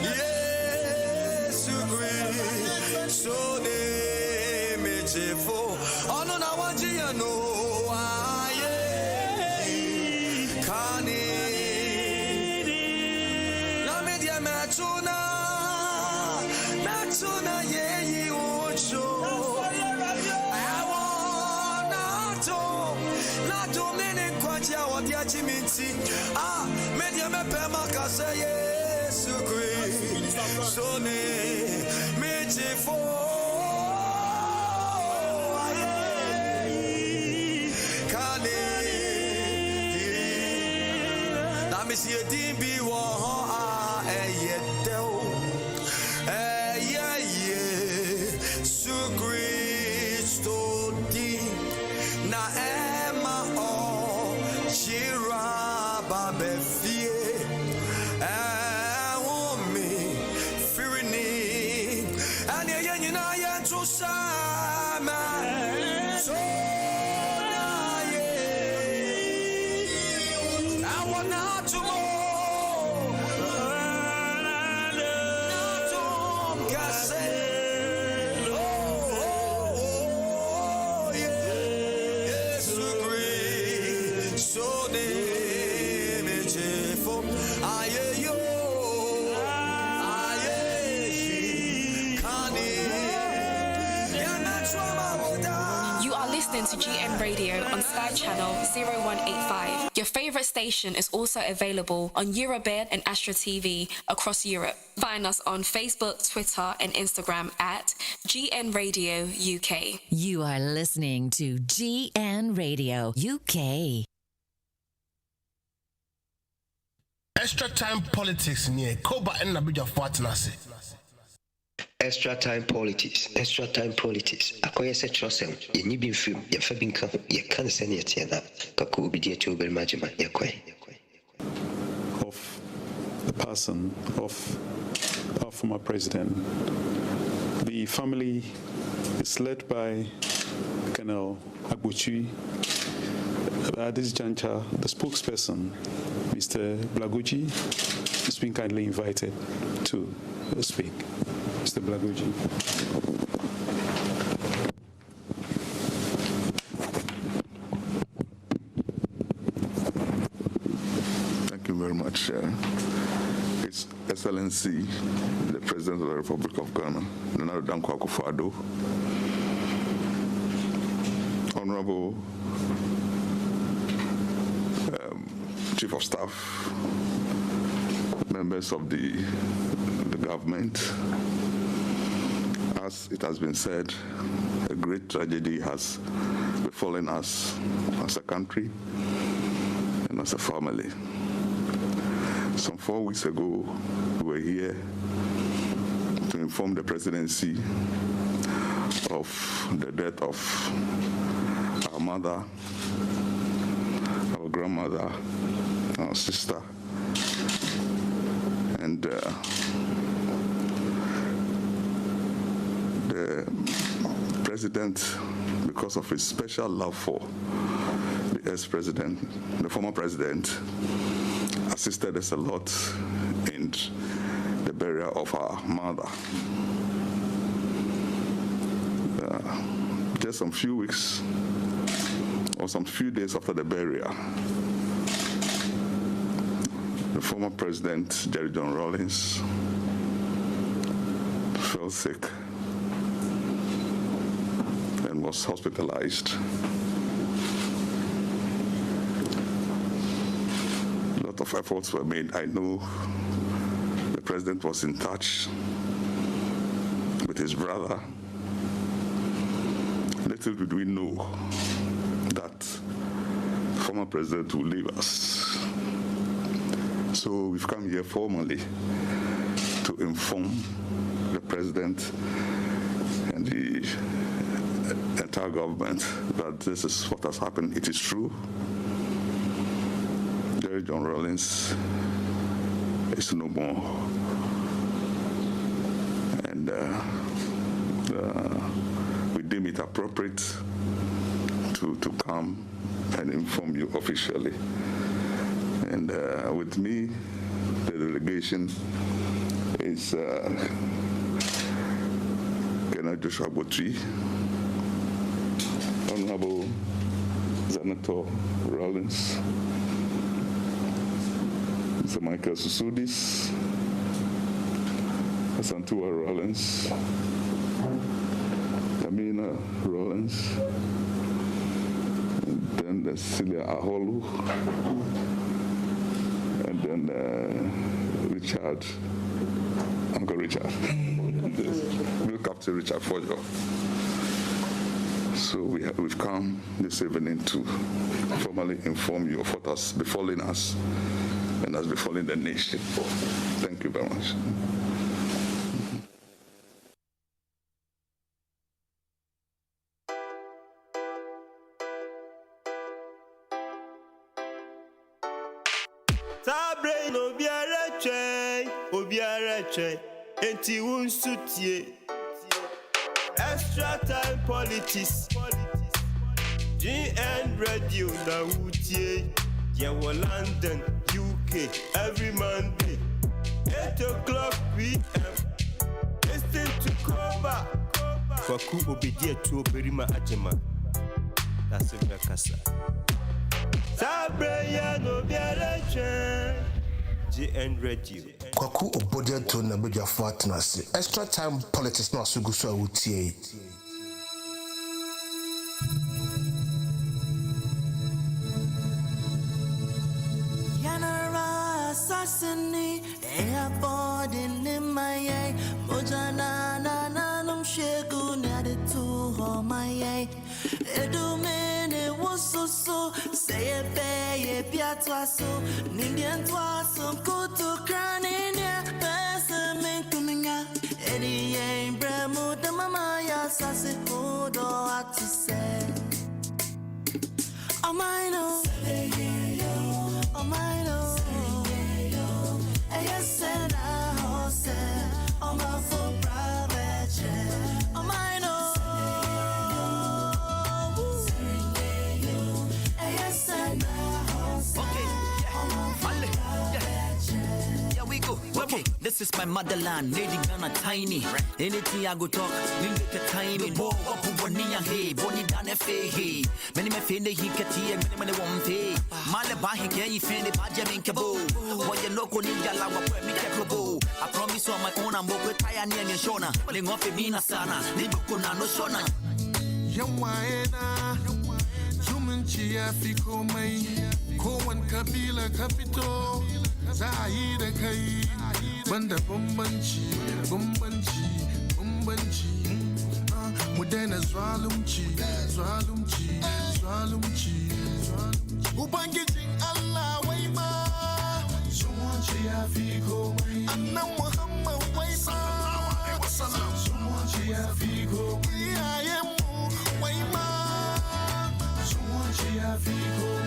Yes, agree. So they me for. Oh no, now what you know? Media me pema kase Yesu Christ so ne meje fo kane na me see din bi wo ho eyedeo Yesu Christo di na ema o shira babe fie me fearing and you know I to sama so I want not to to GN Radio on Sky Channel 0185. Your favorite station is also available on Eurobed and Astra TV across Europe. Find us on Facebook, Twitter, and Instagram at GN Radio UK. You are listening to GN Radio UK. Extra time politics near KOBA and Nabija Fortinasi. Extra time politics. Akoye se trosem ye nyibi film ye fa bi nka ye kan se ne tie na kako obi die to bel majima ye kwen of the person of our former president. The family is led by Colonel Agbuchi. At this juncture, the spokesperson, Mr. Blagoji, has been kindly invited to speak. Mr. Blagoji. Thank you very much. His Excellency, the President of the Republic of Ghana, Nana Dankwa Akufo-Addo, Honorable Chief of Staff, members of the government. As it has been said, a great tragedy has befallen us as a country and as a family. Some 4 weeks ago, we were here to inform the presidency of the death of our mother, our grandmother, our sister, and the president, because of his special love for the ex-president, the former president, assisted us a lot in the burial of our mother. Just some few weeks or some few days after the burial, the former president, Jerry John Rawlings, fell sick and was hospitalized. A lot of efforts were made. I know the president was in touch with his brother. Little did we know that former president will leave us. So we've come here formally to inform the president and the entire government that this is what has happened. It is true. Jerry John Rawlings is no more. And we deem it appropriate to come and inform you officially. And with me the delegation is Colonel Joshua Botri, Honorable Senator Rawlings, Mr. Michael Susudis, Asantua Rawlings, Amina Rawlings, and then there's Celia Aholu, and then Richard, Uncle Richard, Real Captain Richard Fojo. So we've come this evening to formally inform you of what has befallen us and has befallen the nation. Thank you very much. Extra time politics. GN Radio Nawutie. Yewo London, UK. Every Monday, 8 o'clock PM. Listen to KOBA. Kwaku obedie to Berima Ajema. That's a Kasa. Sabre ya no biarache. GN Radio. Kwaku obodie to na bedwa fatna se. Extra time politics no asugu so awutie. Yanara assassini airport in my mojana na num shegu na de to ho my edumene wososo say be piatwa so nindian twa some kutu kraninia person kuminga edi bremo de mama ya sase hodo at say oh my no oh my no yes and I say oh my for private oh my no yes and I okay, this is my motherland, Lady Ghana tiny. Anything I go talk, we make a time. Bo up one near hey, Bonnie Dan hey. Many me feel he kati and many one pay. Malaba he can you feel the Bajamin Cabo. What you know, Ninja Lawa, me Cabo. I promise on my own, I'm both tired near Shona. Ling off a Mina Sana, Libukuna no Shona. Yamaena, Jumanchia Fico May, Cohen Kabila Capito. Zaida kai banda bambanci mu daina zalunci ubangijin Allah wai ma zumunci ya fi komai annan Muhammad wai ma zumunci ya fi komai iyayenmu wai ma zumunci ya fi komai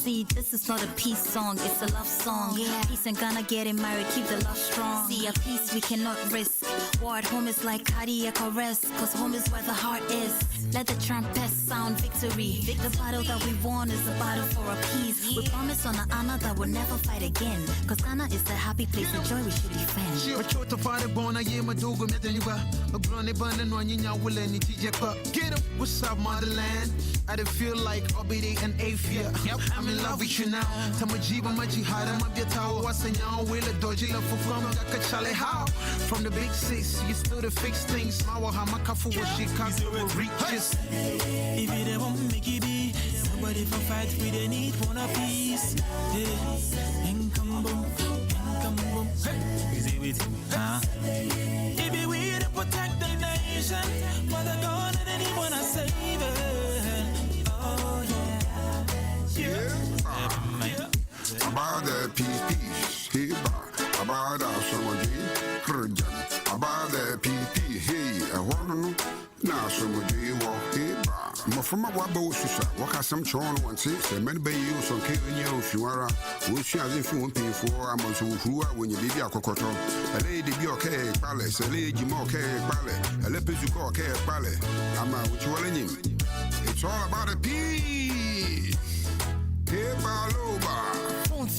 See, this is not a peace song, it's a love song. Peace and Ghana getting married, keep the love strong. See, a peace we cannot risk. War at home is like cardiac arrest, cause home is where the heart is. Let the trumpets sound victory. The battle that we won is a battle for a peace. We promise on an honor that we'll never fight again, cause Ghana is the happy place of joy we should defend. Get up, what's up, motherland? I don't feel like Obidi and Afia. I'm in love with you now. Tamajiba Majihada Mabiata was a now will a dodgy love for from Dakachale. How? From the big six, you still to fix things. Mawa Hamakafu was Chicago will reach us. If you don't want me, be somebody for fight, we don't need one a piece. And come boom. Is it with if we to protect the nation, mother God and anyone I save it. Oh yeah. About the peace, about the Sawaji, about the PP, hey, one now some do you walk here bar from my wabo sister walk some chon one six and many bay you some killing you if you are which as if you want pay for I'm also who are when you leave your cocoto a lady be okay palace a lady more okay ballet a lepis you call okay ballet I'm out with you in him it's all about a peace hey baloba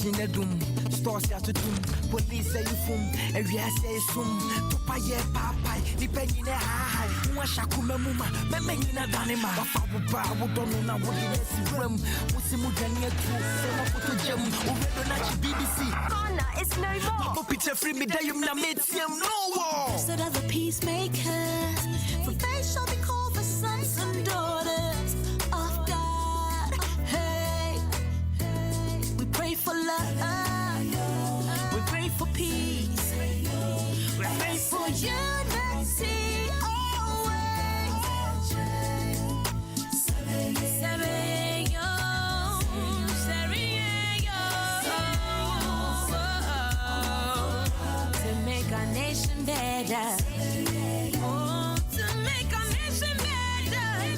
in the doom, stores ya to doom, police say you foom, every I say soon, Papa ye papa, depending on high, Mwashakuma muma, Memina Danima, Papa, don't know now what you see room, Musimujania too, say what to gem, over BBC. Ghana, it's no more. Papa picture free me, Dayum Nametium, no war. So that the peacemakers, for they shall be called the sons and daughters of God. Hey, we pray for love, we pray for peace, we pray for unity always. To make our nation better. Oh, to make our nation better.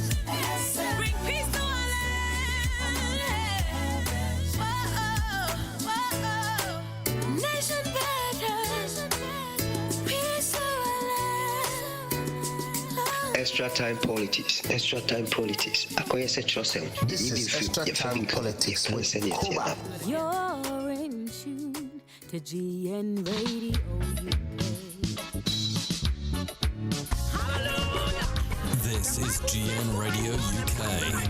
Bring peace to our land. Nation better. Peace to our land. Extra time politics. Extra time politics. This is Extra Time Politics with KOBA. You're in tune to GN Radio This is GN Radio UK.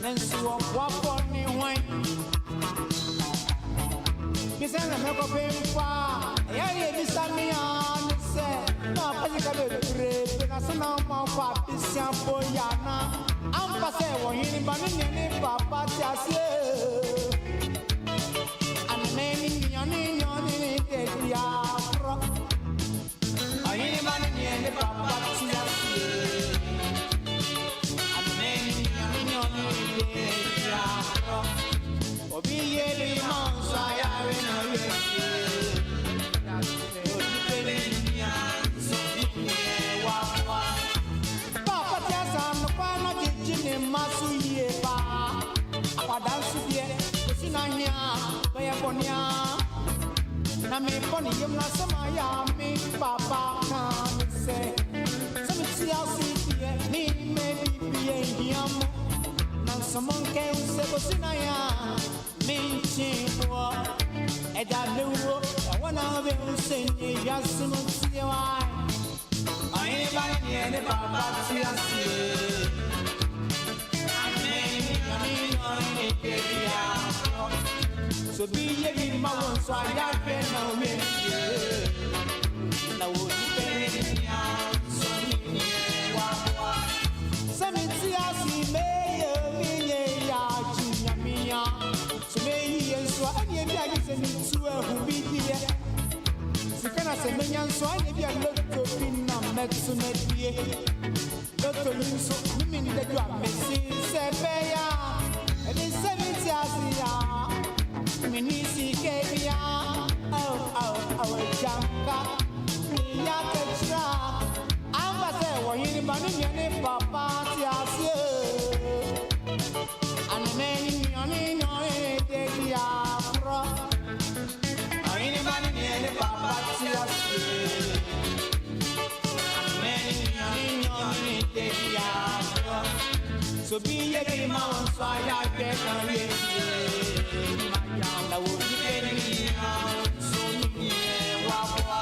then so what on me wine. Miss Anna make up in far. Yeah, this time me on say, no, I can be brave. Because now my papa is sample yana. I'm passing one in Banini, Papa, just and many yon in the Afro. I ain't money in the Papa, just and many yon in the Afro. Obi yeli monsa ya wena wena Odipelenia so biye wawa Papa tiasa mkwano jijini masu yeba Apadansu die kusina hia Baya ponia Na me poni yemna sama ya mi papa kani se Sami tiasi die ni me bibiye hiamu Someone can say, Bosina, Minchimwa, Eda Luo, one of them saying, Yasimo, I ain't buying any Papa, so be a big mouth, so I got pen on me. Now, would you pay so many so me and so I need to who be here. So can I say, Minion, so I need to look to pin on medicine. Doctor, you so mean that you are missing, Sebea, and it's 70 years. Minisi Kevia, our Janka, Yakatra. I'm a say, well, you need Papa, and many on the Afro. I ain't money in the Papa, and many on the Afro. So be a game on fire, I get a ring. I would be getting out so near Wawa.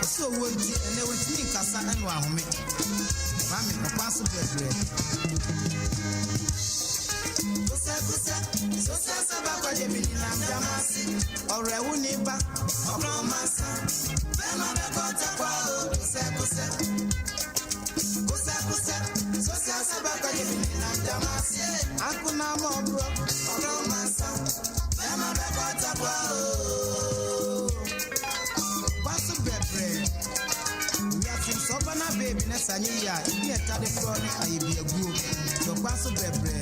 So won't you and they went to me Casa and Wahome. Mammy, a pass of bread. So says about what you mean, I'm Damasi, or a Wuniba, or Romasa. Then I'm a Cotaquao, so says about what you mean, I'm Damasi, Uncle Namo, or Romasa. Then I'm a Cotaquao. Sobana baby, Nessania, yet at the front, I be a group. So pass a bebre.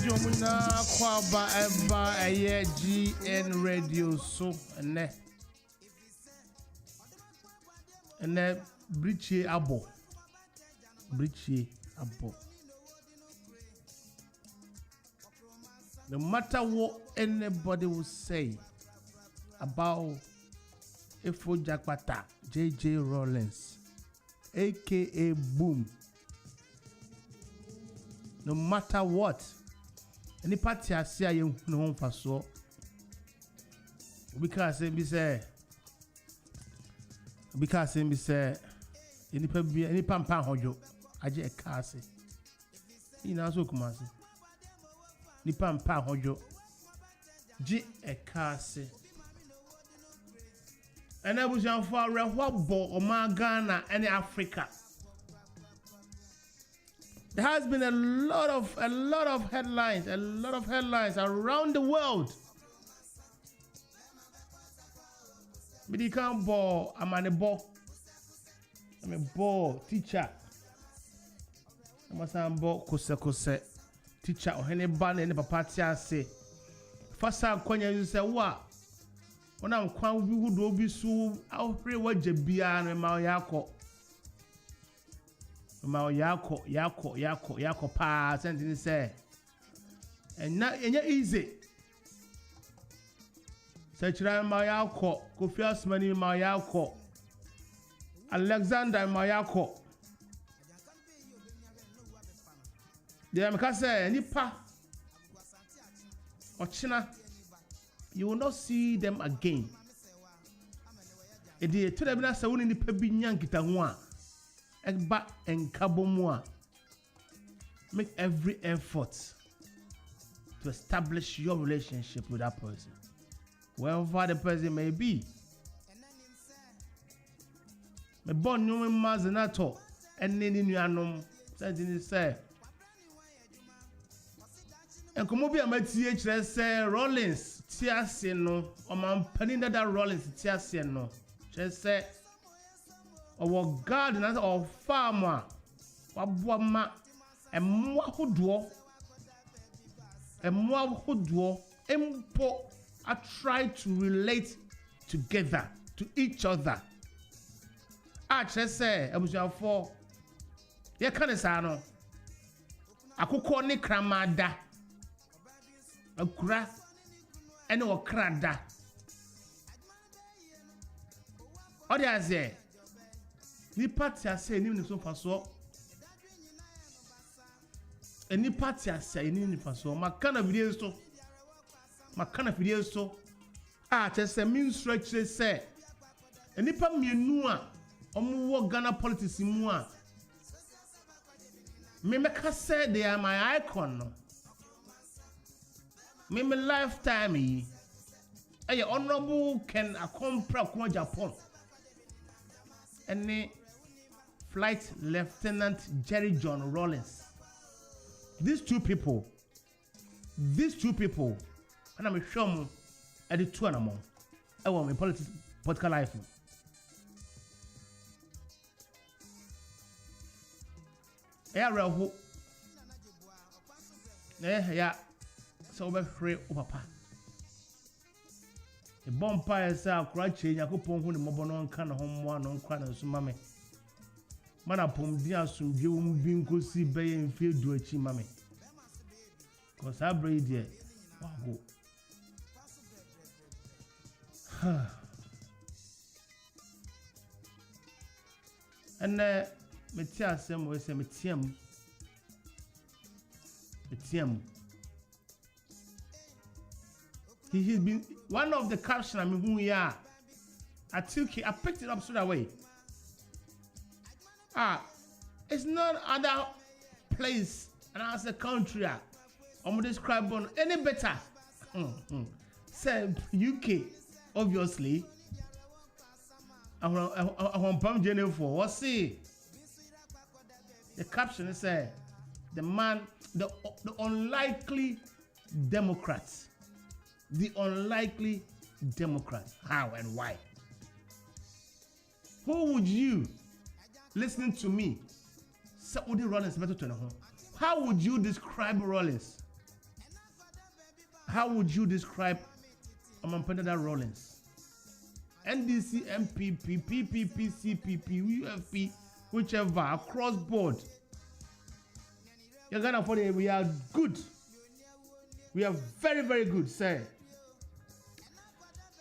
Jomuna, Kwaba, Eba, Aye, GN Radio, so, and then Bridge Abo. No matter what anybody will say about Efo Jakpata, JJ Rawlings, aka Boom, no matter what, any party I see you no home for so because him be say any pampan hojo aje e kase ina so kumase ni pampan hojo ji e kase and I was young for Rehwabo or Ghana and Africa. There has been a lot of headlines around the world. But you can't ball. I'm a ball teacher. Amasambo kose teacher ohene ba ne papa ti ase fasa kwanya yu se wa ona nkwan bi hudo bi su ahre waje bia no ma yako pa sentini say enya easy sechira ma yako Kofi Asmani ma yako Alexander ma yako they am say nipa ochina you will not see them again edi to dem na say woni nipa bi nyankita ho a egba enkabomu a make every effort to establish your relationship with that person wherever the person may be me born no mazinato enne ni nuanom say enkomo bi amatie kire say Rawlings tiase no o man pani that Rawlings tiase no kire say our God na our farmer waboama emwa hodo empo I try to relate together to each other kire say abusuafo ye kan sa no akukọ ne kramada akura ene okrada odi aze ni party ase ni so faso eni party ase ni faso makana video so chese min stretch say eni pa mienu a omo Ghana politics mu a me make say they are my icon no me lifetime yi honorable Ken Akompra ko Japan and Flight Lieutenant Jerry John Rawlings. These two people and I'm sure mo at the two anamo I want my political life. Yeah so be free o papa e bonfire say akura che yakopon hu ne mobono nka na ho mo no nkwa na so mame mana pomdi asumdwe um bi nkosi beye mfe du achi mame cause I breed there wago and meti asem we say metiam he's been one of the caption I mean who we are. I picked it up straight away. It's not other place and as a country. I'm describe on any better. Say UK, obviously. I want Pam Jenny for what's it? The caption is the man, the unlikely Democrats. The unlikely Democrats. How and why? Who would you, listening to me, say Rawlings better to know? How would you describe Rawlings? How would you describe Amampenda Rawlings? NDC, MPP, PPP, CPP, UFP, whichever, across board. You're gonna find it. We are good. We are very, very good, sir.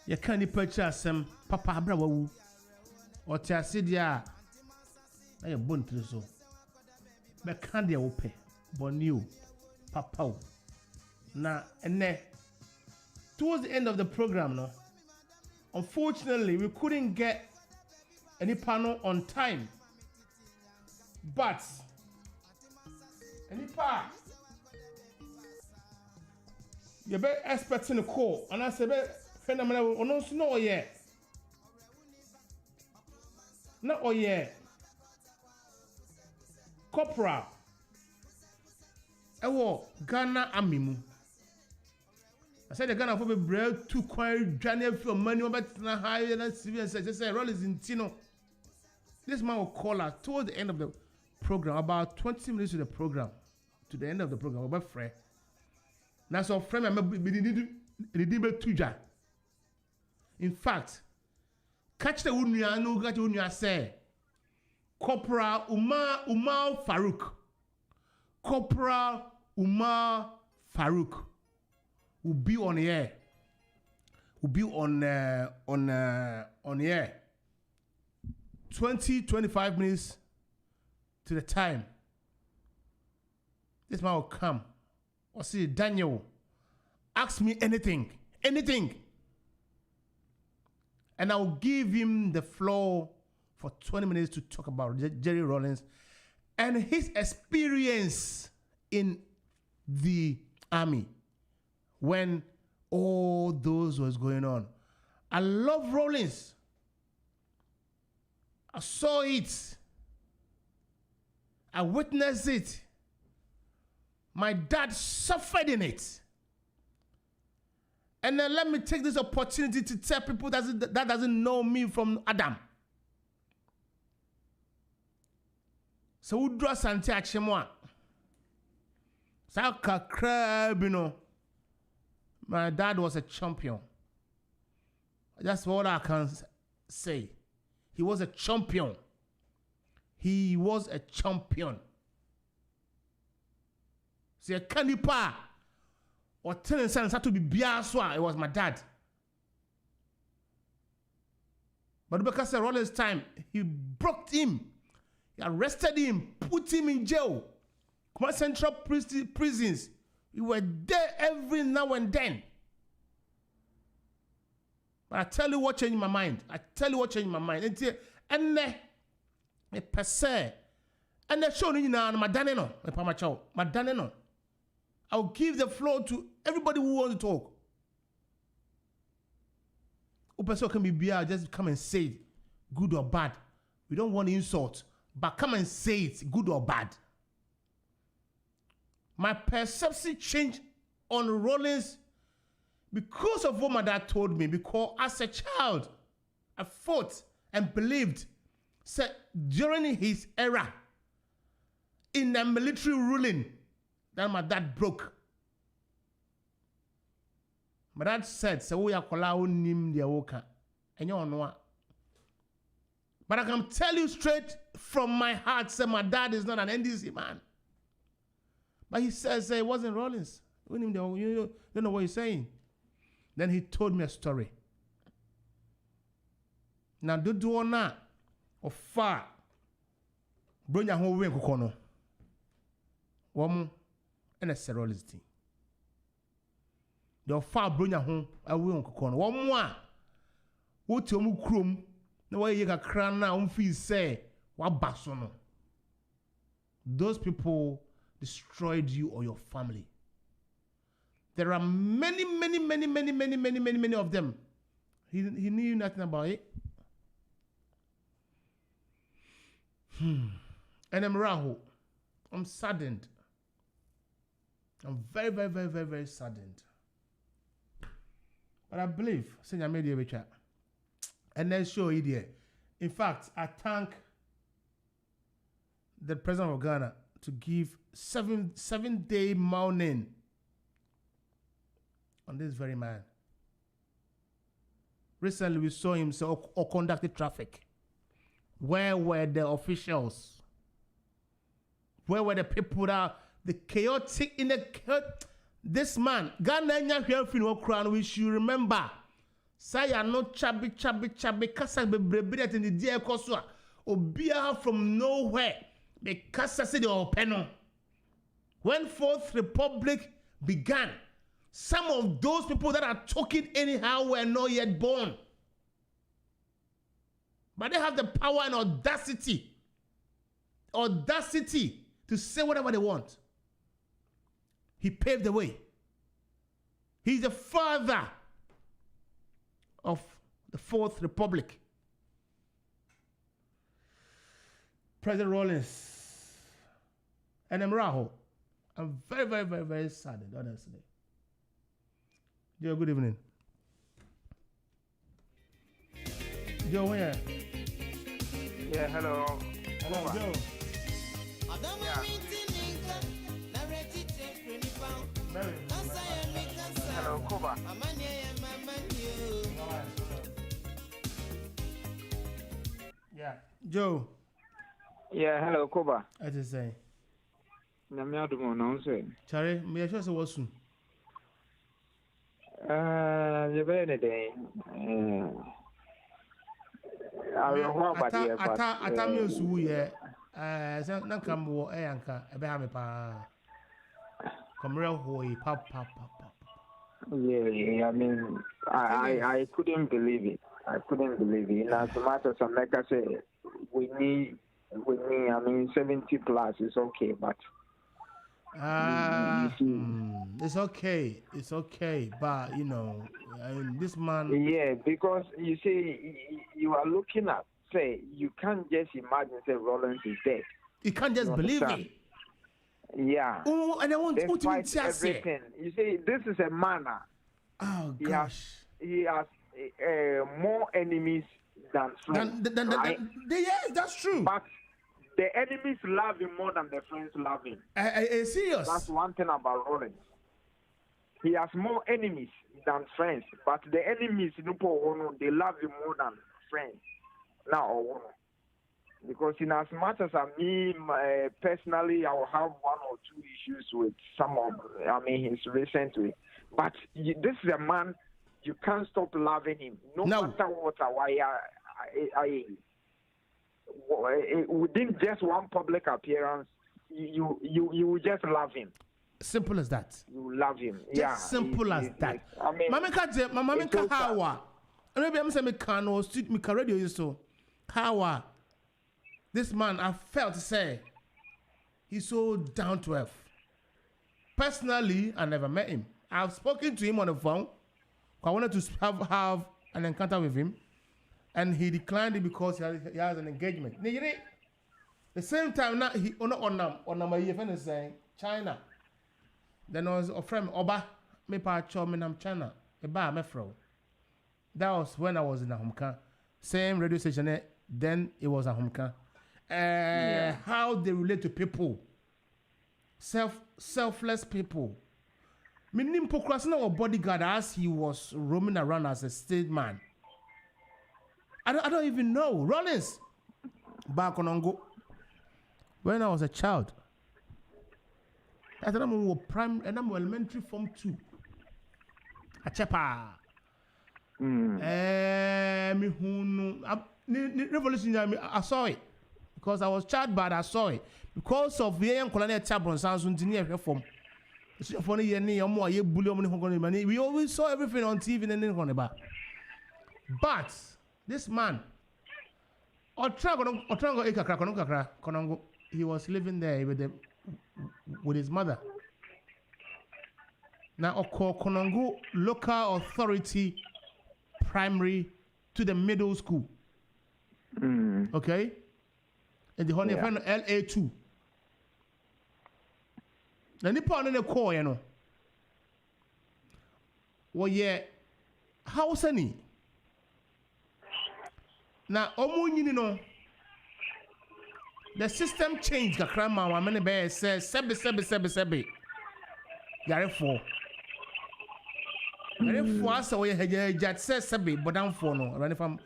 You can't purchase some Papa Brawu or Tiasidia. I am born to so. But can't they open? Born you, Papa. Now, and then, towards the end of the program, no, unfortunately, we couldn't get any panel on time. But, any part. You be expecting a call, and I said, phenomenal, or no, yeah. Not oh, yeah. Corporal. Ewo, Ghana Amimu. I said the Ghana for be bread too quiet, Daniel for money, but na higher than civil and say Rawlings in Tino. This man will call her towards the end of the program. program, about 20 minutes to the program, to the end of the program, about friend. Now, so friend, in fact, catch the unia say, Corporal Umar Farouk. Corporal Umar Farouk will be on the air. Will be on the air. 20-25 minutes to the time. This man will come. Or see, Daniel, ask me anything. And I will give him the floor for 20 minutes to talk about Jerry Rawlings and his experience in the army when all those was going on. I love Rawlings. I saw it. I witnessed it. My dad suffered in it. And then let me take this opportunity to tell people that doesn't know me from Adam. So we draw Santi Achemwa. Saka crab, you know. My dad was a champion. That's what I can say. He was a champion. He was a champion. See, a canipa or telling sons had to be biaswa. It was my dad. But because of Rawlings' time, he broke him. He arrested him, put him in jail. Central prisons. We were there every now and then. But I tell you what changed my mind. And per se, and they show you now, Madaneno. I'll give the floor to everybody who wants to talk. Person can be beer, just come and say it, good or bad. We don't want insult, but come and say it, good or bad. My perception changed on Rawlings because of what my dad told me. Because as a child, I fought and believed, said during his era, in the military ruling, that my dad broke. My dad said, "So we are calling him the Awoka, and you know what?" But I can tell you straight from my heart, say my dad is not an NDC man. But he says it wasn't Rawlings. You don't know what he's saying. Then he told me a story. Now, do na or far. Bring your whole way kokono. Woman and a Rawlings thing. The far bring your home away on kokono. One more. What you krum? No way you can cry now. Say what basono. Those people destroyed you or your family. There are many of them. He knew nothing about it. And I'm Rahu. I'm saddened. I'm very saddened. But I believe, Senior Media Richard, and then show it here. In fact, I thank the President of Ghana to give seven-day mourning on this very man. Recently, we saw him or conducted traffic. Where were the officials? Where were the people that the chaotic in the this man? Ghana crown. We should remember. Say no chabi kasa bebre in the dear kosua. Obia from nowhere. Because said the open. When Fourth Republic began, some of those people that are talking anyhow were not yet born. But they have the power and audacity to say whatever they want. He paved the way. He's the father of the Fourth Republic. President Rawlings. And Raho, I'm very saddened, honestly. Joe, good evening. Joe, where? Yeah, hello. Hello, Joe. Hello, KOBA. Yeah. Joe. Yeah, hello, KOBA. I just say. Namiadumo, no, sir. Charlie, me sure so soon. The very day. I will walk by the airport. Atami osu ye. Na kam wo eyanka ebe ha me pa. Komre hoy pap. Yeah, I mean, I couldn't believe it. As a matter of fact, like I said, we need, I mean, 70 plus is okay, but. It's okay, but you know, this man. Yeah, because you see, you are looking at, say, you can't just imagine, say, Rawlings is dead. You can't just believe it. Yeah. Oh, and I want to despite everything. You see, this is a man. Oh gosh. He has more enemies than friends. Yes, that's true. But the enemies love him more than the friends love him. Serious. That's one thing about Rawlings. He has more enemies than friends, but the enemies, they love him more than friends. Now, because in as much as me personally, I will have one or two issues with some of, his recently. But this is a man, you can't stop loving him, no matter what. Within just one public appearance, you will just love him. Simple as that. You love him. Just simple as that. Mama Hawa. Maybe I'm saying me radio you so. Hawa. This man, I felt to say, he's so down to earth. Personally, I never met him. I've spoken to him on the phone. I wanted to have an encounter with him, and he declined it because he has an engagement. The same time now he on my friend is saying China. Then I was a friend Oba me pa chom in China. That was when I was in Ahomka. Same radio station. Then it was Ahomka. How they relate to people, selfless people. Meaning, procrastinating or bodyguard as he was roaming around as a state man. I don't even know. Rawlings, back on Ongo. When I was a child, I thought I'm prime and I'm elementary form 2. A chepa. Revolution, I saw it. Because I was child, but I saw it. Because of the young colonial tabron sounds engineer reform. We always saw everything on TV and then about. But this man, he was living there with his mother. Now, Konongo local authority primary to the middle school. Okay? And the honey LA2. The Nippon in the core, you know. Well, yeah. How's any? Now, you know, the system changed. The grandma, one many bears says, Sebi. Yare 4. Yare 4, so we had jet says Sebi, but down 4 no. Running from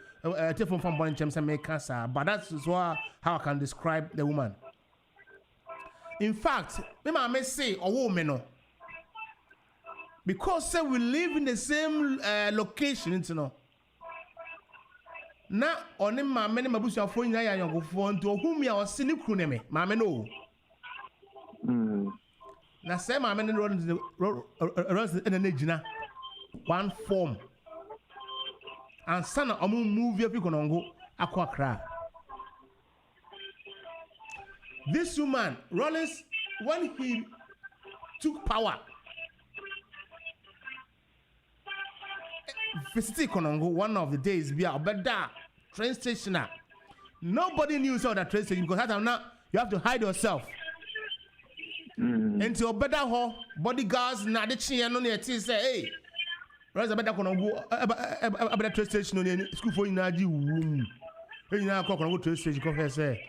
different from Bonnie James and make cancer. But that's how I can describe the woman. In fact, I may say a woman, because say we live in the same location, you know. Now, on him, my many mabusa phone, I am going phone to whom you are seeing cruneme, mamma no. Now, say my many runs in the Nijina, one form. And son of a movie if you can go aqua cry. This woman, Rawlings, when he took power, visited Konongo one of the days, be a better train station. Nobody knew so that train station because that time now you have to hide yourself. Until better hall, bodyguards, not the chin, no need to say, hey, Rawlings, better Konongo, a better train station on school for you now. You now Konongo train station, come here, say.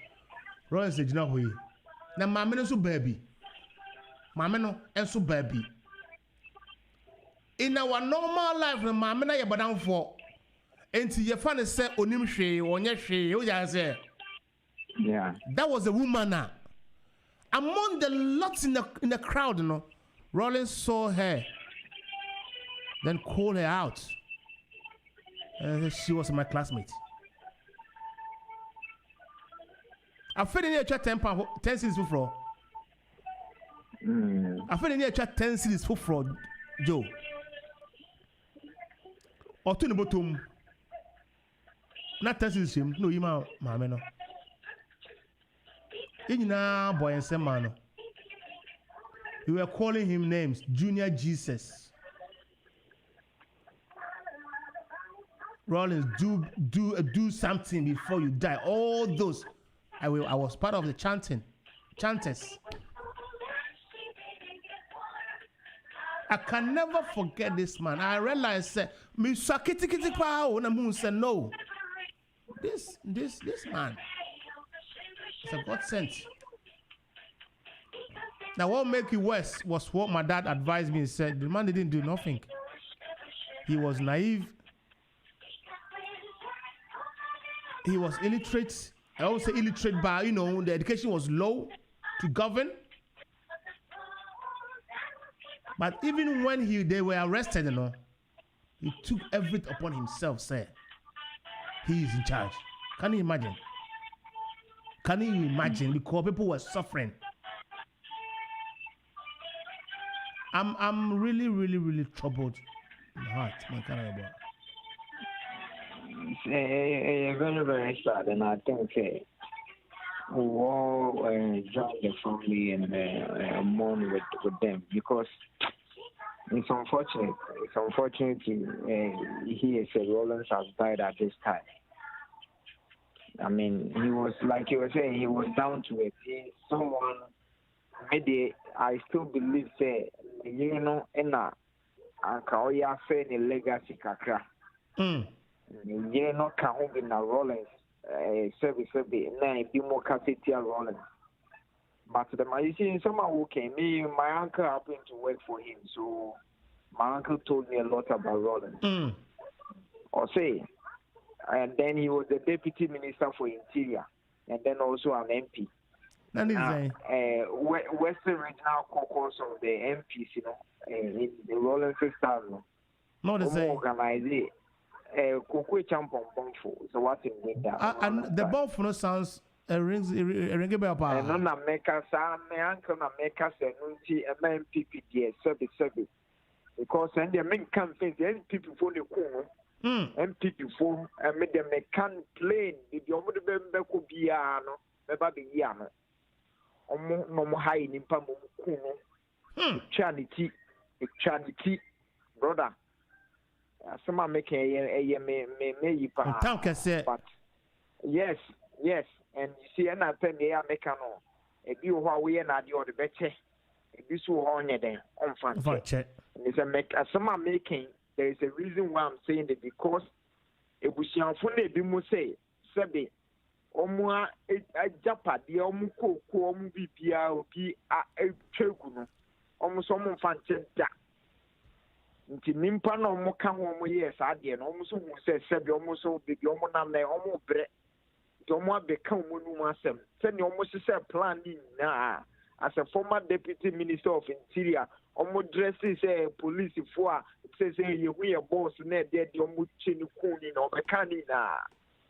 Rawlings said, "You know who? Na maame no so baby. Maame no enso baby. In our normal life, na maame na ye badamfo. Enti ye fa ne se onim hwe, onye hwe, o ya say. Yeah. That was a woman now. Among the lots in the crowd, Rawlings saw her, then called her out. She was my classmate. I feel in here 10 cities for fraud. I feel in here 10 cities for fraud, Joe. Or to the bottom. Not 10 cities, no, you ma, no. Boy and some man. You were calling him names, Junior Jesus. Rawlings, do something before you die. All those, I was part of the chanters. I can never forget this man. I realized, me sakiti pa na moon said no. This man. It's a God sent. Now, what make it worse was what my dad advised me and said. The man didn't do nothing. He was naive. He was illiterate. I always say illiterate, but the education was low to govern. But even when they were arrested, he took everything upon himself, said, he is in charge. Can you imagine? Can you imagine? Because people were suffering. I'm really, really, really troubled in heart. Very, very sad, and I think we all join the family and mourn with them, because it's unfortunate. It's unfortunate to hear Rawlings has died at this time. I mean, he was, like you were saying, he was down to it. Someone, maybe I still believe, and Kaoya say the legacy kakra. No count in the Rawlings service, be more Cassetia Rawlings. But the magician, someone who came, my uncle happened to work for him, so my uncle told me a lot about Rawlings. Or say, and then he was the deputy minister for Interior, and then also an MP. Western Regional Caucus of the MPs, in the Rawlings style. No, the same. Organize it. Kokwe Champon Bongfo. So what's in there? And the Bongfo sounds a ring a bell. And on America, my uncle America said, MPP, service. Because and the main campaign, the people for the Congo. MPP form and made them can plane if you want to be piano, maybe Yana. No more high in Pamu. Charity, brother. Someone make a but yes, and you see, and I tell me, I make a view how we are not the better. This will on your day on front. It's a make as someone making. There is a reason why I'm saying that, because if we shall fully be say, Sebi, Omua, a Japa, the Omuko, BPR, a Choguno, almost someone fancy that. Nti nimpa na omo ka ho mo yes ade na omo so hu se sebe omo so be omo na me omo bre to omo abeka omo nu asem se ne omo se plan ni na as a former deputy minister of interior omo dresses say police for say you we a boss na there the omo chini kuni na obeka ni na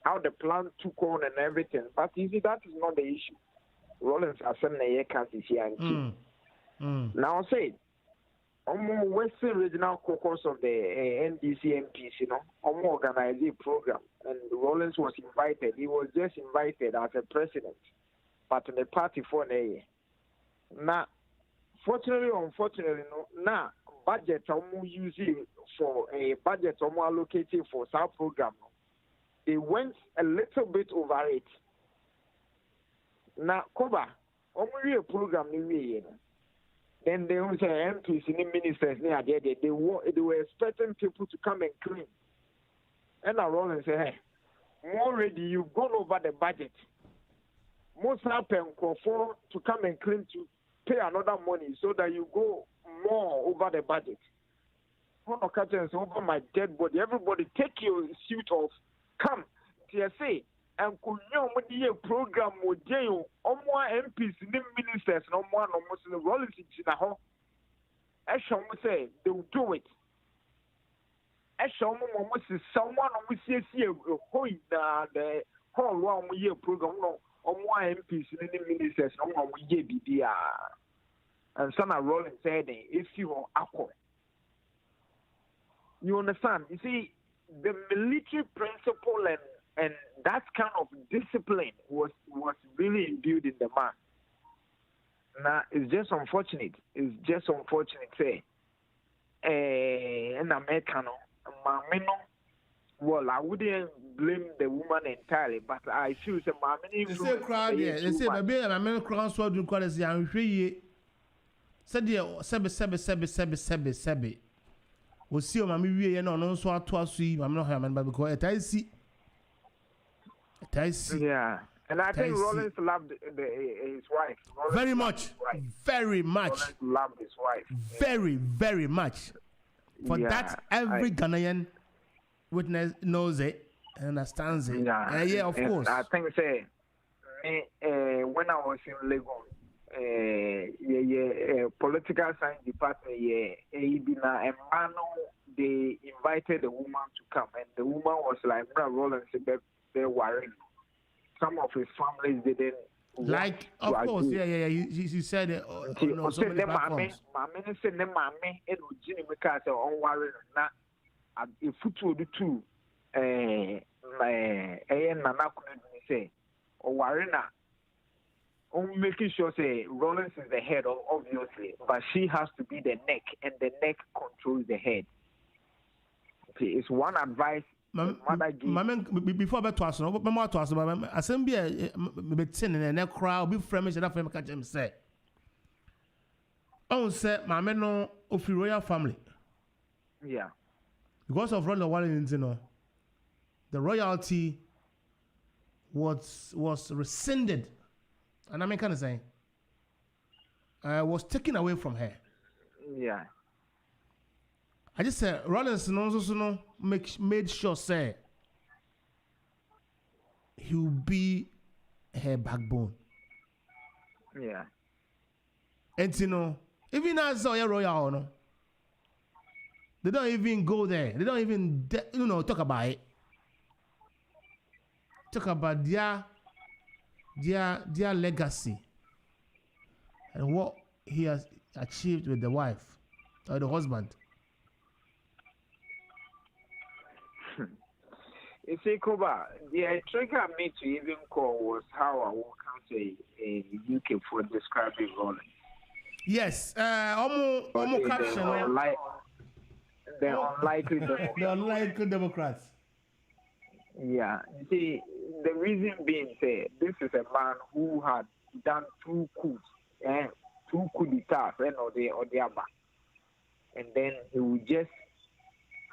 how the plan took on and everything, but you see that is not the issue. Rawlings asem na ye can see here now say Western Regional Caucus of the NDC MPs, organized a program, and Rawlings was invited. He was just invited as a president, but the party for a year. Now, fortunately or unfortunately, now budget using for a budget allocated for some program, they went a little bit over it. Now, KOBA, a program in then they also MPs and ministers near there. They were expecting people to come and clean. And I roll and say, hey, already you've gone over the budget. most happen for to come and claim to pay another money so that you go more over the budget. Over my dead body. Everybody take your suit off. Come, TSA, and kunyo program mojeyo. MPs, ministers, no more, no more. Rollins in a home. Say they will do it. Someone we see the whole one year program. No, MPs, ministers, no more. We BBR. And some are rolling saying if you are aqua. You understand? You see, the military principle and that kind of discipline was really imbued in the man. Now, it's just unfortunate. It's just unfortunate, say, in America, well, I wouldn't blame the woman entirely, but I feel some they say crowd here. They say maybe a man crown sword do call us young free. Said sebe. We see my we no so atwa I'm not having but because it I see. Yeah. And I think Rollins loved his wife. Very much. Very much. Rollins loved his wife. Very, very much. For that, every Ghanaian witness knows it and understands it. Yeah, of course. I think say when I was in Lagos, political science department, they invited the woman to come, and the woman was like, Rollins, they're worried. Some of his families didn't like, of course, yeah. He said it on so many platforms. Making sure say Rollins is the head, obviously, but she has to be the neck, and the neck controls the head. Okay, it's one advice. Before I to us, I send be a tin and a crowd, be friends, and I catch him say. Oh, say, my men know of the royal family. Yeah. Because of Royal Wallings, the royalty was rescinded. And I'm kind of saying, was taken away from her. Yeah. I just said, Rollins also made sure, say, he will be her backbone. Yeah. And even as a royal, they don't even go there. They don't even, talk about it. Talk about their legacy and what he has achieved with the wife or the husband. You see, KOBA, the trigger me to even call was how I will count a UK for describing Rollins. Yes, the unlikely Democrats. Yeah, you see, the reason being, say, this is a man who had done two coups d'etat, or the other, and then he would just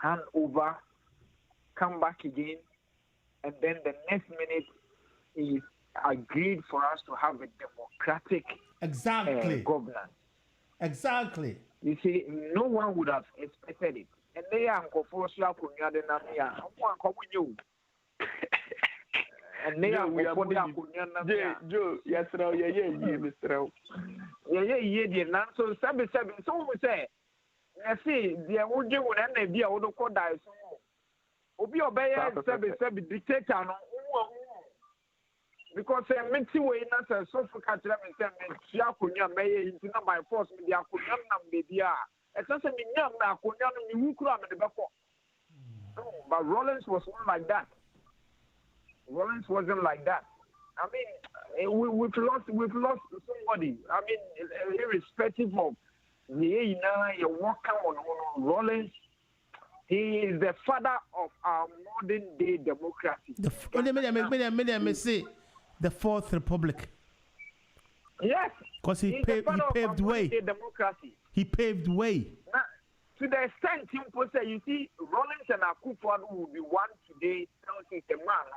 hand over, come back again, and then the next minute he agreed for us to have a democratic governance. Exactly. You see, no one would have expected it. And they are and they are Joe, yes, so 7 so we say, I see the old Joe and the other code dies. Obi obey 7 dictator no because meti way na say so for catch them say me akonya meye into by force me the akonya na baby a it say me nyam na akonya no me wukura me de beko. But Rollins was not like that. Rollins wasn't like that. I mean, we've lost somebody. I mean, irrespective of you walk on Rollins. He is the father of our modern day democracy. The Fourth Republic. Yes. Because he paved way. Democracy. He paved way. Now, to the extent people say, you see, Rollins and Akufo-Addo will be one today. It's a man.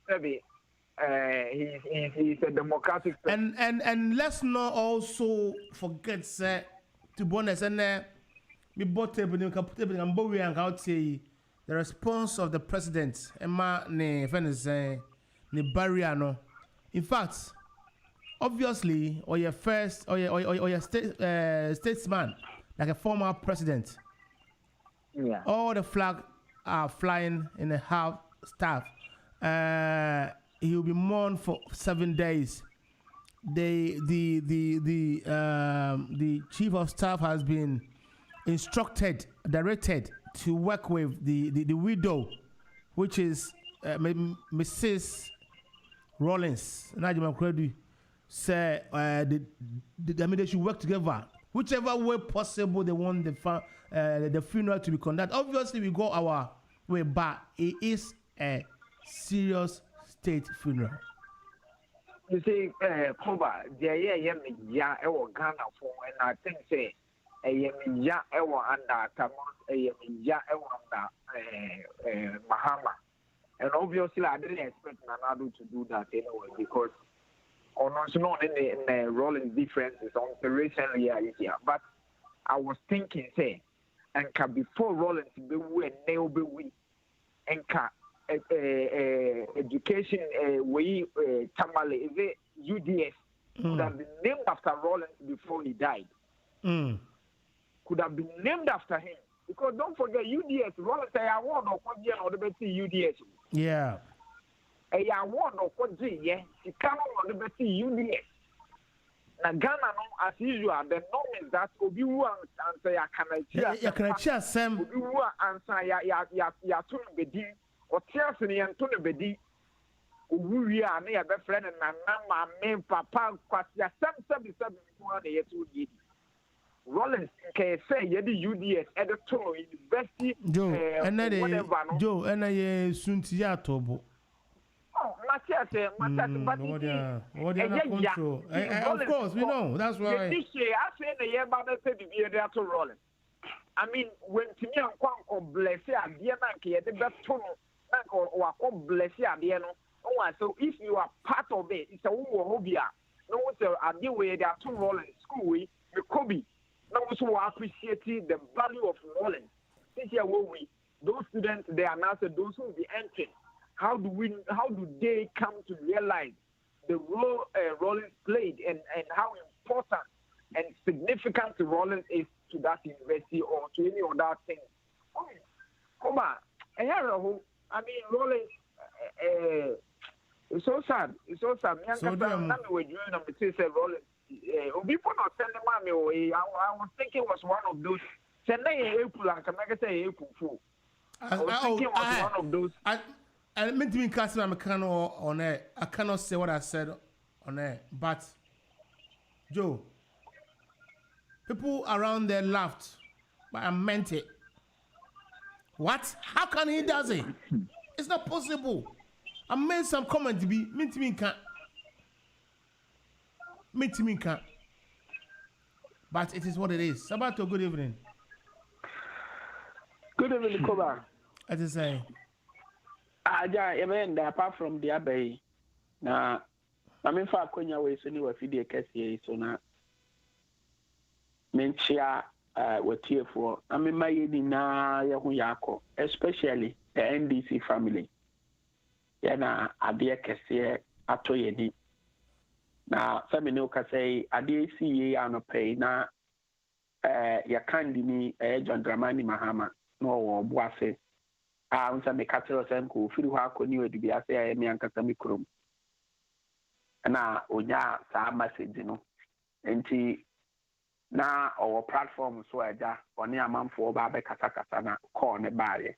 Maybe he's a democratic person. And let's not also forget, sir, to be honest, and we both the response of the president, Emma ne barrier. In fact, obviously, or your first, or your statesman, like a former president. Yeah. All the flag are flying in a half staff. He will be mourned for 7 days. The chief of staff has been directed to work with the widow, which is Mrs. Rawlings. Say they should work together. Whichever way possible they want the funeral to be conducted. Obviously, we go our way, but it is a serious state funeral. You see, KOBA, Ghana for, and I think say under Tamos, under Mahama, and obviously I didn't expect Nanado to do that anyway because. Or not in the rolling differences on operation reality. But I was thinking, say, and before rolling to be we and nail be we and education we Tamale is it UDS could have been named after Rollins before he died. Could have been named after him. Because don't forget UDS, Rollins say I want or the UDS. Yeah. A award of what you come on the best UDS. Now, Ghana, as usual, the norm is that Obi-Wan answer ya can Sam Obi-Wan answer ya to Bedi or Chelsea and Tony Bedi. We are near the friend and my main papa, Quasia 777 Rollins can say the UDS at the Tono University. Joe, and I soon to Yatobo. But of course, we know. That's why. I say the year about the year to Rollins. I mean, when Timmy and bless you, dear Nanky, the best tunnel, or bless you, dear no. So if you are part of it, it's a hobby. No one's a deal where they are two Rollins school with KOBI. No one's who appreciate the value of Rollins. This year, those students, they are now those who will be entering. How do they come to realize the role Rollins played and how important and significant Rollins is to that university or to any other thing? Come on, I mean, Rollins, it's so sad. It's so sad. Rollins. People not send the money away. I was thinking it was one of those. Send April, I can make say April Fool. I was thinking it was one of those. I meant to be casting a cannot on air. I cannot say what I said on air. But Joe, people around there laughed, but I meant it. What? How can he does it? It's not possible. I made some comment to be meant to me can't. But it is what it is. Sabato, good evening. Good evening, KOBA. As I say. Apart from the Abbey, now, I mean, for Konya way, so you were feeding a so now. Menchia were tearful. I mean, my na Yako, especially the NDC family. Yana, Adia Cassia, Atoyedi. Now, Feminoka say, Adia see ano pay na Yakandini, John Dramani Mahama, no Boise. Unsa me catero senku firi ho akoni we bibia se ya me ankasa me krom na onya sa message no enti na our platform so ada oni amanfo ba be kasa na call ne baare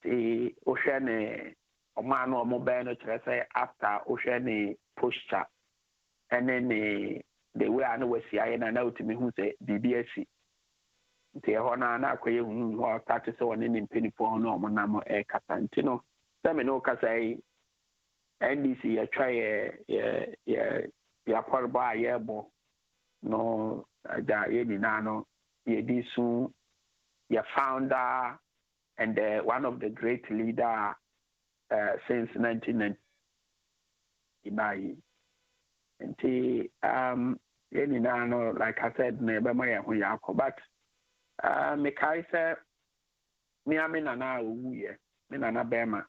ti o hwe ne oma no omo be no kire say after o hwe ne posture and then the way I know we see I na utimi hu say BBSC nti ho na akoye hu ho start so one ne mpenipo no mo na mo e kasa nti no se me no kasa NDC ya try ya kwarba ya bo no da ye ni na no ye disu ya founder and one of the great leader since 1990 ibayi. Nti yeni na no like I said na ebe ma ya ho ya ko but me kai say me amina na owuye me na na bema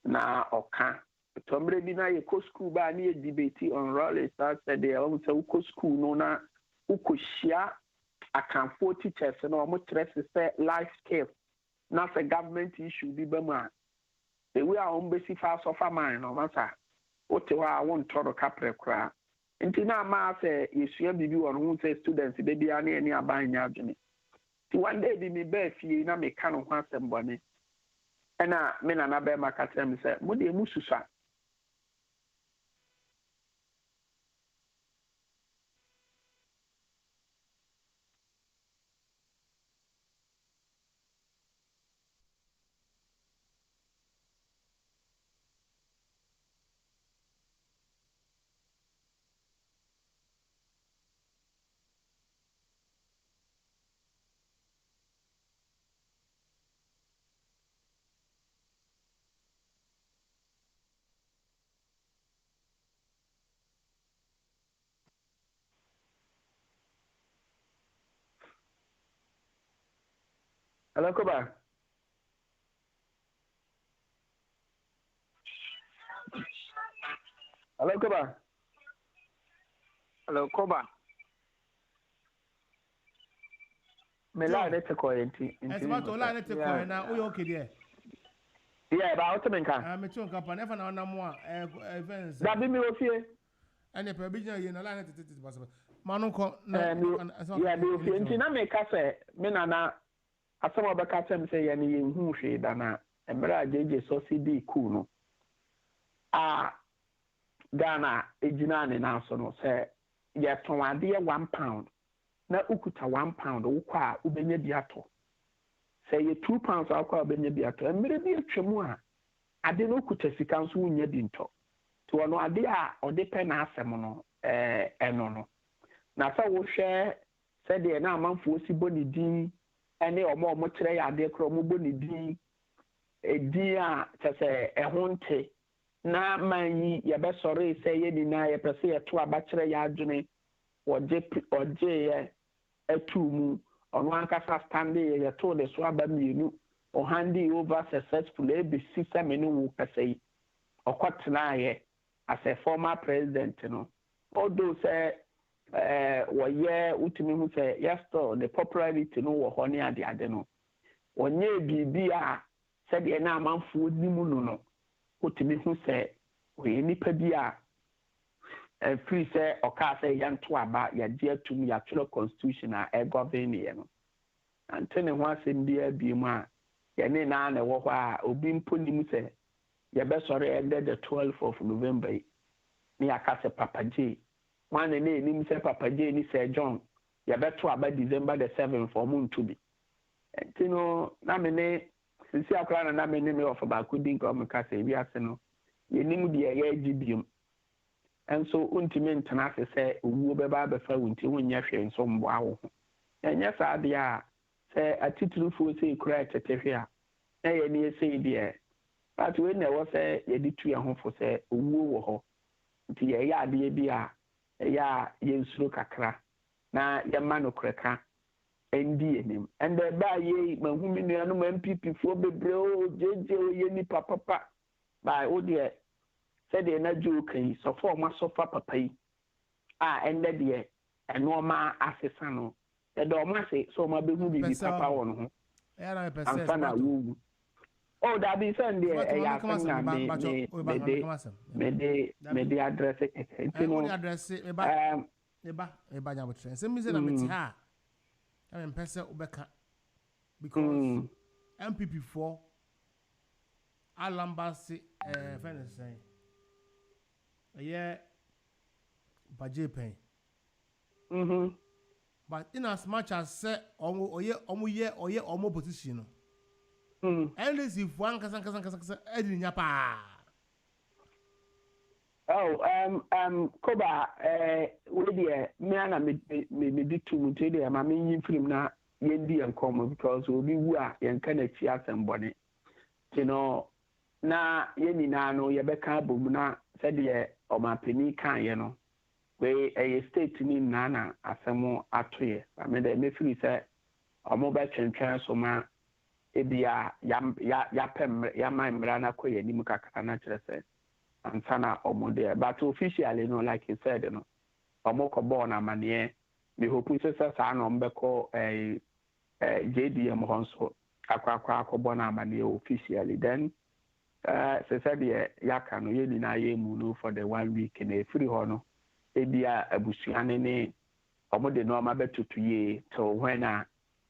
na oka tombre bi na ye ko school ba na ye debate on RAWLINGS said they almost say ko school no na ukohia akanfo teachers na omo stress say life skill na say government issue bi ba ma the way our own basic fast of mine no matter what you are won toro kapre kra nti na ma say yesua bibi won hu say students be bia na ani aban nya adwene ti one day bi me ba fie na me ka no ho asem bone ena me na be ma ka tell me say mo de mu susa Hello, KOBA. Hello, KOBA. Hello, KOBA. Me la de te koyenti. Esmato la de te koy na o yo kede. Yeah, ba o te menka. Me tun kapa na fa na na mo a events. Da bi mi ofie. Ene pe bi jan ye na la de te possible. Manu ko yeah, bi ofie nti na me ka se me na asama be ka tem se ye ne ye hu hwe da na emra ajeje so CD cool no. Ghana ejina ne na so no se ye ton ade £1 na ukuta £1 ukwa ubenya bi ato se ye £2 akwa ubenya bi ato emre bi atwemu a ade no ukuta sika nso unya bi nto to ono ade a ode pe na asem no eno no na sa wo hwe se de na amanfo si boni din ene omo kire ya ade kro omo boni din edin a se ehonte na manyi ye be sori se ye ni na ye pese ye to abakire ya adwene oje ye etumu ono ankasa stand ye to the so aba mienu o handi over successful ABC semene wo pese okotena ye as a former president no although say wo ye utimi hu say yes to the popularity no wo ho ne ade no onye bibi a se de na amanfo nimu no utimi hu say we nipa bi a free say oka say yanto aba ya die atum ya tro constitution a govern ye no antene ho asem bia bi mu a ye ne na wo ho a obi mponim say ye be sori ended the 12th of November ni akase Papa J one ne nim say Papa J ni say John ye be to aba December the 7th for month to be entino na me ne sisi akra na me ne me of ba kudin ko me ka say bi ase no ye nim de ye agibium enso untimi ntena ase say owuo be ba be fa wunti wonya hwe nso mbo awo enya sa de a say atitrufu say kura tetehwe a na ye ne say de but when there was a editu ya ho for say owuo wo ho nti ye ya de bi a ya ye nsuro kakra na ye ma no kreka endi enim and the ba ye mahumi nua no MPP fo bebre o jeje o ye ni papa by o de said the na joke so for ma so papa yi ende de eno ma asesa no e do ma say so ma be hu bibi papa won ho ya na pese amfana wu oh that be Sunday ya fanya me de address it no address e ba nya botre se mi se na meti ha am pese ubeka because MPP4 alambasi friend say yeah budget pen but in as much as say omo position and this if one kasa edinya pa KOBA we dey me ana me di tu mu te dey ma me yin film na yendi enkom because obi wu a yen kana chi asembone you know na yeni na no ye beka bom na said the Omapini can, you know, where a state in Nana, ASAMOAH atoye. I mean, the Mayfree said, a mobile transoma, Ebia, Yapem, Yama, Brana, Koya, Nimuka, Canatra, and Sana Omode. But officially, you know, like you said, you know, Omoko born a manier, me who puts us on Beko a JDM Honso, Aqua born a manier officially. Then, said Yakan, really na ye munu for the 1 week in a free honor. Ebia Abusiane, Omode Norma better to ye, to when I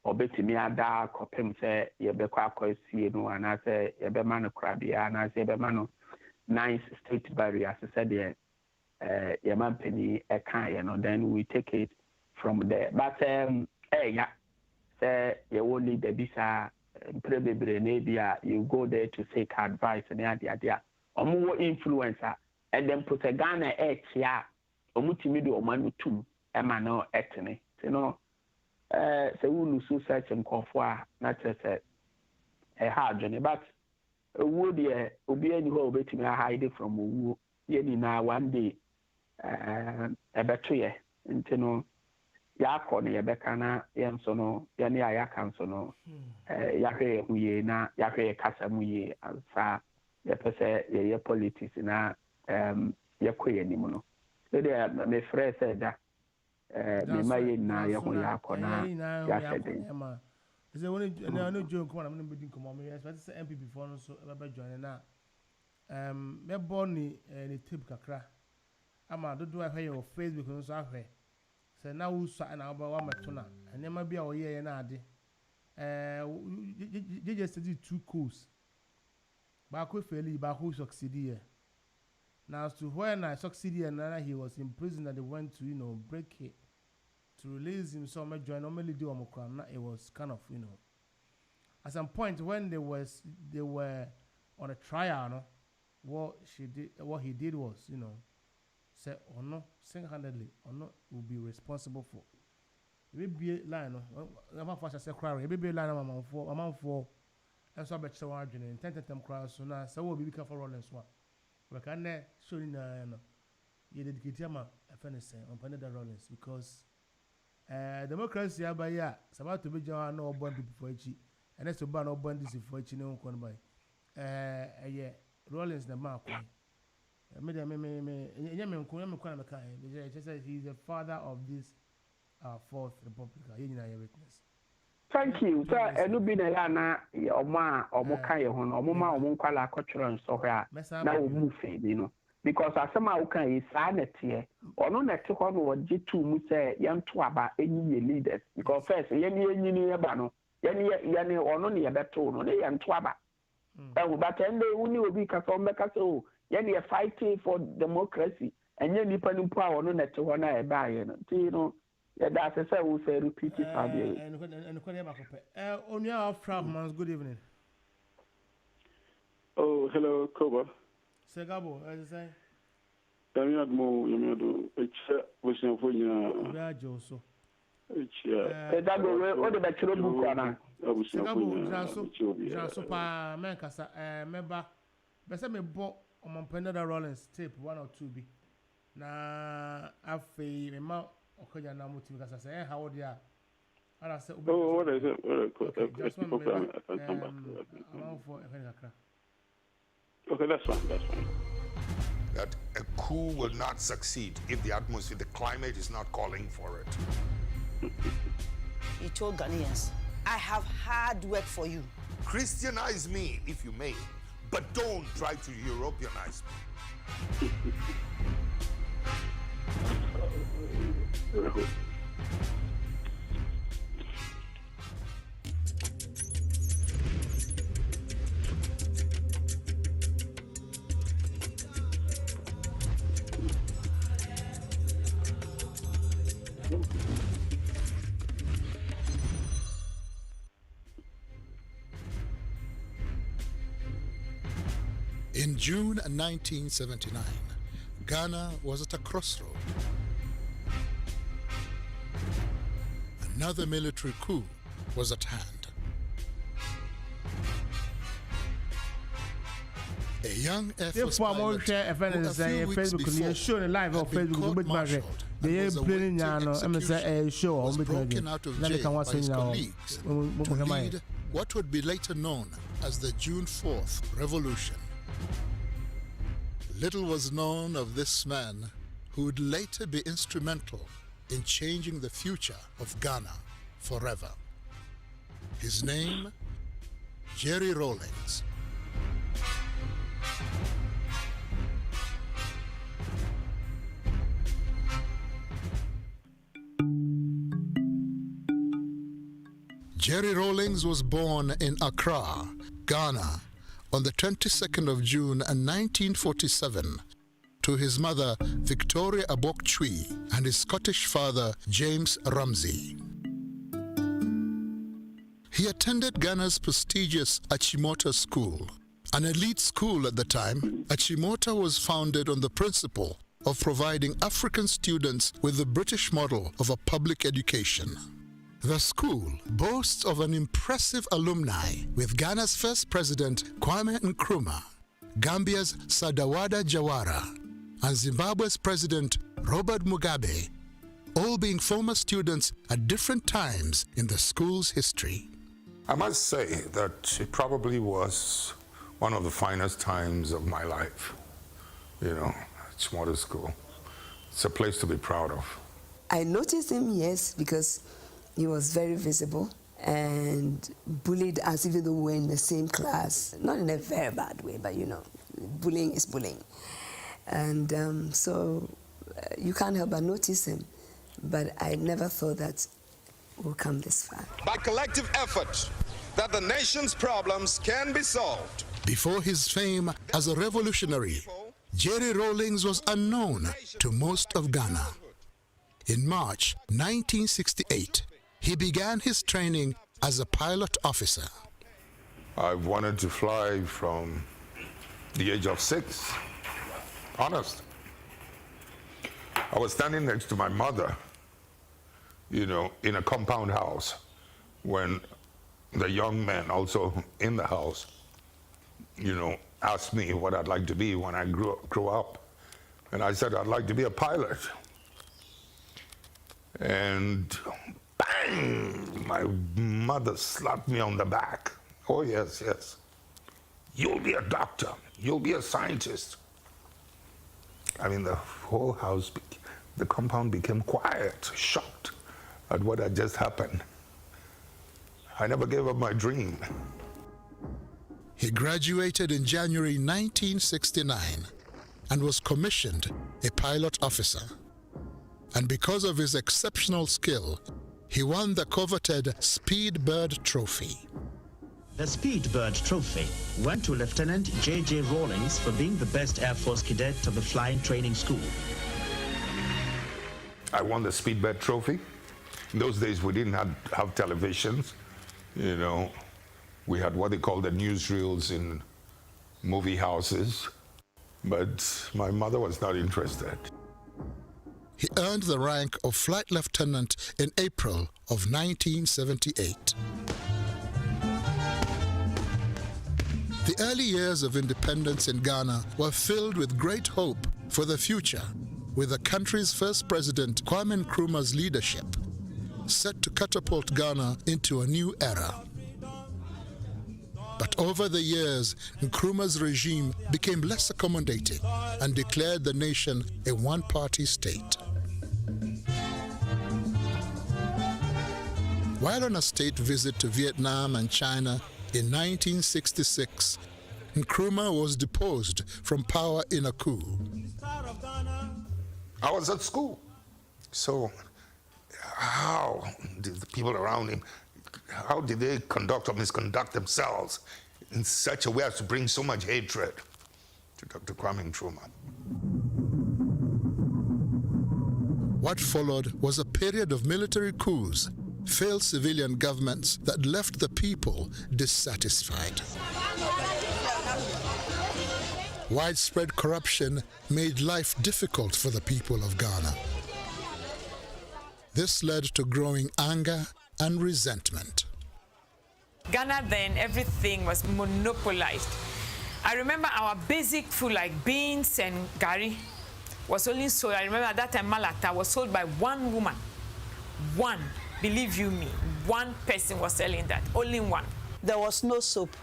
obey me a dark copim say, Yebeka Koisi, no, and I say, Yebemano Crabia, and I say, Yebemano. Nice state barrier, as I said, Yaman Penny, a kind, you know, then we take it from there. But, yeah, say, you will need the visa, you go there to seek advice and the idea, or more influencer, and then put a Ghana X, yeah, or multimedia or Manutum, and Mano Etene, you know, so we lose such and Kofwa, not just a hard journey, but. Would ye be any who bet me hide it from who yenny now 1 day a battery into no Yakon Yabekana Yansono Yania Yakansono Yahre Huye na Yahre Casamuye and Sa Yapese ye politics in a Yakwe anymore. So there my friend said that me may na Yakona Yasaden. Is there only no joke? Come on, I'm not come on. Yes, but it's MP before so about joining now. Me born ni tip kakra. Ama do I hear your Facebook on so ahwe. Say now who sa na about one metona. And there might be our year na ade. You just did 2 course. But I fairly but who succeeded. Now as to when I succeeded and he was in prison that they went to break it. To release him, so I joined normally do Omokram. It was kind of at some point when they were on a trial, no, what he did was say no single-handedly will be responsible for. It may be a line, I'm not fast as a crowd. It may be a line among four. And so I bet you are doing 10 crowds. So now so we'll be careful RAWLINGS one. We can show you you dedicate your man on the RAWLINGS because. Democracy abaya about to be John no born people for each and that's to ban no born this for each no one by yeah RAWLINGS the mark he's the father of this fourth republic witness. Thank you, sir. And you be the lana Oma or Mokaya Hon or Moma or Monkwala Cochran so here now move because ASAMOAH can is sanity or no net to one or G2 Muse Yan Twaba any leaders because first Yenny Bano Yanni or no near Beto no Yan Twaba. But then they only will be from Becaso Yanni fighting for democracy and Yanni Penny Power no net to one I buy that's a say we say repeat it on your from good evening. Oh, hello, KOBA. Segabo, as I say. Yamiado, was no for you. So. Segabo, what the bachelor book on? Segabo, Super Mancasa, member. Besa me bought on RAWLINGS tape 1 or 2 B. Na afe me ma okoya na muti because I say how old you are. And I said, oh, what is it? Okay, that's fine. That a coup will not succeed if the atmosphere, the climate is not calling for it. He told Ghanaians, I have hard work for you. Christianize me if you may, but don't try to Europeanize me. In June 1979, Ghana was at a crossroad. Another military coup was at hand. A young Air If Force I'm pilot share a friend who a say few weeks Facebook, before you show the live on had been Facebook, but court-martialed they and was ain't playing awaiting I'm say a show was on broken out of jail by his colleagues to lead what would be later known as the June 4th Revolution. Little was known of this man who would later be instrumental in changing the future of Ghana forever. His name, Jerry Rawlings. Jerry Rawlings was born in Accra, Ghana, on the 22nd of June 1947 to his mother Victoria Abok-Chui and his Scottish father James Ramsey. He attended Ghana's prestigious Achimota School. An elite school at the time, Achimota was founded on the principle of providing African students with the British model of a public education. The school boasts of an impressive alumni with Ghana's first president Kwame Nkrumah, Gambia's Sadawada Jawara, and Zimbabwe's president Robert Mugabe, all being former students at different times in the school's history. I must say that it probably was one of the finest times of my life. You know, it's modern school. It's a place to be proud of. I noticed him, yes, because he was very visible and bullied us even though we were in the same class. Not in a very bad way, but you know, bullying is bullying. And so you can't help but notice him. But I never thought that we'll come this far. By collective effort, that the nation's problems can be solved. Before his fame as a revolutionary, Jerry Rawlings was unknown to most of Ghana. In March 1968, he began his training as a pilot officer. I've wanted to fly from the age of 6. Honest. I was standing next to my mother, you know, in a compound house when the young men also in the house, you know, asked me what I'd like to be when I grew up. And I said, I'd like to be a pilot. And bang, my mother slapped me on the back. Oh, yes, yes. You'll be a doctor. You'll be a scientist. I mean, the whole house, the compound became quiet, shocked at what had just happened. I never gave up my dream. He graduated in January 1969 and was commissioned a pilot officer. And because of his exceptional skill, he won the coveted Speedbird Trophy. The Speedbird Trophy went to Lieutenant J.J. Rawlings for being the best Air Force cadet of the flying training school. I won the Speedbird Trophy. In those days, we didn't have televisions. You know, we had what they call the newsreels in movie houses. But my mother was not interested. He earned the rank of flight lieutenant in April of 1978. The early years of independence in Ghana were filled with great hope for the future, with the country's first president, Kwame Nkrumah's leadership, set to catapult Ghana into a new era. But over the years, Nkrumah's regime became less accommodating and declared the nation a one-party state. While on a state visit to Vietnam and China in 1966, Nkrumah was deposed from power in a coup. I was at school. So how did the people around him, how did they conduct or misconduct themselves in such a way as to bring so much hatred to Dr. Kwame Nkrumah? What followed was a period of military coups, failed civilian governments that left the people dissatisfied. Widespread corruption made life difficult for the people of Ghana. This led to growing anger and resentment. Ghana then, everything was monopolized. I remember our basic food like beans and gari was only sold. I remember at that time Malata was sold by one woman. One, believe you me, one person was selling that, only one. There was no soap.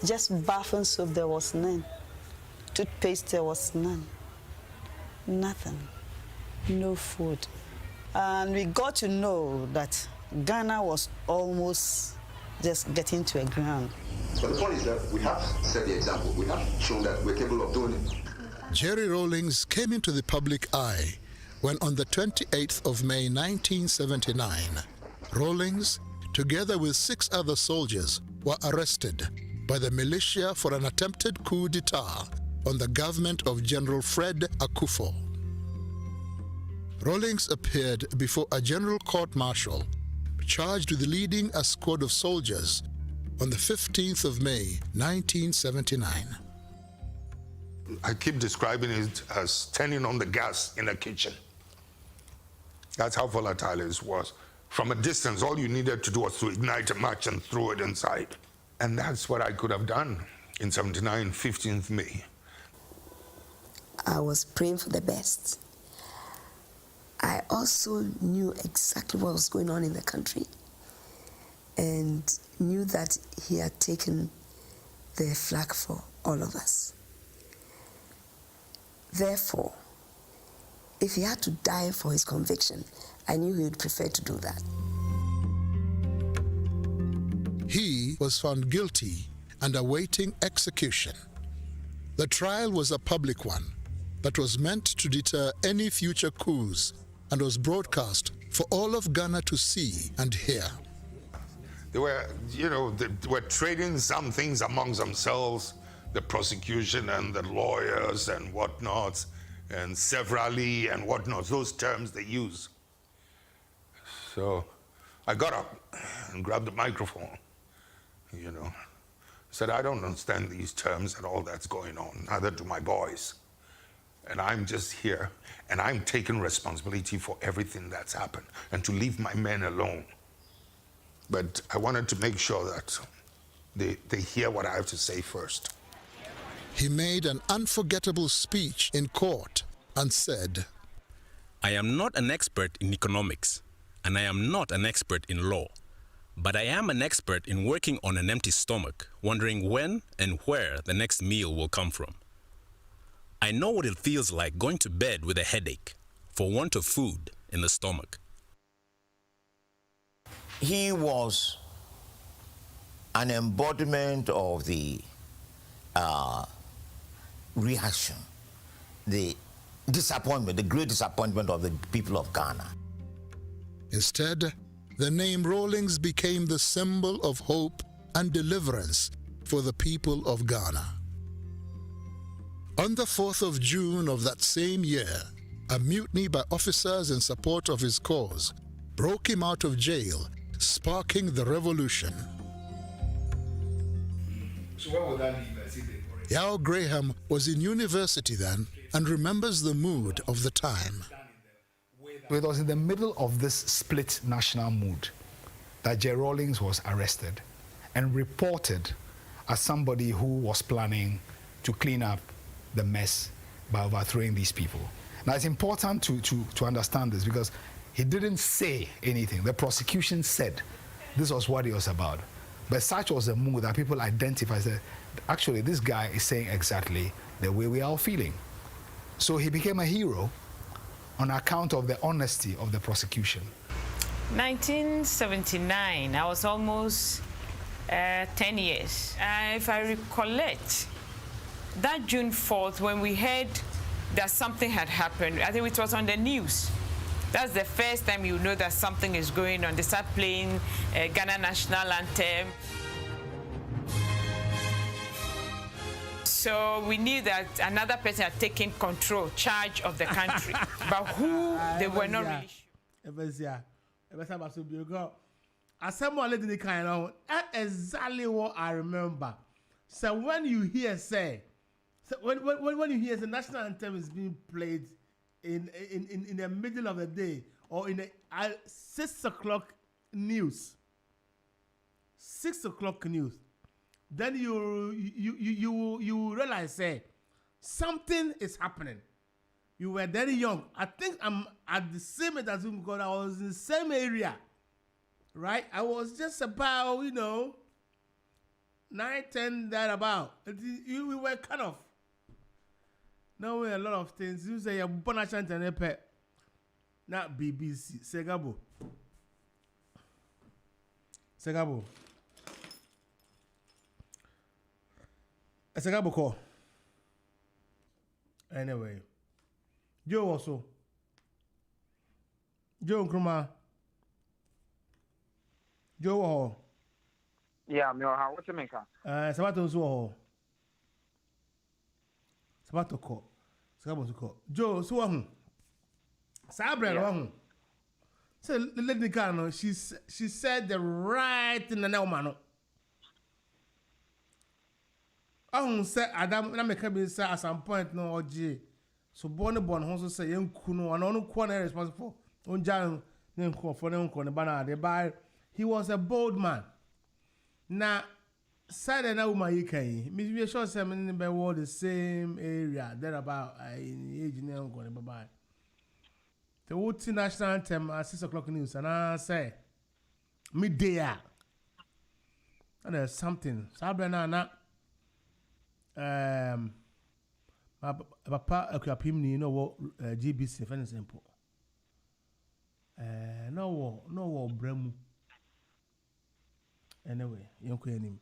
Just bath and soap, there was none. Toothpaste, there was none. Nothing. No food. And we got to know that Ghana was almost just getting to a ground. But the point is that we have set the example. We have shown that we're capable of doing it. Jerry Rawlings came into the public eye when on the 28th of May 1979, Rawlings, together with 6 other soldiers, were arrested by the militia for an attempted coup d'etat on the government of General Fred Akufo. Rawlings appeared before a general court-martial charged with leading a squad of soldiers on the 15th of May 1979. I keep describing it as turning on the gas in a kitchen. That's how volatile it was. From a distance, all you needed to do was to ignite a match and throw it inside. And that's what I could have done in 79, 15th May. I was praying for the best. I also knew exactly what was going on in the country and knew that he had taken the flag for all of us. Therefore, if he had to die for his conviction, I knew he would prefer to do that. He was found guilty and awaiting execution. The trial was a public one that was meant to deter any future coups and was broadcast for all of Ghana to see and hear. They were, they were trading some things amongst themselves, the prosecution and the lawyers and whatnot, and severally and whatnot, those terms they use. So I got up and grabbed the microphone, said, I don't understand these terms and all that's going on, neither do my boys. And I'm just here, and I'm taking responsibility for everything that's happened, and to leave my men alone. But I wanted to make sure that they hear what I have to say first. He made an unforgettable speech in court and said, I am not an expert in economics, and I am not an expert in law, but I am an expert in working on an empty stomach, wondering when and where the next meal will come from. I know what it feels like going to bed with a headache for want of food in the stomach. He was an embodiment of the reaction, the disappointment, the great disappointment of the people of Ghana. Instead, the name Rawlings became the symbol of hope and deliverance for the people of Ghana. On the 4th of June of that same year, a mutiny by officers in support of his cause broke him out of jail, sparking the revolution. So where would that leave us? Yao Graham was in university then and remembers the mood of the time. It was in the middle of this split national mood that Jerry Rawlings was arrested and reported as somebody who was planning to clean up the mess by overthrowing these people. Now it's important to understand this because he didn't say anything. The prosecution said this was what it was about. But such was the mood that people identified that actually this guy is saying exactly the way we are all feeling. So he became a hero on account of the honesty of the prosecution. 1979, I was almost 10 years. If I recollect, that June 4th, when we heard that something had happened, I think it was on the news. That's the first time you know that something is going on. They start playing Ghana national anthem. So we knew that another person had taken charge of the country. But who, they were not really sure. ASAMOAH exactly what I remember. So when you hear when you hear the national anthem is being played in the middle of the day or in the 6 o'clock news, 6 o'clock news, then you realize, say, something is happening. You were very young. I think I'm at the same age as you because I was in the same area, right? I was just about, 9, 10, that about. We were kind of knowing a lot of things. You say you're born a chant and a pet, not BBC. Segabo. Segabo call. Anyway. Joe also. Joe Nkrumah. Joe Hall. Yeah, me how what's the maker? Sabato so. Sabato call. Sabato call. Joe so hu. Sabre lo hu. So lady Kano, she said the right thing na woman. Say Adam na make be say at some point no oje. So born also say yenkuno and onu kwa na responsible for onja nenko for nenko ne bana de by he was a bold man. Na side na woman you can me sure say me be all the same area there about in age nenko ne bye. The Wooti national anthem at 6 o'clock news and I say midday and there's something sabena na papa akwapim ni no wo GBC for example no wo bramu anyway yonko enim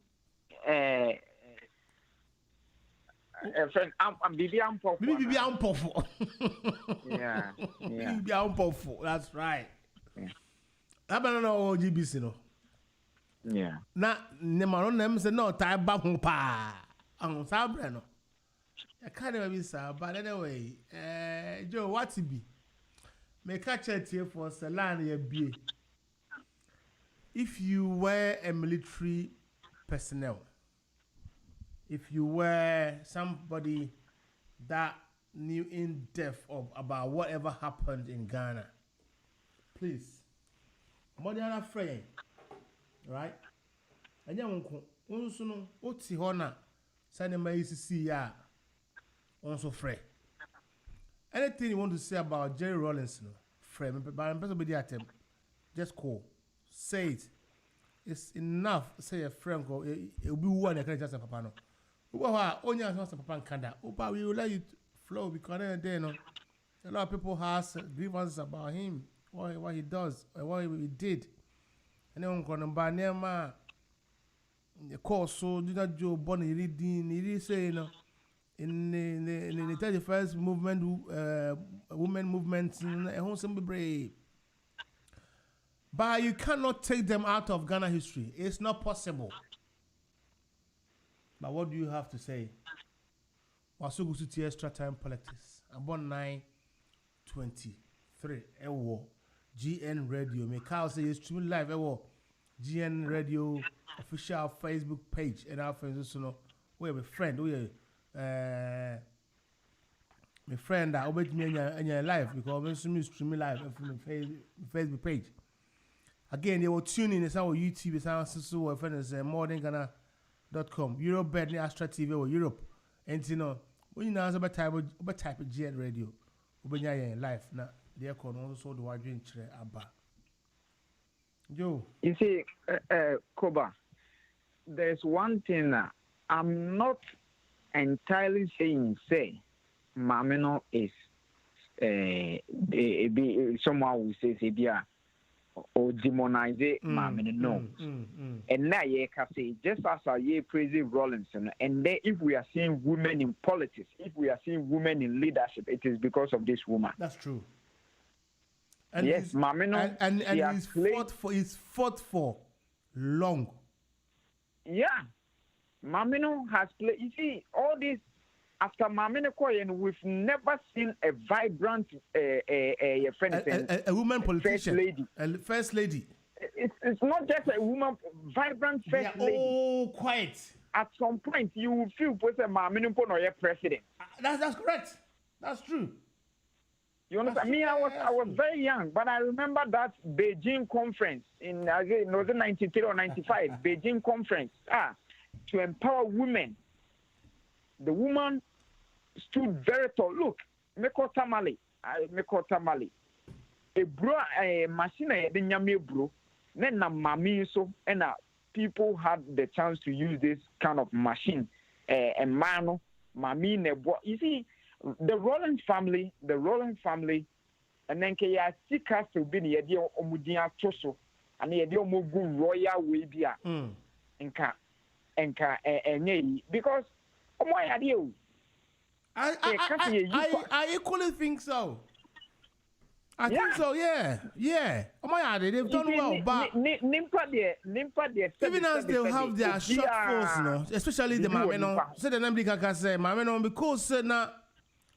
friend I'm bibi ampofo yeah bibi ampofo that's right abana no GBC no yeah na ne maro na say no tai ba ho pa an sabre no I can't even say, but anyway, Joe, what to be? Make a chat here for Salani B. If you were a military personnel, if you were somebody that knew in depth about whatever happened in Ghana, please, more than a friend, right? And you won't know what's the honor, send my ECC, yeah. Also, Fred. Anything you want to say about Jerry Rawlings, Fred, but I'm supposed to be at him. Just call. Say it. It's enough. Say a friend go. It will be one that can just a papa no. Only as much as papa can that. Opa, we will let you flow because then a lot of people has grievances about him, what he does, or what he did. And then going to buy Nema. The course so do not Joe Bonnie reading. He say in the 31st movement, women movement, but you cannot take them out of Ghana history. It's not possible. But what do you have to say? Wasugu City Extra Time Politics. About 9:23. Ewo GN Radio. Make out say streaming live. Ewo GN Radio official Facebook page and our friends also know we have a friend. We my friend that obey me in your live because I'm streaming live from Facebook page. Again, they will tune in. It's our YouTube. It's our sister. Our friend is MournGhana.com. Europe bed Astra TV or Europe. And you know when you know about type of GN Radio, we be live now. They can also do our drink abba. Yo, you see, KOBA. There's one thing I'm not entirely saying say Mamino is someone who says or demonize Mamino. No. And now you can say just as I praise Rawlings, and then if we are seeing women in politics, if we are seeing women in leadership, it is because of this woman. That's true. And yes, Mamino and he's fought for long. Yeah. Mamino has played. You see, all this after Mamino Koyen, we've never seen a vibrant a woman politician, first lady. It's not just a woman, vibrant first lady. Oh, quiet. At some point, you will feel that Mamino Kono is president. That's correct. That's true. You understand? Me, I was very young, but I remember that Beijing conference in was it 93 or 95? Beijing conference. to empower women. The woman stood very tall. Look, Meko Tamale. A bro, a machine, a nyame bro. Then na mami so, and people had the chance to use this kind of machine. And mano, mami nebo. You see, the Rawlings family, and then kaya sika to be the idea omudia toso, and the idea omugu royal way bia. Enka, because my idea. I equally think so. I think so, yeah. Oh my God, they've done well, but even as they'll have their shortfalls, you know, especially the Mameno, said the name can say Mameno, because now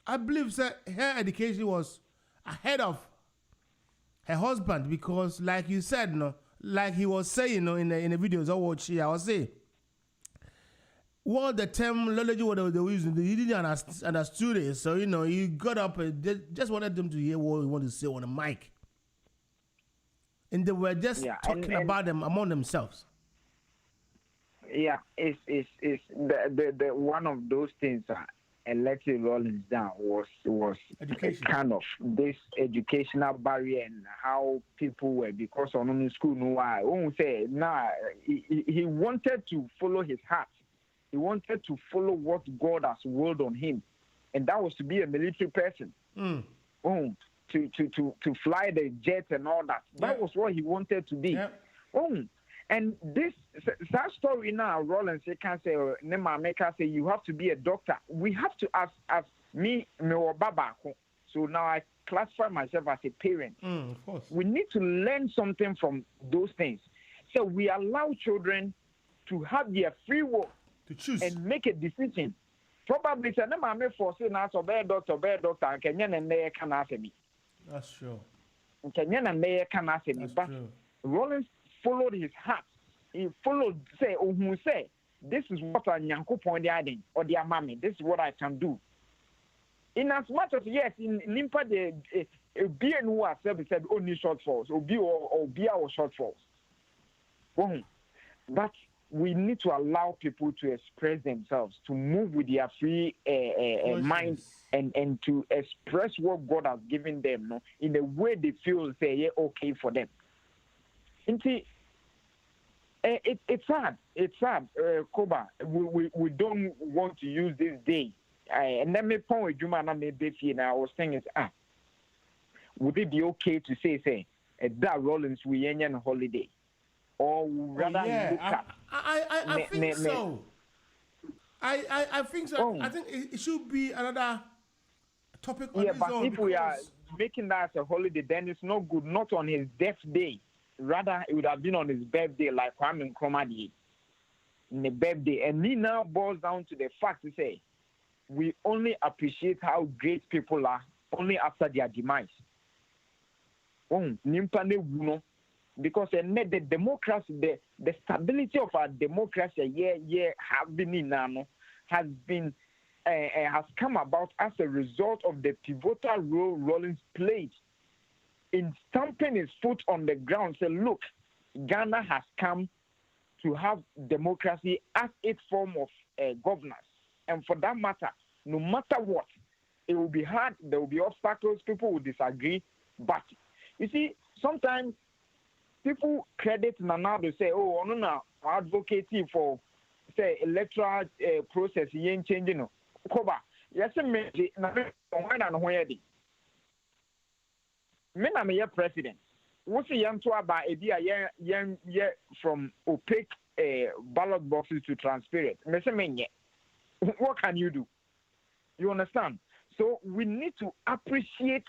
I believe that her education was ahead of her husband, because like you said, no, like he was saying, you know, in the videos I watched, I was saying, what the terminology what they were using, he didn't understood it. So, you know, he got up and just wanted them to hear what he wanted to say on the mic. And they were just talking about them among themselves. Yeah, it's the one of those things and letting Rawlings down was kind of this educational barrier and how people were, because on school no why won't say he wanted to follow his heart. He wanted to follow what God has willed on him, and that was to be a military person. To fly the jet and all that. That was what he wanted to be. And this that story now, Rawlings, they can say, Nemameka say, you have to be a doctor. We have to as me, Baba. So now I classify myself as a parent. Of course. We need to learn something from those things. So we allow children to have their free will to choose and make a decision. Probably say, "Nemame force now to be a doctor, and Kenyan and they can ask me." That's true. Kenyan and they can ask me, but Rawlings followed his heart. He followed, say, who say, this is what I nyanko point the or their mommy. This is what I can do. In as much as yes, in Limpa the beer who has said only shortfalls, or beer or shortfalls. But we need to allow people to express themselves, to move with their free mind and to express what God has given them, no, in a way they feel say okay for them. It's sad. It's sad, Koba. We don't want to use this day. And then me point with Juma na me befi na I was saying would it be okay to say that Rawlings we on holiday? Or rather I think so. I think so. I think it should be another topic on his but own. If we are making that a holiday, then it's not good. Not on his death day. Rather, it would have been on his birthday, like Kwame Nkrumah in the birthday. And it now boils down to the fact to say, we only appreciate how great people are only after their demise. Because the democracy, the stability of our democracy, have been in has come about as a result of the pivotal role Rawlings played in stamping his foot on the ground. Say, look, Ghana has come to have democracy as its form of governance, and for that matter, no matter what, it will be hard. There will be obstacles. People will disagree, but you see, sometimes people credit Nana to say, "Oh, no, no, advocating for say electoral process, he ain't changing." No, Koba, yes, me I'm a president. What's the young to about a young from opaque ballot boxes to transparent? What can you do? You understand? So we need to appreciate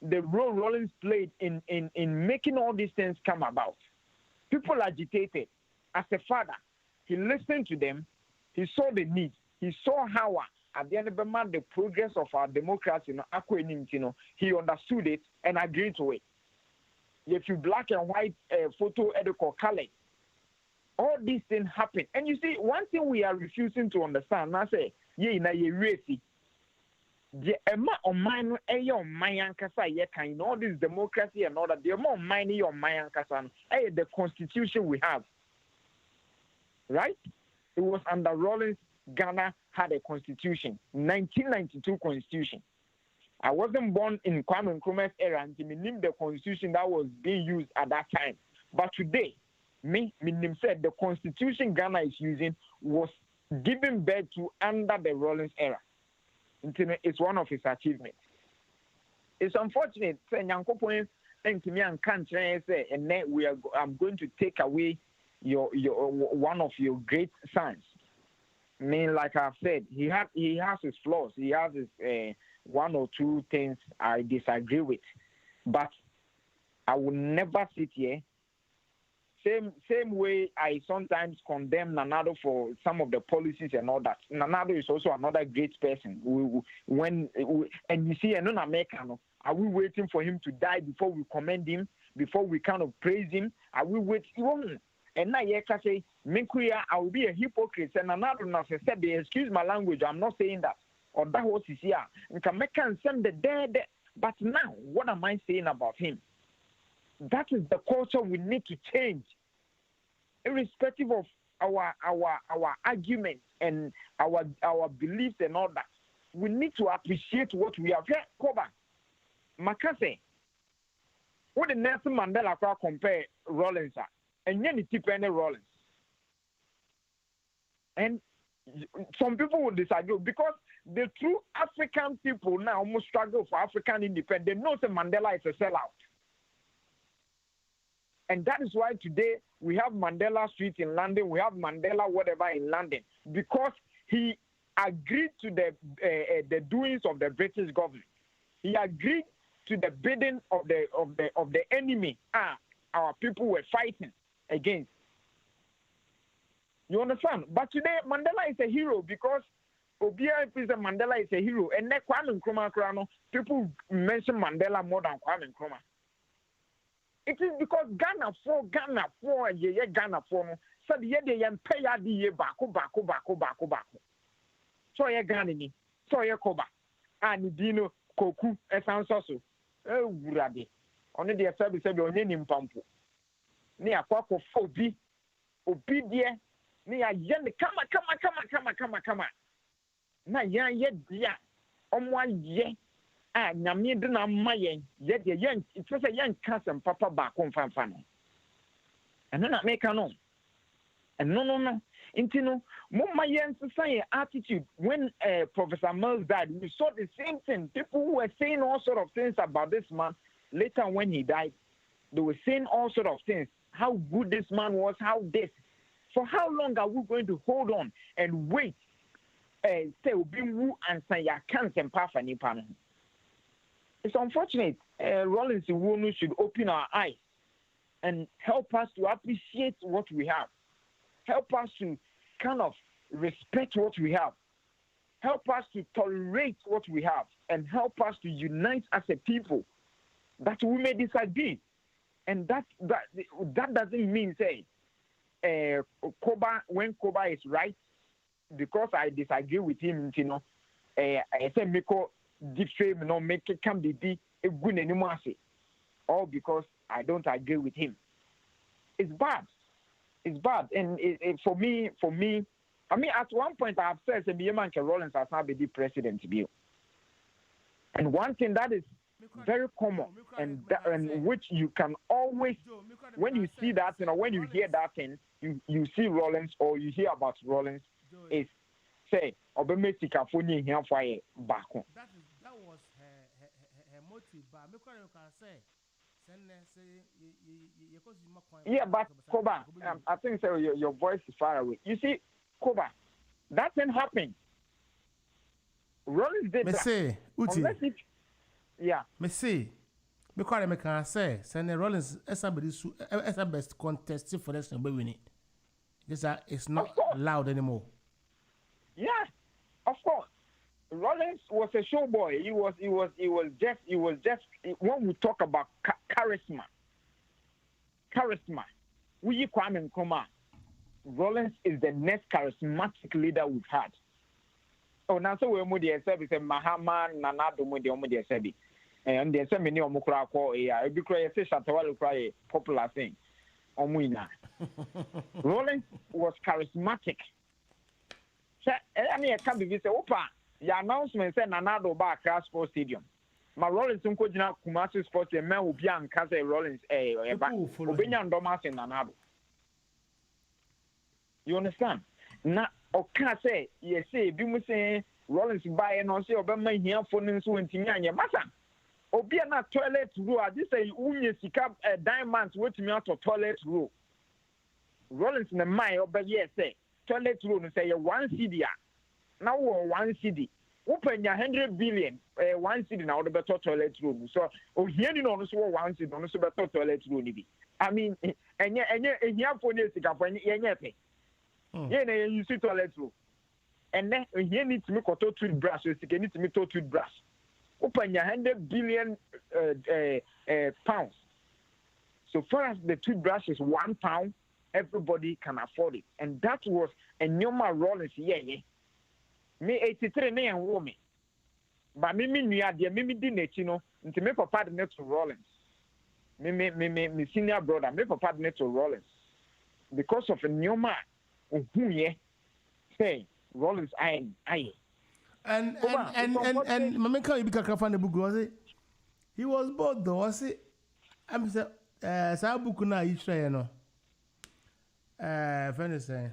the role Rawlings played in making all these things come about. People agitated. As a father, he listened to them. He saw the needs. He saw how at the end of the month the progress of our democracy, he understood it and agreed to it. If you black and white photo editor color, all these things happen. And you see, one thing we are refusing to understand, I say, all this democracy and all that, the more money on the constitution we have. Right? It was under Rawlings, Ghana had a constitution, 1992 constitution. I wasn't born in Kwame Nkrumah's era until I knew the constitution that was being used at that time. But today, said the constitution Ghana is using was given birth to under the Rawlings era. It's one of his achievements. It's unfortunate. I'm going to take away your one of your great sons. I mean, like I've said, he has his flaws. He has his one or two things I disagree with, but I will never sit here. Same way I sometimes condemn Nanado for some of the policies and all that. Nanado is also another great person. And you see, an American, are we waiting for him to die before we commend him, before we kind of praise him? Are we waiting? And now you can say, I will be a hypocrite. And another said, excuse my language, I'm not saying that. Or that was his year. And can make send the dead. But now, what am I saying about him? That is the culture we need to change, irrespective of our arguments and our beliefs and all that. We need to appreciate what we have. Here, Koba, Makase, what the Nelson Mandela compare Rawlings and then tip any Rawlings. And some people will disagree because the true African people now almost struggle for African independence. They know that Mandela is a sellout. And that is why today we have Mandela Street in London, we have Mandela whatever in London, because he agreed to the doings of the British government. He agreed to the bidding of the enemy our people were fighting against. You understand? But today Mandela is a hero because Obia is a Mandela is a hero, and Kwame Nkrumah, people mention Mandela more than Kwame Nkrumah. It is because Ghana for Ghana so the ye pay the bako. So ye Ghana ni, so ye Koba, and Dino Koku esansoso. Wurade. Only the service said only nimpampo. Ni akwako obi die ni ayen kama. Na yan ye dia omwa ye nyame de na mayen ye de yen it was a yen kasem papa ba ko mfanfa no eno na make no no intino mo mayen say attitude when Professor Mills died. We saw the same thing. People were saying all sort of things about this man. Later when he died, they were saying all sort of things, how good this man was, how this. For how long are we going to hold on and wait? Say Obinwu and say ya can't empower nipa no. It's unfortunate. Rawlings should open our eyes and help us to appreciate what we have. Help us to kind of respect what we have. Help us to tolerate what we have, and help us to unite as a people. That we may disagree, and that doesn't mean say Koba when Koba is right because I disagree with him. You know, I say Miko defame no make it can be a good anymore. All because I don't agree with him. It's bad. It's bad, and for me. I mean, at one point I have said that Rawlings has not been the president to be. And one thing that is very common and which you can always, when you see that thing or when you hear that thing, you see Rawlings or you hear about Rawlings is say Obemesika Funi here for a back. That was her motive, but I can say. Yeah, but Koba, I think so. Your voice is far away. You see, Koba, that didn't happen. Rawlings did that. Unless it, yeah. Me say, because I can say, send Rawlings as a best contest for this and winning. It's not loud anymore. Yeah, of course. Rawlings was a showboy. He was just when we talk about charisma. We Kwame Nkrumah. Rawlings is the next charismatic leader we've had. Oh, now so we're Moody Sebi, Mahama, Nanado Moody Sebi. And there's so many Omukra call a big cry, a Shatawal cry, popular thing. Omwina. Rawlings was charismatic. I mean, I can't be say, Opa, your announcement said Nanado Bar Crash Sports Stadium. My Rollins unko jina Kumasi Sports the man will be an Casa Rollins Obenya Domas in Nanado. You understand? Now, okay, say, yes, say, be mu say Rollins buy and also Obama here for Ninsu and Timanya Massa. Obia na toilet roll. I just say, Unya Sika diamonds with me out of toilet roll. Rollins in the mind, but yes, say, toilet roll and say, 1 CD. Now, 1 CD. Open your 100 billion, 1 CD now, the better toilet room. So, here you know, so 1 CD, no, so better toilet room. I mean, and you have for this, you see toilet room. And then here needs to make a toothbrush, so you need to make a toothbrush. Open your 100 billion pounds. So far as the toothbrush is £1, everybody can afford it. And that was a normal Rollins, Me 83 me and woman. But me didn't you to make a partner to Rollins. Me senior brother, make a partner to Rollins. Because of a new man who say Rollins I. And Mameka Ibika Kafan the book was it? He was both though, was it? I'm saying Sabukuna each day, you know. Saying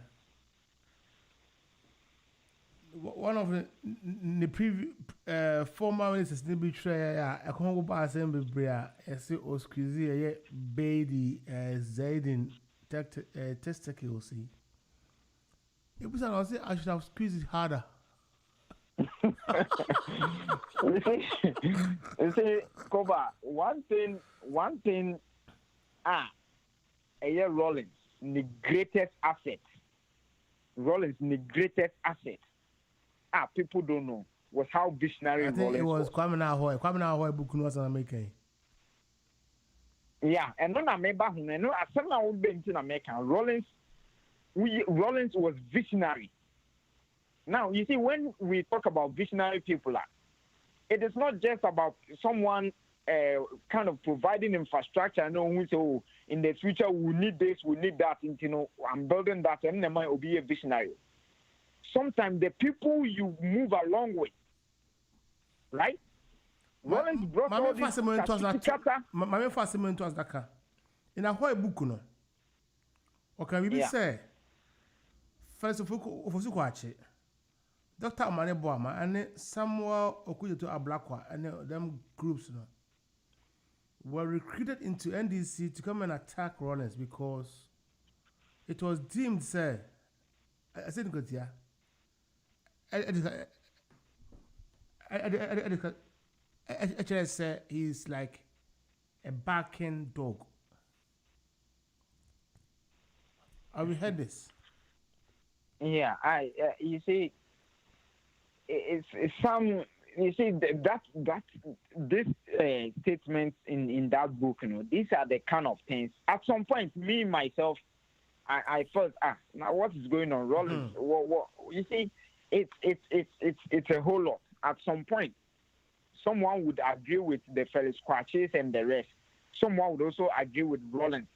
one of the previous former ministers didn't betray a Congo Assembly Bria, as it was crazy, Beatty, Zaydin, testicles. It was I should have squeezed it harder. You see, Koba, one thing, Rollins, the greatest asset. Rollins, the greatest asset. People don't know was how visionary I think Rollins it was. Kwame Nahoy book was American. Yeah, and then I remember when I know as soon as I would be in America, Rollins was visionary. Now, you see, when we talk about visionary people, it is not just about someone kind of providing infrastructure. I know we say, oh, in the future, we need this, we need that. And, you know, I'm building that, and then will be a visionary. Sometimes the people you move along with, right? Rollins brought all this my first moment was Dakar. In a whole book, no. Okay, we say, first of all, Dr. Amane Boama and Samuel Okuyeto Ablakwa and them groups were recruited into NDC to come and attack Rollins because it was deemed, sir. I said, good, yeah. Actually, say he's like a barking dog. Have you heard this? Yeah, you see, it's some. You see that this statement in that book, you know, these are the kind of things. At some point, me myself, I felt now what is going on, Rollins? What you see, it's a whole lot. At some point, someone would agree with the Felix Kwachis and the rest. Someone would also agree with Rollins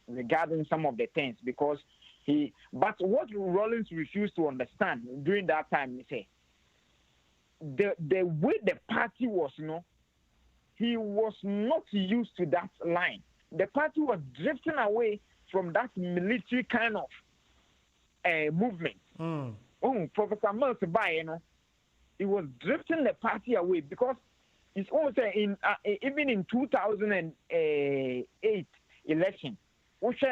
regarding some of the things because but what Rollins refused to understand during that time, he say, the way the party was, you know, he was not used to that line. The party was drifting away from that military kind of movement. Professor Mills, you know, he was drifting the party away because it's also even in 2008 election, which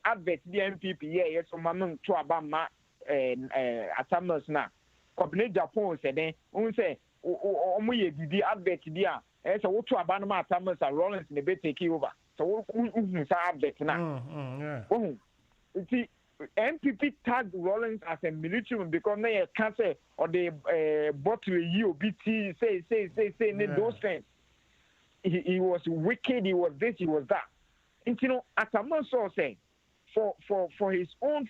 advert the MPP, yes, so Mamman to Abama ASAMOAH now. Company Japan said, say, the advert there, so what to Abama ASAMOAH Rollins in the bed take over. So, advert now. See, MPP tagged Rollins as a military because they can't say or they bottle UBT say those things. He was wicked, he was this, he was that. And you know, as I'm also saying, for his own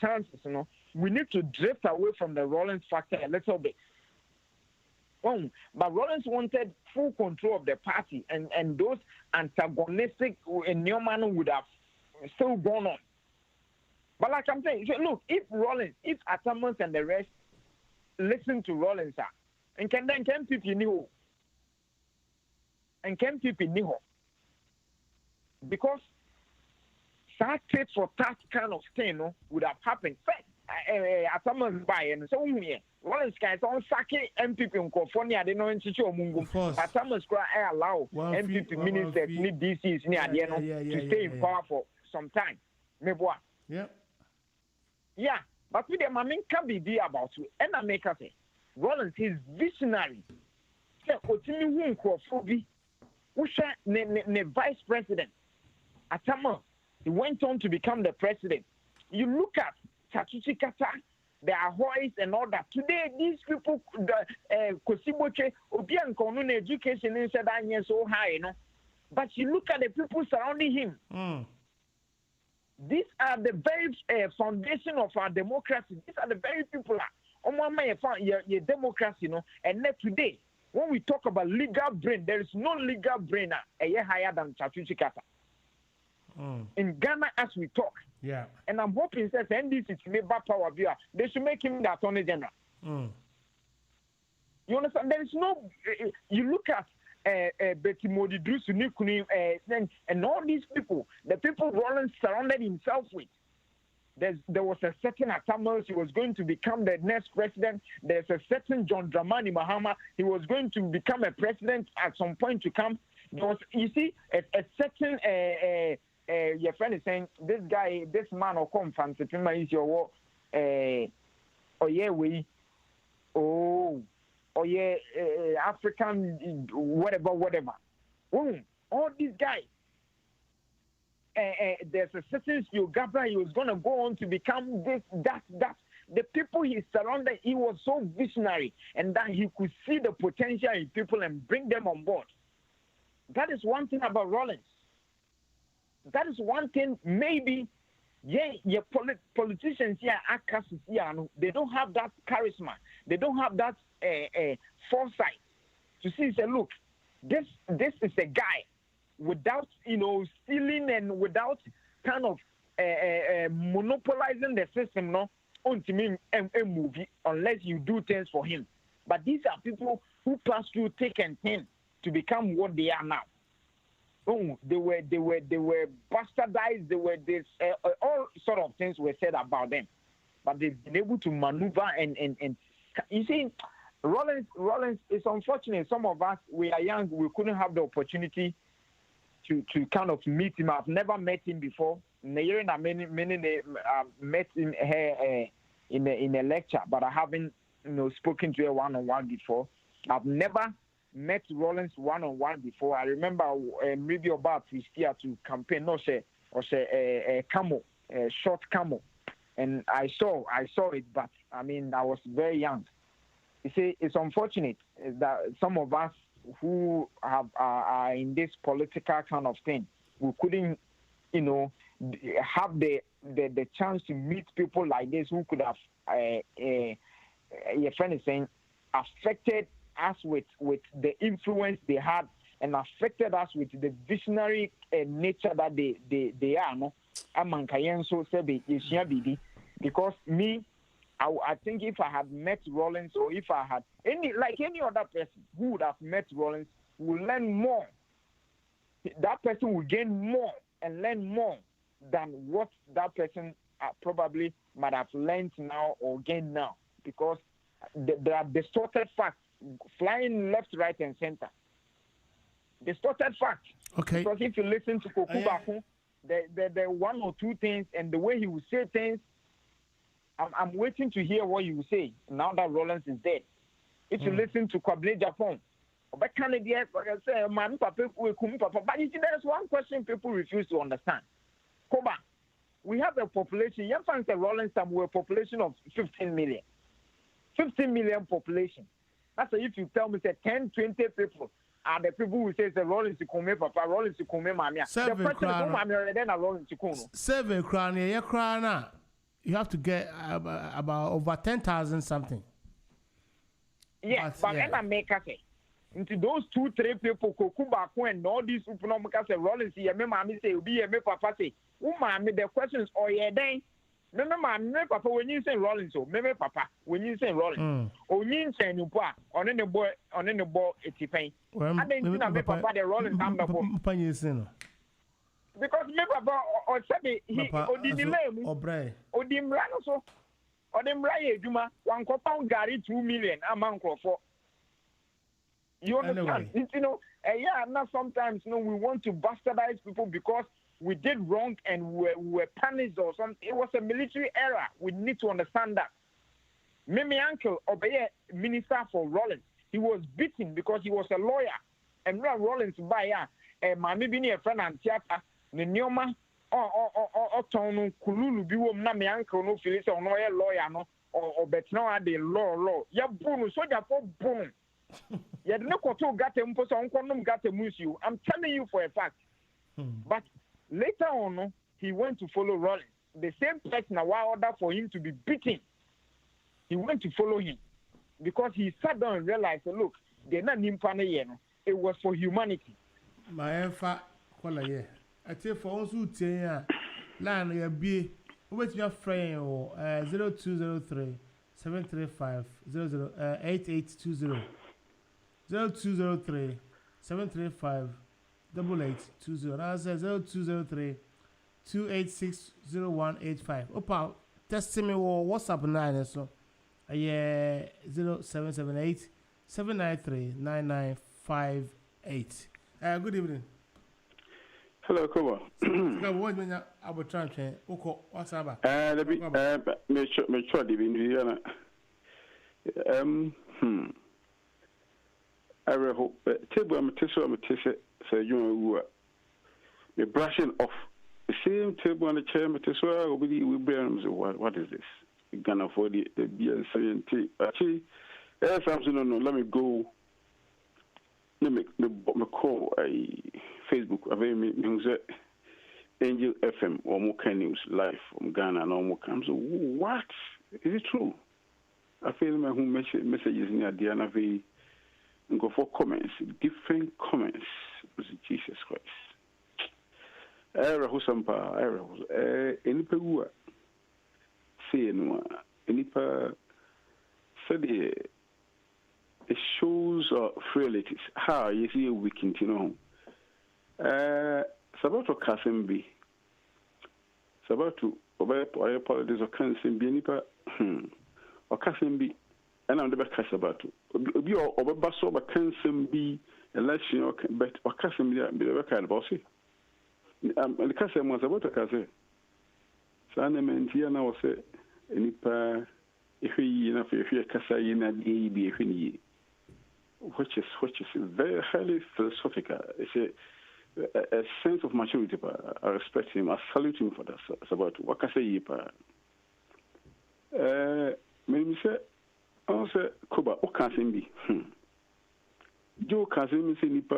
chances, you know, we need to drift away from the Rollins factor a little bit. But Rollins wanted full control of the party, and those antagonistic Newman would have still gone on. But like I'm saying, look, if ASAMOAH and the rest listen to Rawlings, and can people know? And can people know? Because that tit for tat kind of thing would have happened. ASAMOAH by and so Rawlings guys on Saki MPP in California, they know in Chicho Mungu. ASAMOAH allow MPP ministers need DCs to stay in power for some time. Yep. Yeah, but with the main can be about it. And I make us say, Rawlings is visionary. Say, Otimi Wunkofobi, the vice president. ASAMOAH, he went on to become the president. You look at Tatuchi Kata, the Ahoys and all that. Today, these people, Kosiboche, Obian Konun education in Sedania so high, But you look at the people surrounding him. These are the very foundation of our democracy. These are the very people your democracy, And then today, when we talk about legal brain, there is no legal brain higher than Tatuchi Kata. In Ghana, as we talk. Yeah. And I'm hoping that NDC to make back power viewer, they should make him the Attorney General. You understand? There is no. You look at Betty Modi Drusu Nikuni and all these people, the people Rawlings surrounded himself with. There was a certain ASAMOAH, he was going to become the next president. There's a certain John Dramani Mahama, he was going to become a president at some point to come. There was, you see, a certain. Your friend is saying this man or come from September is your African whatever. All these guys. There's a certain Gabra, he was gonna go on to become this, that. The people he surrounded, he was so visionary, and that he could see the potential in people and bring them on board. That is one thing about Rawlings. That is one thing, maybe, politicians here, they don't have that charisma. They don't have that foresight to see, say, look, this is a guy without, stealing and without kind of monopolizing the system, on to me a movie unless you do things for him. But these are people who pass through thick and thin to become what they are now. They were bastardized. They were this all sort of things were said about them, but they've been able to maneuver and you see, Rawlings is unfortunate. Some of us, we are young, we couldn't have the opportunity to kind of meet him. I've never met him before. Many met him here in a lecture, but I haven't spoken to him one-on-one before. I've never met Rawlings one-on-one before. I remember maybe about Christia to campaign, a camel, a short camel, and I saw it, but I mean I was very young. You see, it's unfortunate that some of us who are in this political kind of thing, we couldn't, have the chance to meet people like this who could have, your friend is saying, affected us with the influence they had and affected us with the visionary nature that they are. No, because me, I think if I had met Rawlings, or if I had any other person who would have met Rawlings, will learn more. That person will gain more and learn more than what that person probably might have learned now or gained now, because there are distorted facts flying left, right, and center. Distorted facts. Okay. Because if you listen to Kokubaku, there are one or two things, and the way he will say things, I'm waiting to hear what you will say now that Rawlings is dead. If you listen to Kwabene Japan, but you see, there's one question people refuse to understand. Koba, we have a population, Rawlings, we're a population of 15 million. 15 million population. That's if you tell me that 10, 20 people are the people who say Rawlings to come, Papa, Rawlings to come, Mamia. Seven crown, you have to get about over 10,000 something. Yes, but then I make a say. Into those 2-3 people, Kokubaku and all these people, Rawlings, say, me, Mammy say, be a me, Papa say, the question is, oh, yeah, then, me papa when you say Rollins, so me papa when you say Rollins, o you say you boy on any boy eti pen. I didn't know me papa the Rollins number for. Because me papa or say he odinile mu odimra no so odimra ye adwuma wan ko pound gari 2 million amount for. You understand? You know, now sometimes we want to bastardize people because we did wrong and we were punished or something. It was a military era. We need to understand that. My uncle, Obeye, minister for Rollins, he was beaten because he was a lawyer. And now Rollins by Mami Bini a friend and theater, Ninyoma, or Tono, Kululu, Biwom, Nami uncle, no Phyllis, or no lawyer, no, or Betno, the law. Ya boom, so ya for boom. Ya no koto got a mposa, unkonum got a musu. I'm telling you for a fact. But later on, he went to follow Rollins. The same person, while order for him to be beaten, he went to follow him because he sat down and realized, look, they're not nimpane. It was for humanity. My enfa, I tell for us who tell line your be with your friend or 0203 735 8820 0203 735 8820. I say 0203 286 0185. Opa, test me or WhatsApp 9 so. 0778 793 9958. Good evening. Hello, Koba. What mean I will try to what's up? Make sure the Indiana. I hope table I'm say you know we brushing off the same table on the chair we bear what is this? Gonna for the BNC actually something no let me go let me call a Facebook Angel FM or Mocha News live from Ghana and all comes. What is it true? I feel my who messages near Diana V and go for comments, different comments with Jesus Christ. Era Husampa, era any Pegua say no any per said it shows frailties. How you see a weekend, you know. Sabato Kasembi. Sabato Obey politics or Kansembi, Nipa, or Kasembi, and I'm the best Casabato. Obi or Basso, but Kansembi, election or Kasembi, be the kind of bossy. And the Kasem was about a Kase. Sanementia now say, Nipa, if he enough, if you're Kasayina, be if he which is very highly philosophical. It's a sense of maturity. I respect him. I salute him for that. It's about what I say. Maybe say, I say, Koba, what can be? Joe Kazim say, Nipa,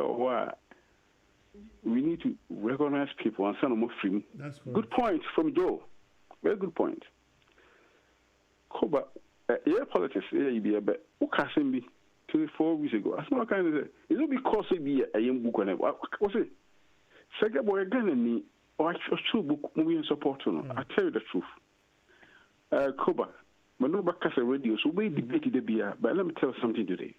we need to recognize people and send them more free. Good point from Joe. Very good point. Koba, yeah, politics, yeah, but what can be? 4 weeks ago. As my kind of say, it will because it be a young book on it. What's it? Second boy again, or a true book moving support. I tell you the truth. Koba, but no back a radio, so we debated the beer. But let me tell you something today.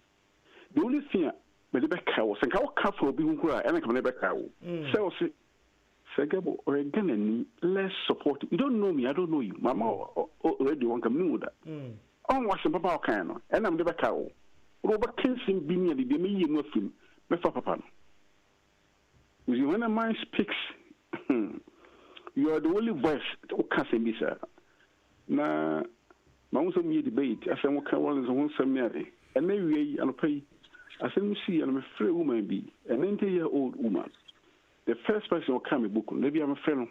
The only thing, but the back cow, and how careful be who cry, and I come back cow. So, second boy or again, less support. You don't know me, I don't know you. Mama already want to know that. Oh, what's the papa kind? And I'm the back cow. Robert Kenson being the me Muslim, Mefa Papa. When a man speaks, you are the only voice that can be sir. Now, Mount me debate, as I'm working on his own seminary, and maybe I'll pay. As I see, I'm a free woman, be an 90-year-old woman. The first person will come a book, maybe I'm a friend.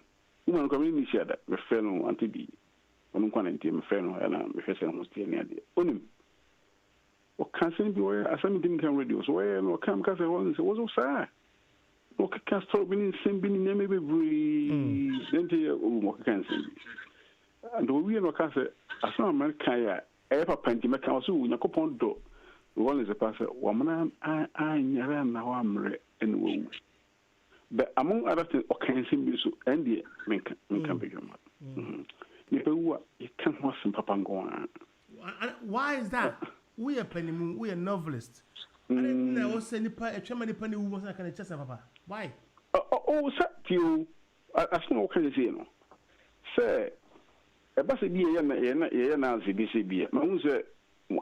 Woman coming in that, a friend want to be. I'm going to be a friend, and I'm a friend who's near the or can't be where I didn't come radio. So where no come because I was sad. No can stop being same being maybe then can and we no can say as no man can ever painting make also we no upon do one is a pastor woman I nyara na wa mre anyway. But among other things or can be so and the men can be You can't watch some Papa go on. Why is that? We are penny, we are novelists. I didn't know say a chairman penny who was like a chest Papa. Why? Oh, you. I know what you say. Say, a bassy be a Nazi BCB. Mamma,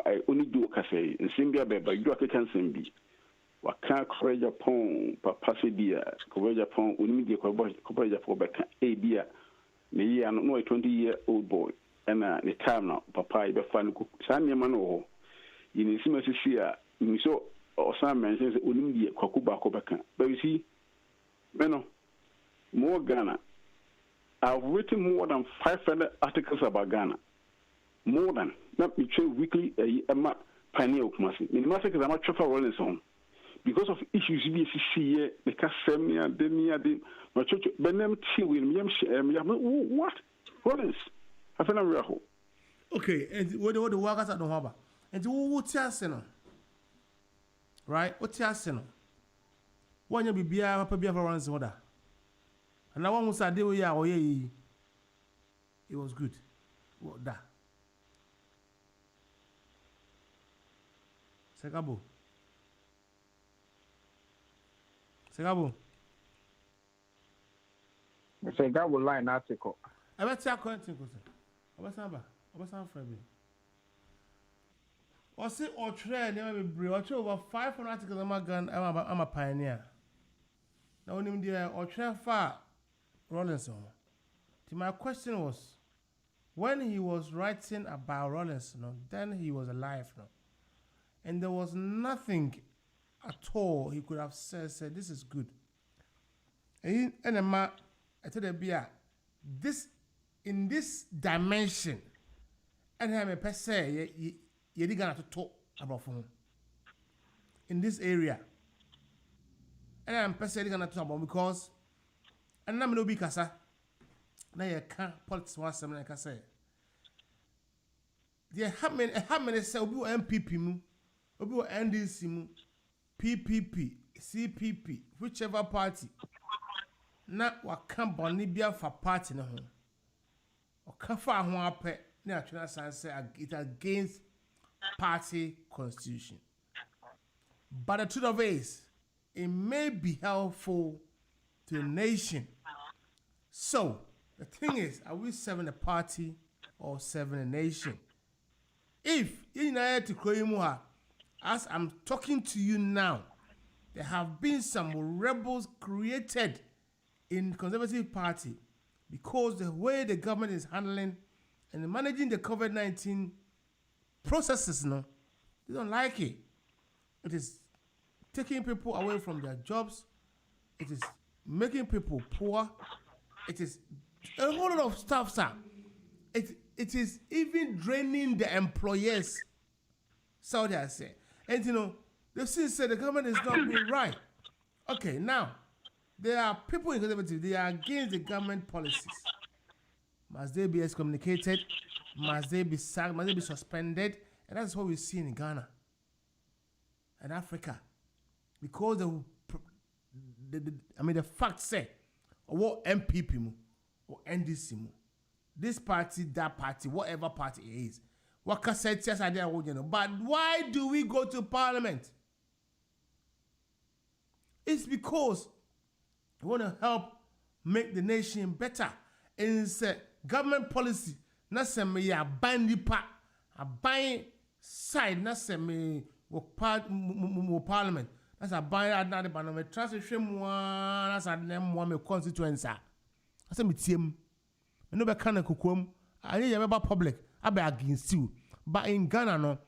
I only do cafe in Simbia by Dr. Kansimbi. What can't courage upon Papa Sibia, courage upon immediate courage for back a beer. Me, I don't know a 20-year-old boy. And the time now, Papa, I be fun cook. Sammy Mano, in the Simasia, Miso, or some mentions immediate Kokuba Kobaka. But you see, Meno, more Ghana. I've written more than 500 articles about Ghana. More than not between weekly a pioneer of Massey. In massacres, I'm not sure for Rollins home. Because of issues, BCC, the Casemia, Demia, my church, Benem T. William, what? Rollins. I feel I'm real. Okay, and what the workers at the harbor? And what's your sinner? Right? What's your sinner? When you be beer, Papa Beer for Rollins order. And I want to say, it was good. What that? Segabo. Segabo line article. I bet you can't think of it. What's February? Was it or trade? Never be brave. I over 500 articles. I'm a pioneer. Now, when you or trade far, Rawlings. My question was, when he was writing about Rawlings, then he was alive, and there was nothing at all he could have said this is good. And I tell you, this in this dimension, and I'm a person you're gonna to talk about for him in this area, and I'm personally gonna talk about because and I'm no be kasa. Now you can't politics one something like I say. There how many say obi MPP mu, obi NDC mu, PPP, CPP, whichever party. Na waka boni bia for party na ho. O ka fa ho ape na atwena san say it against party constitution. But the truth of it is, it may be helpful to the nation. So, the thing is, are we serving a party or serving a nation? If, as I'm talking to you now, there have been some rebels created in the Conservative Party because the way the government is handling and managing the COVID-19 processes, they don't like it. It is taking people away from their jobs. It is making people poor. It is a whole lot of stuff, sir. It is even draining the employers. So they say. And they've since said the government is not being right. Okay, now, there are people in Conservative, they are against the government policies. Must they be excommunicated? Must they be sacked? Must they be suspended? And that's what we see in Ghana and Africa. Because the fact say, what MPP mu, or NDC mu, this party, that party, whatever party it is, what cassettes are there? But why do we go to parliament? It's because we want to help make the nation better. And it's government policy. Not say me a buying nipa, a buying side. Not say me parliament. That's a buying another but me transition one. That's a name one me constituency. I say me team. Me no be kind of kukum. I need you public. I be against you. But in Ghana no,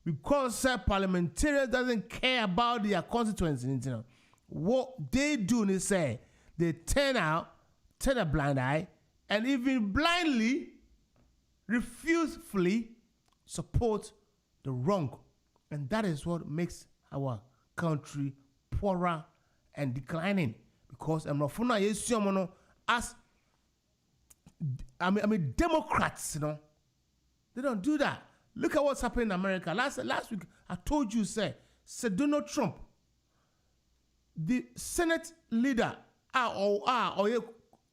because parliamentarians doesn't care about their constituency. What they do is say they turn a blind eye, and even blindly, refusefully support the wrong. And that is what makes our country poorer and declining. Because as Democrats, they don't do that. Look at what's happening in America. Last week, I told you, said Donald Trump, the Senate leader, or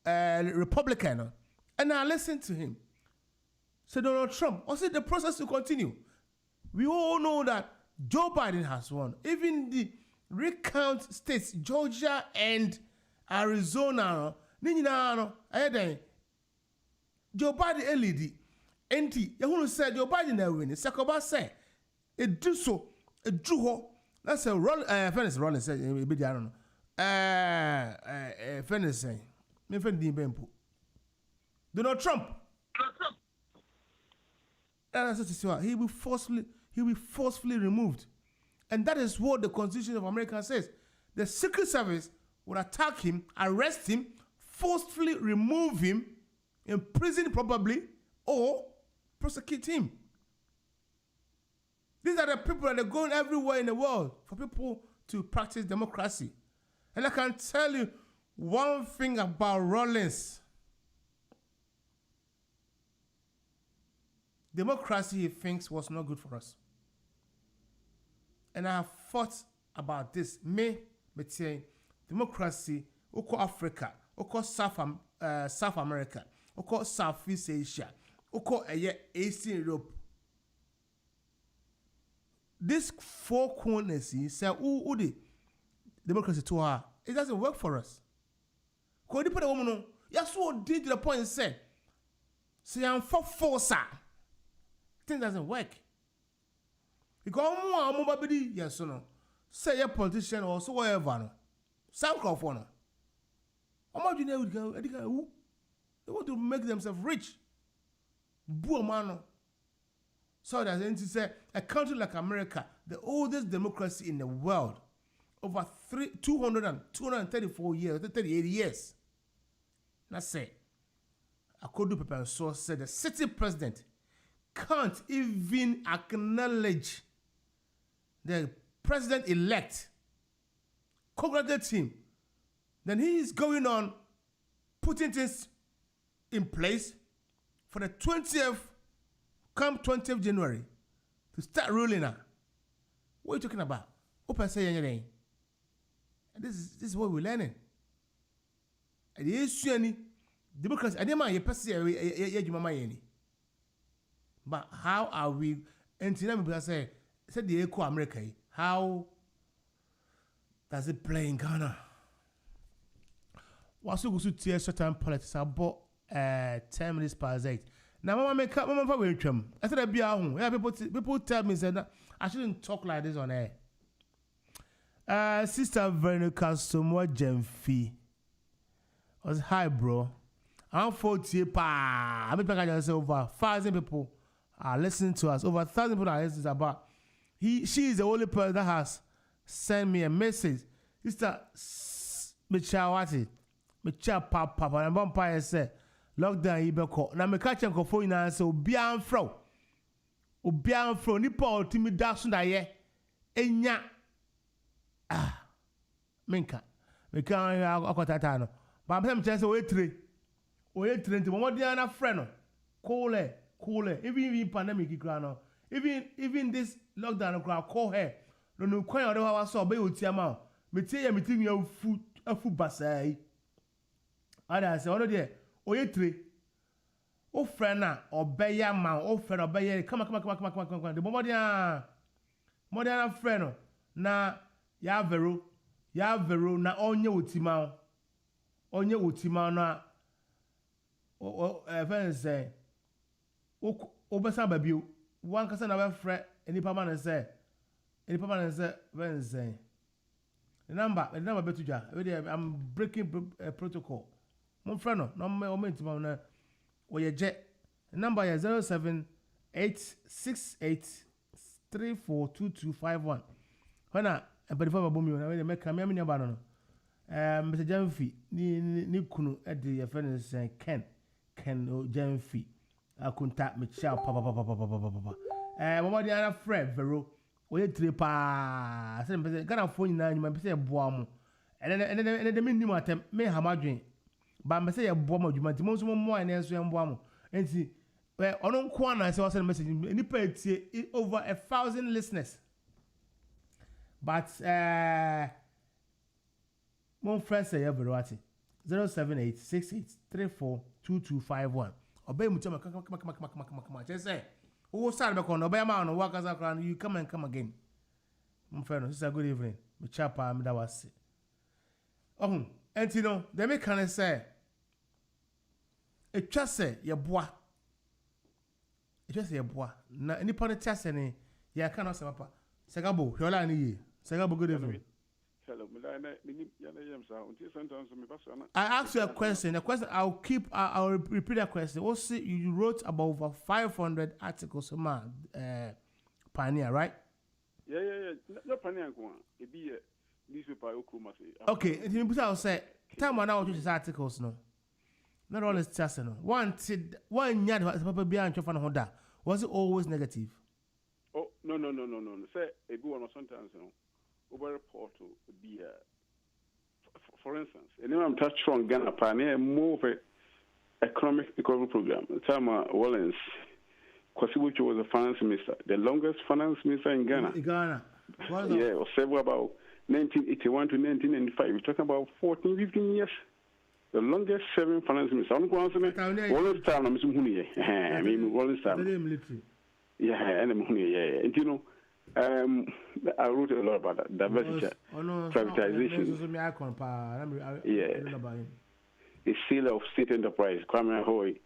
Republican, and I listened to him. Say Donald Trump, or say the process will continue. We all know that Joe Biden has won. Even the recount states, Georgia and Arizona, Joe Biden LED. Enti, you said Joe Biden na win. Sakoba say, it do so, it drew ho. That's a Rollins say, maybe I don't know. Fairness saying, me friend di bempo. Donald Trump. He will forcefully removed. And that is what the Constitution of America says. The Secret Service will attack him, arrest him, forcefully remove him, imprison probably, or prosecute him. These are the people that are going everywhere in the world for people to practice democracy. And I can tell you one thing about Rawlings. Democracy, he thinks, was not good for us. And I have thought about this. Me say, democracy, oko Africa, oko South America, oko Southeast Asia, oko Eastern Europe. This four corners, he said, the democracy to her, it doesn't work for us. Because you put a woman on, yes, what did to the point and said, say, I'm for force. Thing doesn't work. Because more yes or no. Say a politician or so whatever. No. Sound call for no. They want to make themselves rich. Boo man. So that's to say a country like America, the oldest democracy in the world, over 234 years, 38 years. That's say, Akodo Pepe and so said the city president can't even acknowledge the president-elect, congratulate him. Then he is going on putting things in place for the 20th January to start ruling now. What are you talking about? Open say anything. This is what we're learning. And the issue any democracy. I didn't but how are we? And people say the echo America. How does it play in Ghana? What's going to tear certain politics about 10 minutes past 8? Now, mama for I said I be at home. Yeah, people tell me that I shouldn't talk like this on air. Sister Veronica ASAMOAH Jemfi was hi, bro. I'm 40 pa. I mean, I say over 1,000 people are listening to us. Over 1,000 people are listening about. She is the only person that has sent me a message. Sister Michawati, Micha Papa, and Vampire said, lockdown Ibeko. Now, me catch and phone and say, Obian fro. Nipa ultimate dasun da ye. Enya. Minka. Meka akotata no. But I'm saying say we three. Nti mo dey na friend no. Cool. Even pandemic kra no. Even this lockdown kra call her. No kwan ode wa so be otia ma. Me tie ya meeting you afu basai. Ada say ono dey three. O friend na obeya ma, o friend obeya. Come. The modern friend no. Na ya vero na onye otima na friend say o besa babio one kasa na be friend enipa man say friend say the number betuja I'm breaking protocol mon friend no moment na o ye je the number is 07868342251 Hana before my boom na we make am me number no Mr. Jamfi ni kunu e de your friend say Ken Jamfi akunta me cha papa mama di ana friend vero we three pa say me Ghana phone na nyuma me say boa mo and the minimum atem me hamadwen ba me say ye boa mo adwuma nti mo so mo an enso ye boa mo enti ono nko ana say send message ni pa etie over 1,000 listeners. But mon friend say everybody 07868342251 obey mutama come. Just say, who start back on obey man work as a you come and come again. Mfano, sister, good evening. Me chapa me da wase. Oh, and you know, they make kind of say, it just say your boy. It just say your boy. Na any part of test any, ya cannot say papa. Segabo, yola ni. Segabo, good evening. Hello, I asked you a question. The question I'll repeat that question. Also, you wrote about over 500 articles, man. Pioneer, right? Yeah. No Pioneer, it be a newspaper. Okay, I'll say, time when I was these articles, no. Not always just no. One yard was papa behind your fan Honda. Was it always negative? Oh, no. Say, it be one of sometimes, no. Over report to be for instance, and I'm touched on Ghana Pioneer more of an economic recovery program. RAWLINGS, Kwasibuchi was a finance minister, the longest finance minister in Ghana. Yeah, or several about 1981 to 1995. We're talking about 14, 15 years. The longest serving finance minister. I'm going to say, RAWLINGS time, I'm RAWLINGS time. Yeah, and and you know. I wrote a lot about that. Diversity, privatization. The seal of state enterprise, Kwame Ahoy,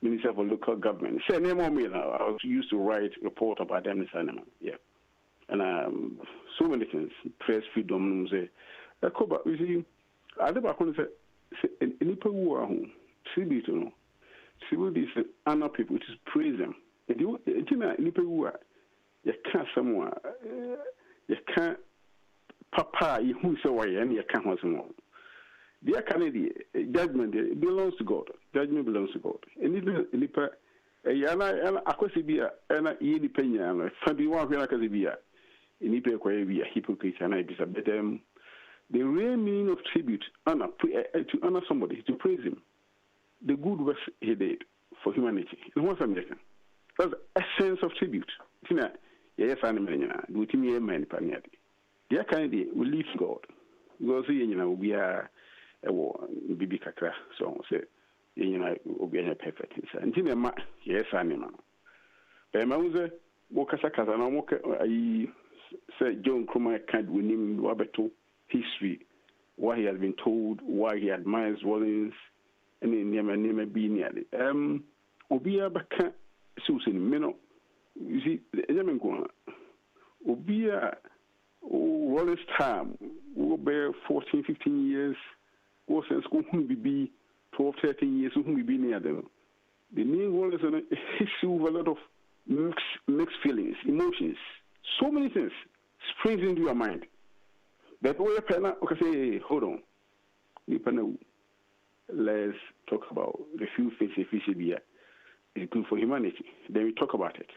Minister for Local Government. Say name on me now. I was used to write report about them. Yeah, and so many things. Press freedom. Say, KOBA. You see, I don't say any people who are home. Tribute, you know. Tribute is honor people. It is praise them. You know, any people who are. You can't someone, you can't papa, you who so why, and you can't want someone. The Canadian judgment belongs to God. Judgment belongs to God. And if Yana, Akosibia, and a yearly penya, Fabi one who Akazibia, in Ipe, hypocrite, and I be them. The real meaning of tribute, honor, to honor somebody, to praise him, the good work he did for humanity. In one American. That's the essence of tribute. Yes, I'm do to me a man, Paniati. The Canadian will leave God. Because, you know, we are a war, Bibi Kakra, so say, you know, will be a perfect. And yes, I'm a man. Mauser, Wokasaka, and I said John Croma can't win him Wabeto history, why he has been told, why he admires RAWLINGS, and in Nema being nearly. Obia Baka Susan Mino. You see, the Yemen Gona, Obia, RAWLINGS time, will bear 14, 15 years, or since whom we be 12, 13 years, whom we be near them. The name RAWLINGS is a history with a lot of mixed feelings, emotions, so many things springs into your mind. But we okay, say, hold on. Let's talk about the few things is good for humanity. Then we talk about it.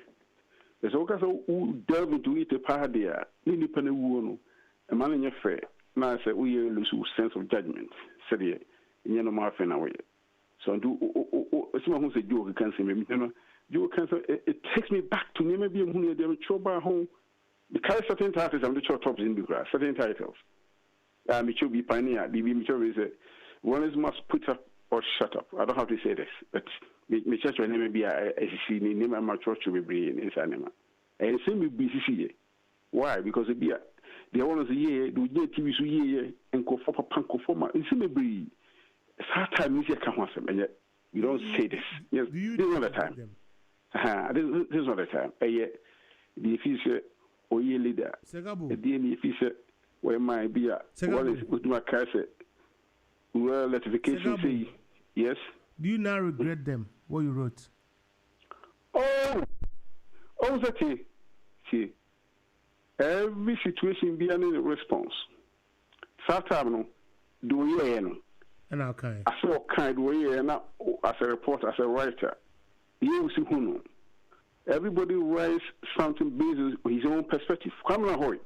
There's all kinds of delve into it a part there. Nini penny wono. A man in your fair. Now I say we lose sense of judgment. Said ye, in your marfin away. So I do someone who said you can say maybe you can say it takes me back to maybe a money them choba home. Because certain titles I'm the short tops in the grass, certain titles. It should be pioneer, BB Mitchell is RAWLINGS must put up or shut up. I don't have to say this, but my church will never be a SEC, name my church will be in Sanema. And same with BCC. Why? Because it be the owners a year, do ye TV year, and go for Panko former. It's in the breed. It's hard time you can't want them, and yet you don't say this. Yes, this is not the time. This is not the time. The official or year leader, the DNE official, where my be a RAWLINGS with my cassette. Well, ratification say yes. Do you now regret them? What you wrote? Oh, that see. Every situation be an response. Sometimes do you know? And okay. I saw kind way now as a reporter, as a writer. You see who know. Everybody writes something based on his own perspective. Come on, hoy.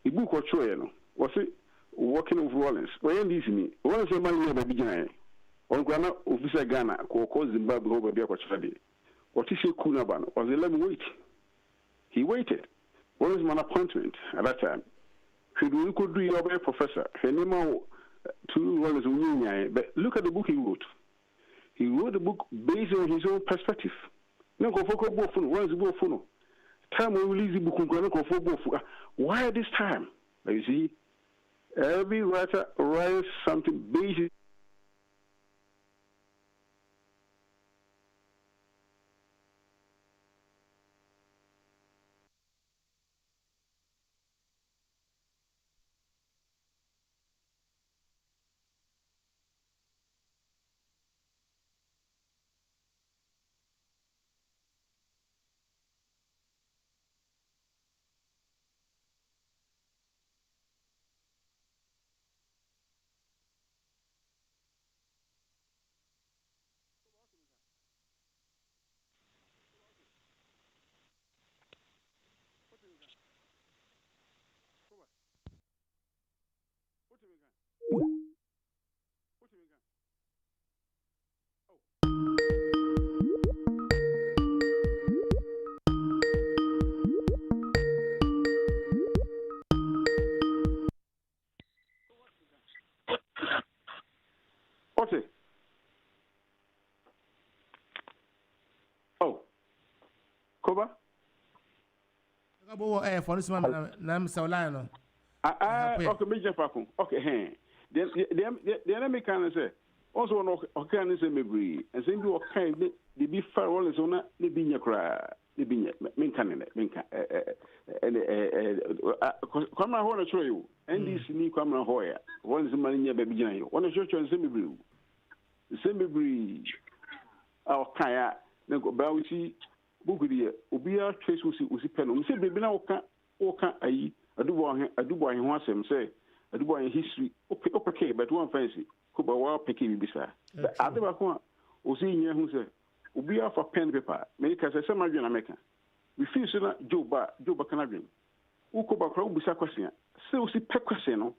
The book or show you know. Was it? Working with RAWLINGS. When this me, RAWLINGS is money never begin. On Ghana, officer Ghana, cause Zimbabwe over there for Saturday. What is he Kunaban? Was let me wait. He waited. What is my appointment at that time? He could do your professor. He name to RAWLINGS, but look at the book he wrote. He wrote a book based on his own perspective. No go for both. What's the both? Time we release the book. Go for both. Why this time? You see, every writer writes something based. Oh, Koba? For this man, I'm so lion. Okay, Major Paco. Okay, hey. The enemy can say, also, okay, and say, maybe, and say, you okay, the be far all is on the binya cry, the binya, minkan, and come on, I want to show you. And this new camera hoya, one is the money near baby Jan. One is your choice, the semi our kaya, then go bow see, book with you, Ubia trace was pen. We say, baby, now can I do one once him say, I do one history, okay, but one fancy, Kuba wa picking beside. The other one was seeing you who said, Ubia for pen paper, make us a summer America. We feel so that Joe Canadian. Ukuba Crow Busa question. So see Pequasino.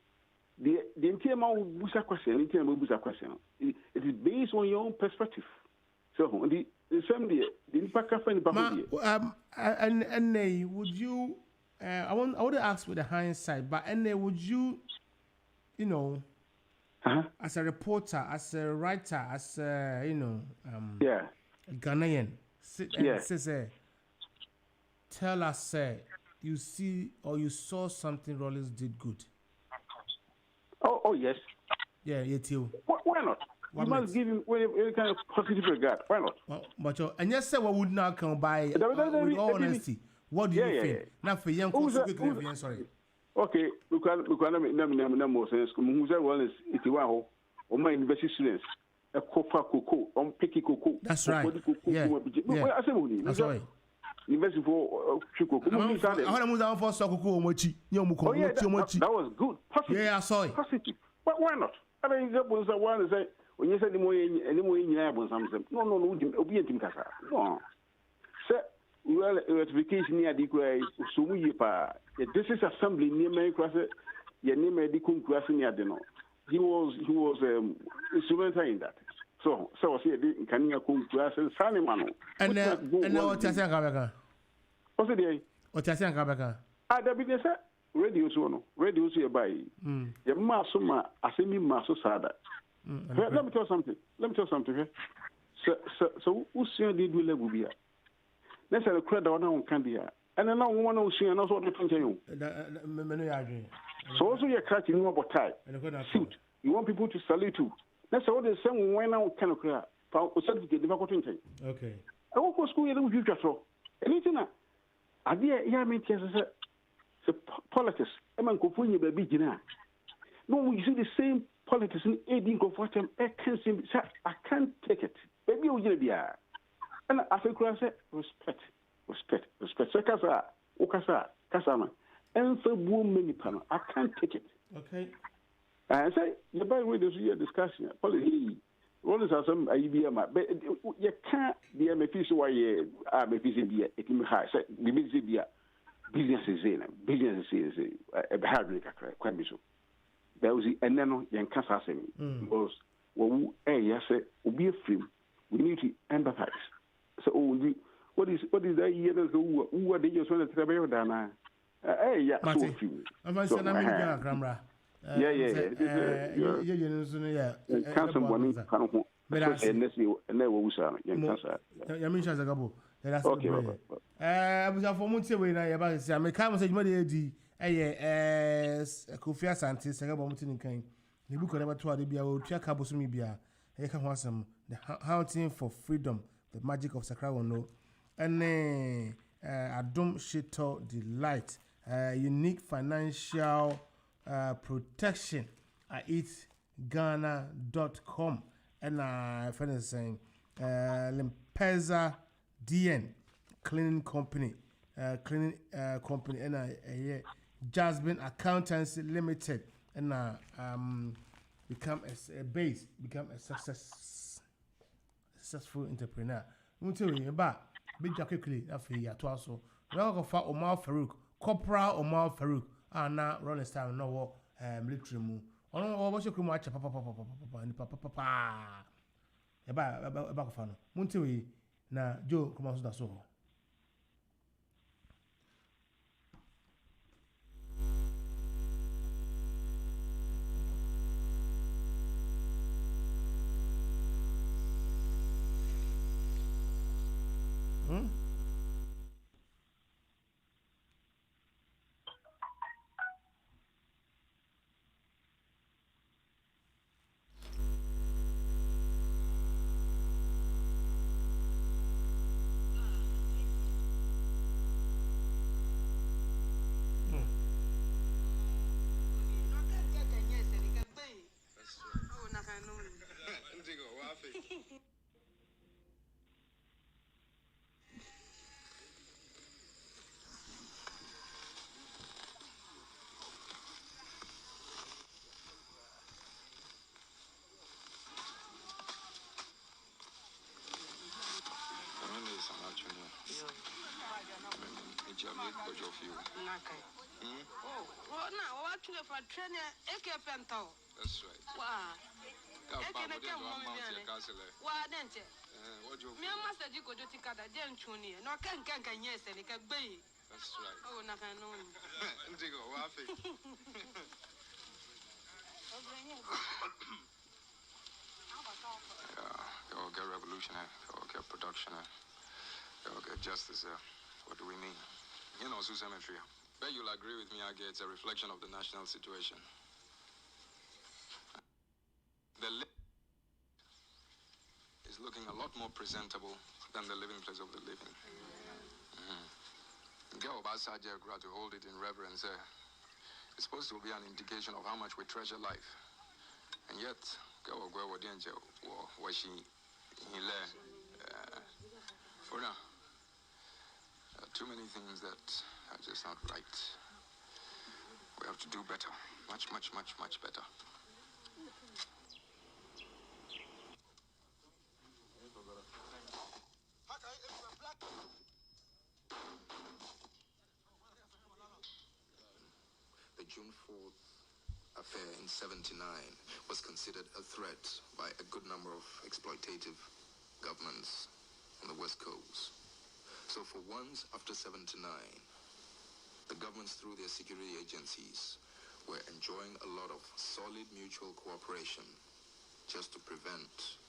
The entire Busa question, the entire Busa question. It is based on your own perspective. So the same day, the impact of any and would you I would ask with the hindsight, but would you know as a reporter, as a writer, as a Ghanaian tell us you see or you saw something Rawlings did good. Oh yes. Yeah, too. Why not? You must give him any kind of positive regard. Why not? But and yes, sir, what would not come by with all honesty? What do you think? Not for young sorry. Okay, look at more sense. Who's that one is Itiwaho or my university students? A kofa cocoa on picky cocoa. That's right. Yeah. That's right. University for Chico. I want to move down for Soko Mochi. That was good. Positive. Yeah, I saw it. Positive. But why not? I mean, that was the one say when you said the more in something. No, obedient in Casa. No. Sir, well, ratification near the Gray, Sumuyipa. This is assembly near my class. Your name may be near the He was instrumental in that. So I said, can you come to us and Sanimano? And now what you say, Kabaka? What's the what you say, Kabaka? There be radio so by your Masuma, Asimi Maso Sada. Let me tell something. Here. So who's did we live with you? Let's have a credit on Candia. And then now one who's seeing us what to continue. So also you're catching you about tie. Suit. You want people to salute you. That's all the same when I can clear. For certificate, the vaccine. Okay. I walk to school in the future. Anything I dear, yeah, me tell the politics. I'm going to be big. No, we see the same politics in aiding comfort. I can't take it. Baby, you're going to be. And I think I say respect. So, Kasama, and for woman, I can't take it. Okay. I say, the by way, there's a discussion. Policy, Rawlings has some idea, but you can't be a piece of why I'm a piece of beer. It may have said, the business is a hard work, quite so. There was and then young Casa because, yes, will be a film. We need to empathize. So, what is that year who are they just want to travel down? Yeah, so few. I'm saying, I'm Yeah. Council one, But and let's see, and then we'll say, Yamisha Zagabo. Okay, Baba. For Monte, when I about to say, I can't say, Modi, Kofi Asante, Sagabo Mountain Kind. The book of never told the Bia, check Cabosumibia, I can want some, the hunting for freedom, the magic of Sacramento, and Adom Shito Delight, unique financial protection at itghana.com. And friend is saying, Limpeza DN cleaning company, and Jasmine Accountancy Limited, and become a base, become a successful entrepreneur. I'm telling you about big quickly after you are also. Now go for Omar Farouk, Corporal Omar Farouk, and now Rolling Star no military move. Oh, what's your cream watch? Papa. About Fano. Montewi, na Joe, come on, that's all. That's right. Wow. That's right. Oh, you'll get revolutionary, you'll get production, you'll get justice. What do we mean? You know, Cemetery. Bet you'll agree with me, I get it's a reflection of the national situation. The is looking a lot more presentable than the living place of the living. Go about to hold it in reverence. It's supposed to be an indication of how much we treasure life. And yet, go where she for now. Too many things that are just not right. We have to do better. Much, much, much, much better. The June 4th affair in 79 was considered a threat by a good number of exploitative governments on the West Coast. So for once after 79, the governments through their security agencies were enjoying a lot of solid mutual cooperation just to prevent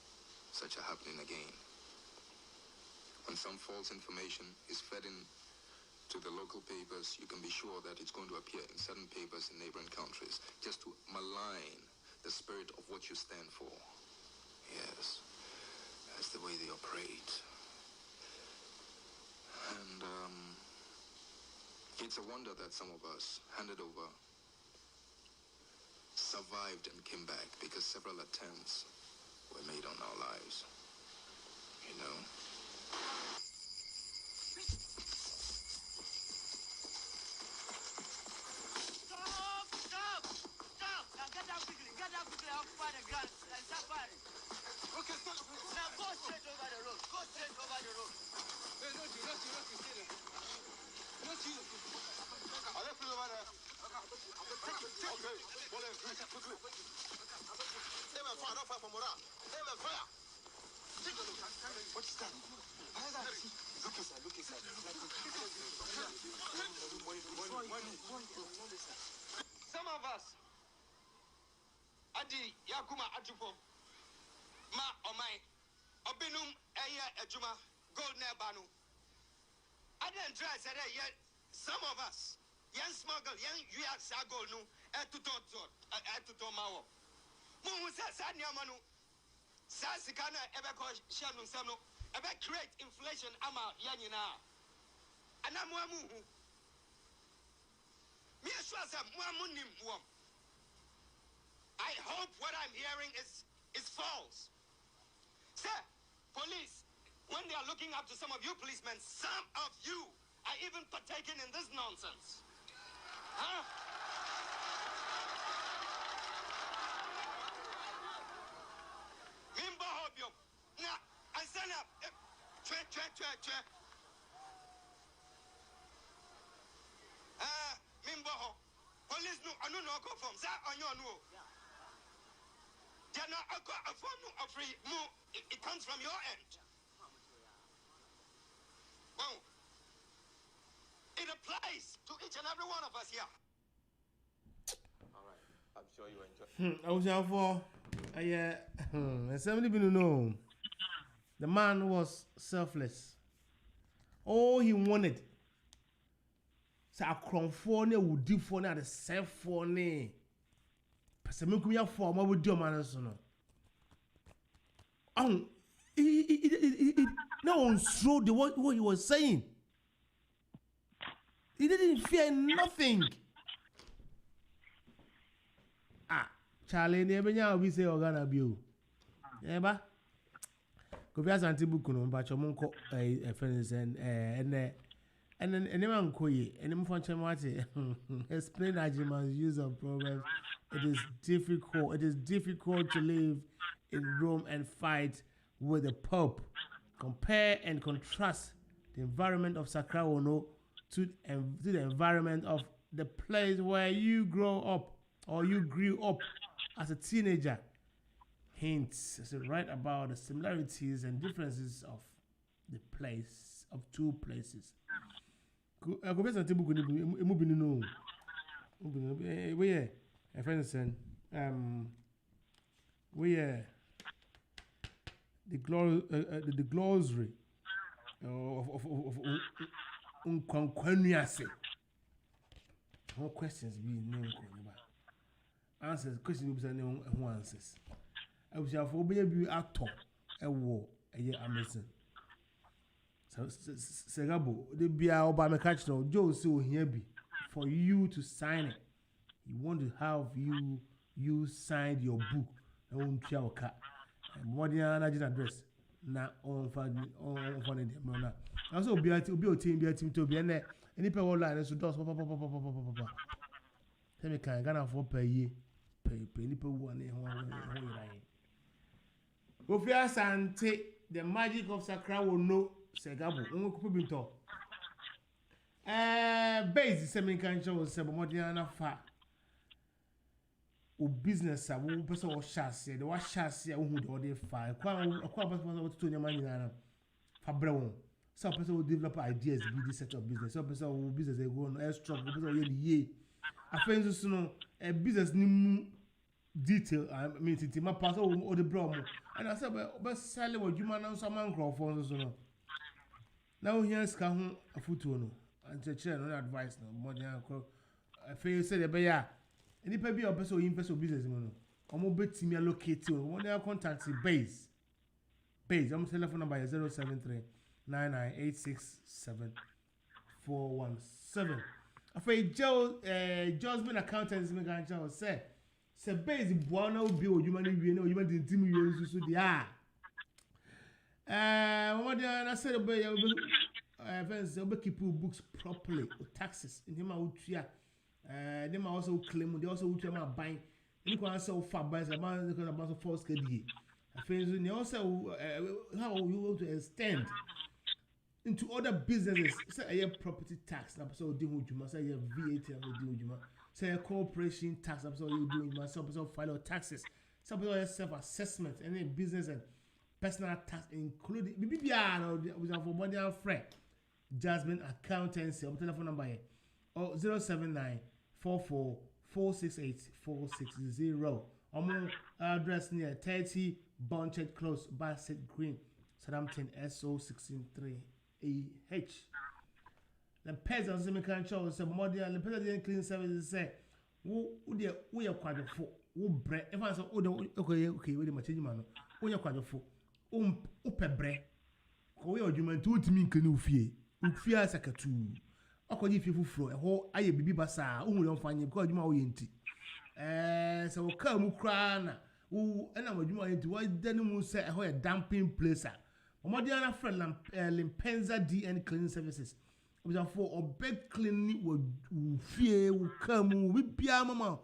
such a happening again. When some false information is fed in to the local papers, you can be sure that it's going to appear in certain papers in neighboring countries just to malign the spirit of what you stand for. Yes, that's the way they operate. And it's a wonder that some of us handed over, survived and came back, because several attempts were made on our lives. You know? Some of us, Adi Yakuma Atufo, Ma or mine, Juma, gold nebanu. I didn't try say that yet. Some of us, young smuggle, young you are sagol no, at to Mawo. Mu says Sanyamanu, Sasikana, ever call Shanu Sano, ever create inflation ama Yanina. And I'm one who. Me sure some one. I hope what I'm hearing is false. Sir, police, when they are looking up to some of you policemen, some of you are even partaking in this nonsense. Huh? Mimbo Hobyo. Now, I stand up. Mimbo Ho. Police no, I don't know go from. Sir, on your no. They're not a phone no free. It comes from your end. Well, it applies to each and every one of us here. All right. I'm sure you enjoy. I was out for somebody been know. The man was selfless. All he wanted. So a California would do for now the self for ne. Pasamiku for what would do man so no. No one showed the what he was saying. He didn't fear nothing. Charlie, never know we say organa bill. Never. KOFI Asante Book no but your monko friends and anyone koye any function what explain Ajiman's use of proverbs. It is difficult to live in Rome and fight with the Pope. Compare and contrast the environment of Sakrawono to the environment of the place where you grow up or you grew up as a teenager. Hints right about the similarities and differences of the place of two places. KOFI Asante Book no. We the glossary of unkwankwanuase. What questions be named answers questions be named who answers. I was for be actor a war a year Amazon. So Segabo the be our catch now Joe so here be for you to sign it. He want to have you sign your book. I won't try your car. Modern address. Na on funny na. Also be a team to be any people online so does papa. Tell me can Ghana for per year. Pay people one KOFI Asante, the magic of Sakrawono Segabo. Unko binto. Base semi kan show sebo modern fa. O business a wo person wo share the wa share wo hu de ode fa kwa person wo to nyama nyina fa bre won so person will develop ideas be this set of business so person will business go on extra person will ye afenzo so no a business ni mu detail I mean tinti ma pass o de bro mo and I say be sell wo djuma na so man crofon so no now here ska hu afutuo no and chere no advice no modern afenzo say de be ya any people or person in person business no omo betimi allocate o won dey contact base am telephone number 073-9986-7417 afei Josman accountants me gan cha say base bua na obi odwuma na wie na odwuma dintim wie nsusu dia what dey na say be fence obi keep books properly taxes in him outua they might also claim they also will buy any can sell for buys about because about false KDA. I feel they also how you want to extend into other businesses. Say a property tax, so do you must say a VAT say a corporation tax, so you do must also file taxes. Some self-assessment, any business and personal tax including BBR or for money and friend. Jasmine Accountancy, telephone number here. 079-44-468-460. Address near 30 Bunchett Close, Bassett Green, Southampton SO163AH. The peasants in the country say modern the peasant cleaning services say wo de wo ye kwadofo wo bre if I say okay we dey change man wo ye kwadofo wo pebre ko we odwuma nti wotimi nkani ufie asakatu akoji fie fufuro ho aye bibi basa wo hu mfanye ko odwuma wo ye nti so wo ka mu kra na wo na odwuma wo ye nti wo dani mu say ho ye dumping place modern na friend Limpenza DN cleaning services for a bed cleaning with fear will come with Piamama.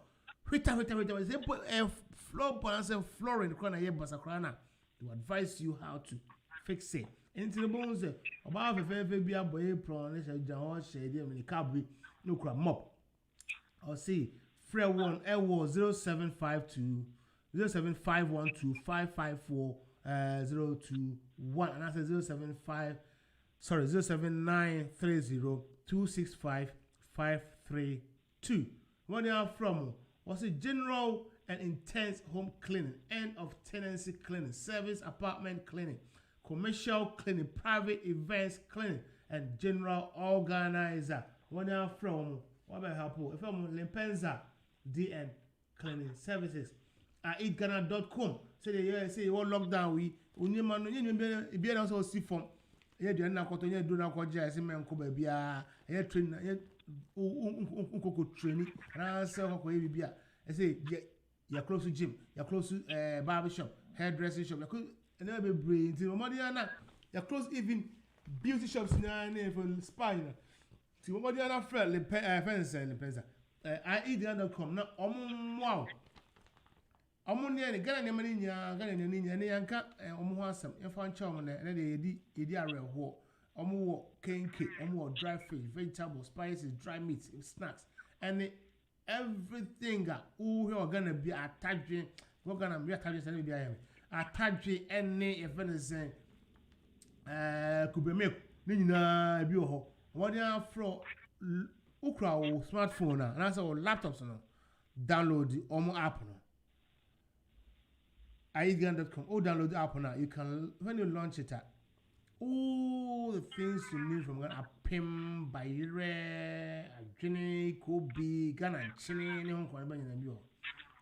Rita, they put a floor balance and floor in the corner here, Basacrana, to advise you how to fix it. Into the bones about a fair baby boy prawn, John shady, and the cabby, no crab mop. I'll see Fred 1 L 0752 07512 554 021 and I said 07930265532. What they are from was a general and intense home cleaning, end of tenancy cleaning, service apartment cleaning, commercial cleaning, private events cleaning, and general organizer. What they are from, what about help? From Limpenza DN cleaning services at eatghana.com. So they say you want lockdown we be also see from ye do na koto ye do na koja ese men ko ba bia ye train na ye unkoko training na se ko ye bia ese ya close gym ya close barber shop hairdressing shop ya close na be brain ti mo dia na ya close even beauty shops na for spa na ti mo dia na friend le fence eatghana.com na omo Omunia ni Ghana nyamani nya Ghana ni nya ne yanka omu ho asem efa ncha omu na de yedi areho omu wo kenke omu wo dry fish vegetables spices dry meats snacks and everything who here Ghana be atadwe go Ghana be atadwe se be ayem atadwe ene efenese kubeme ni nyina bi ho wodi afro ukra wo smartphone na say wo laptops no download the omu app no eatghana.com or download the app now. You can, when you launch it, all the things you need from Ghana, Pim, Bayre, Jenny, Kobe, Ghana, Chini, anyone can buy in the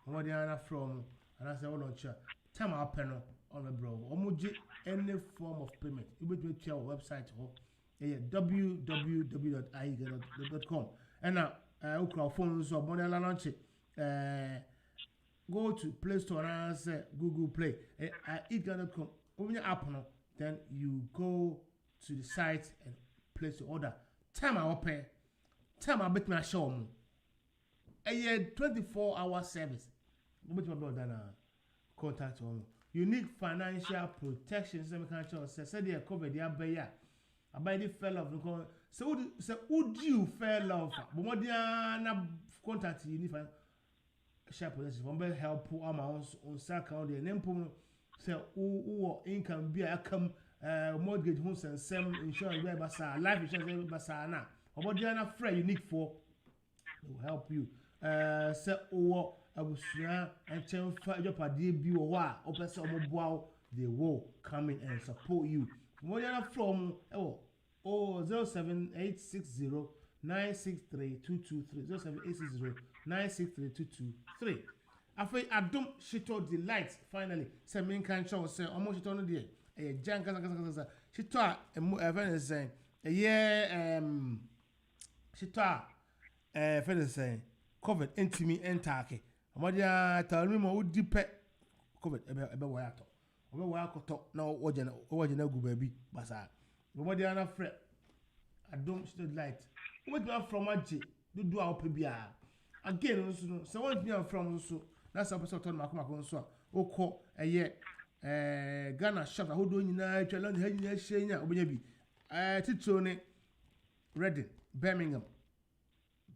what they are from, and I say, oh, launcher, time our panel on the bro, Omuji, any form of payment. You will be to our website, www.eatghana.com. And now, our phones or money launch it. Go to Play Store and say Google Play at eatghana.com. Open your app now, then you go to the site and place your order. Time I pay. Time I bet my show. A 24-hour service. But my brother contact on unique financial protection. Some country said they cover their buyer. I buy the fell off. So would you fell off? But what they are contact you need sharp one be help ama on account the name say who income be a come mortgage homes and some insurance be basa life insurance be basa na obodiana free unique for will help you say o abusua and chen fa jopade bi wo a opese omoboa they will come in and support you obodiana from 07860 963-223 07860-963-223. After Adum Shito Delight finally. Say main can show say almost shito no there. A jank shito a saying a year shito saying covered intimi entake. Amadia tell me mo deep covered ebe wayato. Obe wayakoto na wojena gu baby basa. Amadia na fret Adum Shito Delight. What do you from Aji? Do our PBR again? So what you from? So that's a person told Makuma so. Oko a year Ghana shop. Who do you know? Challenge Henry Shania Obebi. Titone Reading, Birmingham,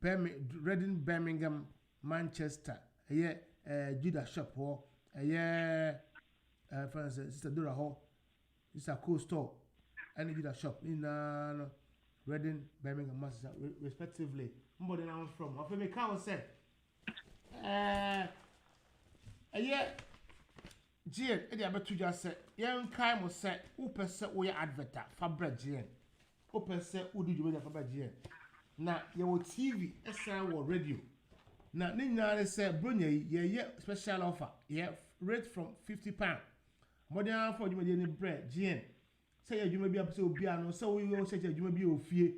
Reading, Birmingham, Manchester. A year Judah shop. Or a year Francis Sister Dura Hall. It's a cool store. And Judah shop in Reading, Birmingham, Manchester, respectively. Somebody now from. After me, Carl said, yeah, GN, Eddie Abetu just said, young Kai was said, Uper set we adverta, Fabra GN. Uper set, Udi Julia Fabra GN. Now, your TV, SR or radio. Now, Nina said, Brunya, yeah, special offer, yeah, rate from £50. More than for you, may bread, GN. Say you may be up to piano, so we will say you may be of fear.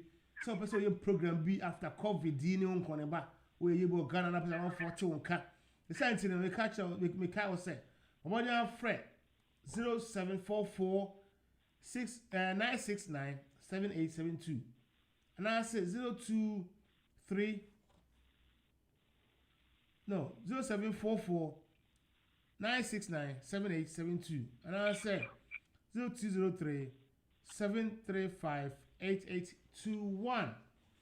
So, person your program be after COVID, Dino on Coneba, where you will gun up around for 2 cat. The science in the catcher, me Kyle said. What do you have, Fred? 0744 969 7872. And I said 023 no 0744 969 7872. And I said 0203 735 8821.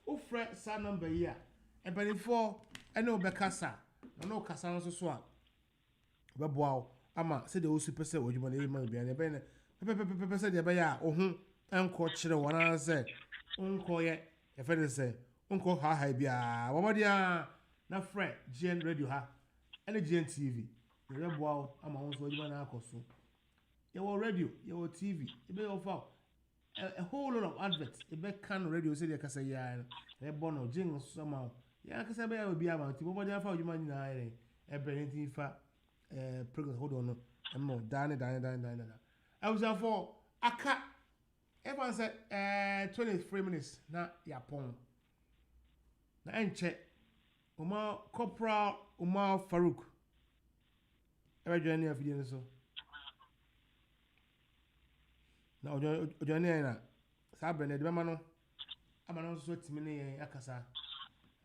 Oh, Fred, sa number here. And before I know Bekasa, I know Kasa so swap. Wow. Ama say the super say what you want to be and ben pepe say the baya ohun enko kire wona say onko ye e fe say onko ha bia wo dia na friend GN radio ha and GN TV the boa ama won so what you want to akoso ye wo radio ye wo TV e be offer a whole lot of adverts e be can radio say the kasa ya e bono jing somehow ya kasa be ya bia about wo dia fa what you want na e be anything fa program hold on no dine. I was for aka everyone said 23 minutes na yapon na enche Umar Corporal Umar Farouk ever join any video so na ojo na sa brand de ma no amano so timine akasa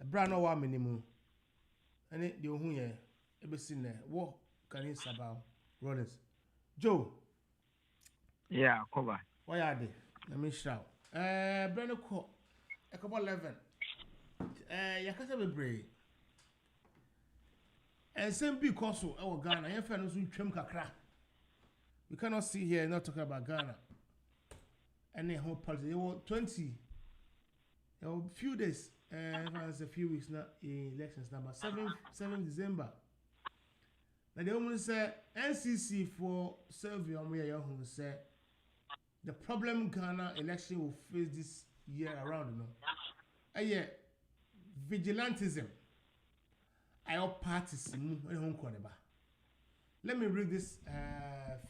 bra no wa menimu ene de ohun ye ebesi ne wo can you about RAWLINGS? Joe. Yeah, KOBA. Why are they? Let me shout. Brand ko. A couple 11. Yakasa be brave. And same because of our Ghana. Your friend was trim kakra. We cannot see here not talking about Ghana. And the whole policy. There were 20. There were few days. A few weeks now. Elections number 7 December. Now the woman said NCC for survey on where you say the problem Ghana election will face this year around, you know. Vigilantism. Our parties let me read this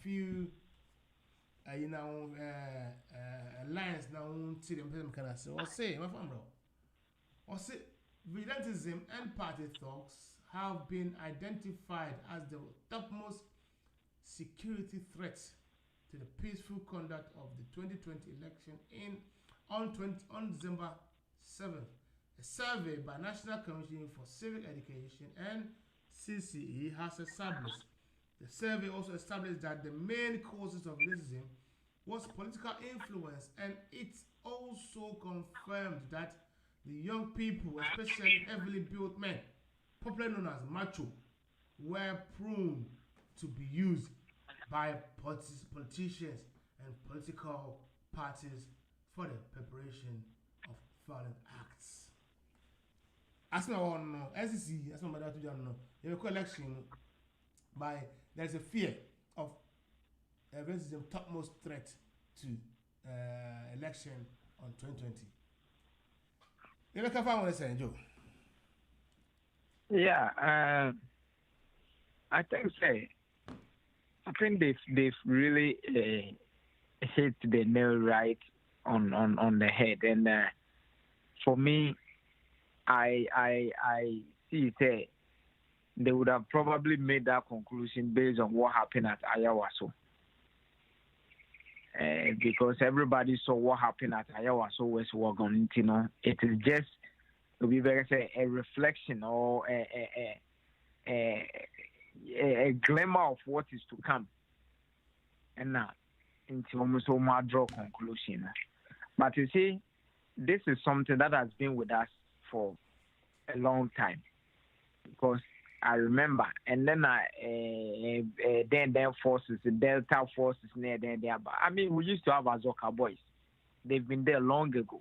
few lines now to them can I say or say my family. Or say vigilantism and party talks have been identified as the topmost security threat to the peaceful conduct of the 2020 election on December 7th. A survey by National Commission for Civic Education and CCE has established. The survey also established that the main causes of racism was political influence, and it also confirmed that the young people, especially heavily built men, popularly known as macho, were prone to be used by politicians and political parties for the preparation of violent acts. As my one know, SEC, as my mother told you know, the election by there's a fear of racism topmost threat to election on 2020. You look at what I say, Joe. Yeah, I think they've really hit the nail right on the head, and for me, I see that they would have probably made that conclusion based on what happened at Ayawaso. Because everybody saw what happened at Ayawaso West Wagon, you know, it is just to be very a reflection or a glimmer of what is to come, and now into almost all my draw conclusion. But you see, this is something that has been with us for a long time, because I remember, and then then forces, the Delta forces near there. I mean, we used to have Azoka boys. They've been there long ago,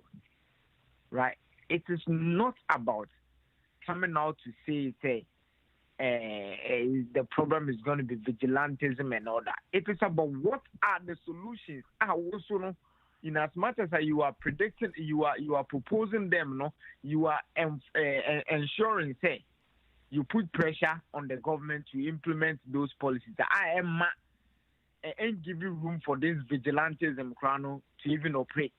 right? It is not about coming out to say the problem is going to be vigilantism and all that. It is about what are the solutions. Also, in as much as you are predicting, you are proposing them. No, you are ensuring, say, you put pressure on the government to implement those policies. I am and give you room for this vigilantism, to even operate.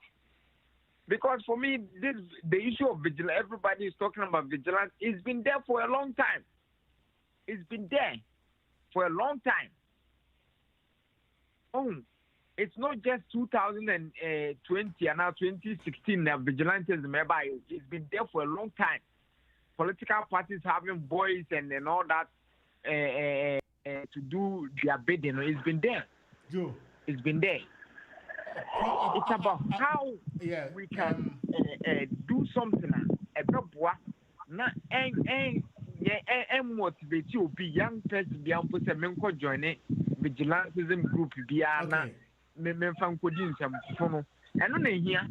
Because for me, the issue of vigilance, everybody is talking about vigilance. It's been there for a long time. It's been there for a long time. Oh, it's not just 2020 and now 2016 that vigilantism. It's been there for a long time. Political parties having boys and all that to do their bidding. It's been there. Joe. It's been there. It's about how we can do something. And motivate you be young person be able to menko join it vigilantism group be na me fan kodin sam fono eno na hia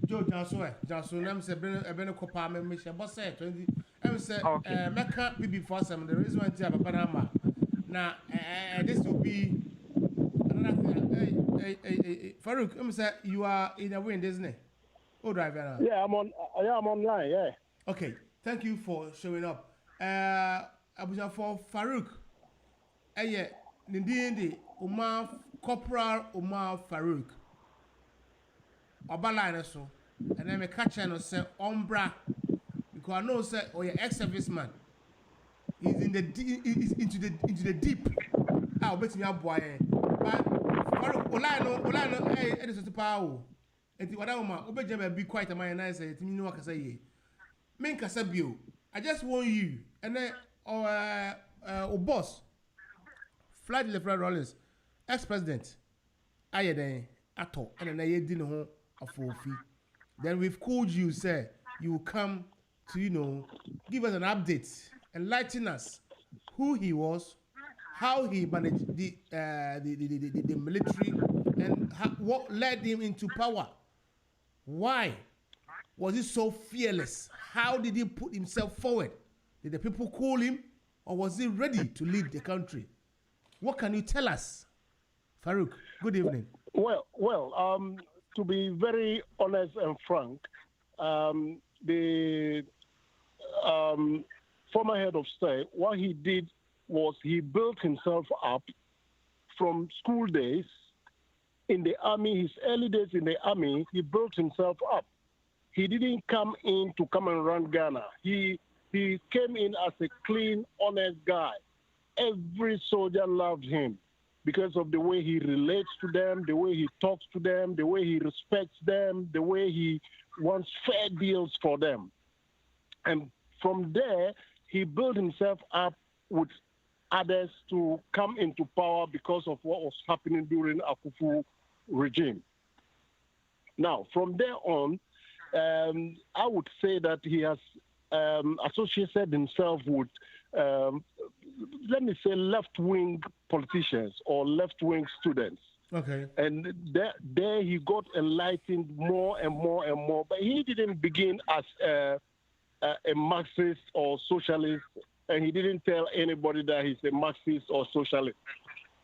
Joe Jaso nam se bene kopa me she boss 20 em say meka bibi for some the reason why papa na ma na this will be another thing. Farouk, em say you are in a win, isn't it? Oh, driver. Yeah, I'm online, yeah. Okay, thank you for showing up. Abuja for Farouk. Nindi Umar Corporal Umar Farouk. Obaline so. And then me catch and say Umbra. Because I know say your ex-serviceman. He's in the into the deep. I'll bet me up boy. But Farouk Olano it is the power. And what Obeja be quite a man and I say to me no can say. Men Casabio. I just want you and then boss Flight Lieutenant Rawlings, ex-president, I then at all, and then I didn't know a full fee. Then we've called you, sir. You will come to give us an update, enlighten us who he was, how he managed the military, and what led him into power. Why was he so fearless? How did he put himself forward? Did the people call him, or was he ready to lead the country? What can you tell us, Farouk? Good evening. Well, to be very honest and frank, the former head of state, what he did was he built himself up from school days in the army, his early days in the army, he built himself up. He didn't come in to come and run Ghana. He came in as a clean, honest guy. Every soldier loved him because of the way he relates to them, the way he talks to them, the way he respects them, the way he wants fair deals for them. And from there, he built himself up with others to come into power because of what was happening during Akufu regime. Now, from there on, I would say that he has associated himself with, let me say, left-wing politicians or left-wing students. Okay. And there he got enlightened more and more and more. But he didn't begin as a Marxist or socialist, and he didn't tell anybody that he's a Marxist or socialist.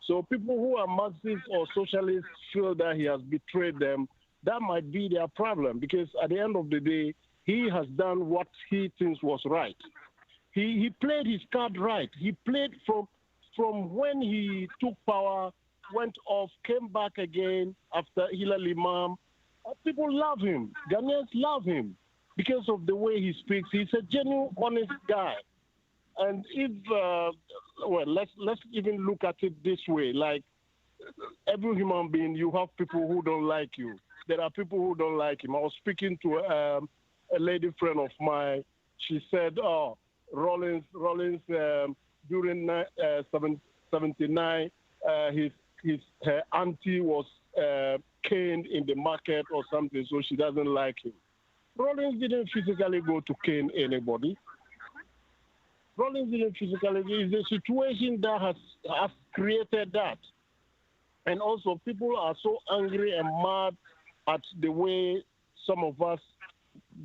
So people who are Marxists or socialists feel that he has betrayed them. That might be their problem, because at the end of the day, he has done what he thinks was right. He played his card right. He played from when he took power, went off, came back again after Hilal Imam. People love him. Ghanaians love him because of the way he speaks. He's a genuine, honest guy. And if, let's even look at it this way. Like, every human being, you have people who don't like you. There are people who don't like him. I was speaking to a lady friend of mine. She said, Rawlings during 79, her auntie was caned in the market or something, so she doesn't like him. Rawlings didn't physically go to cane anybody. Rawlings didn't physically. It's the situation that has created that. And also, people are so angry and mad at the way some of us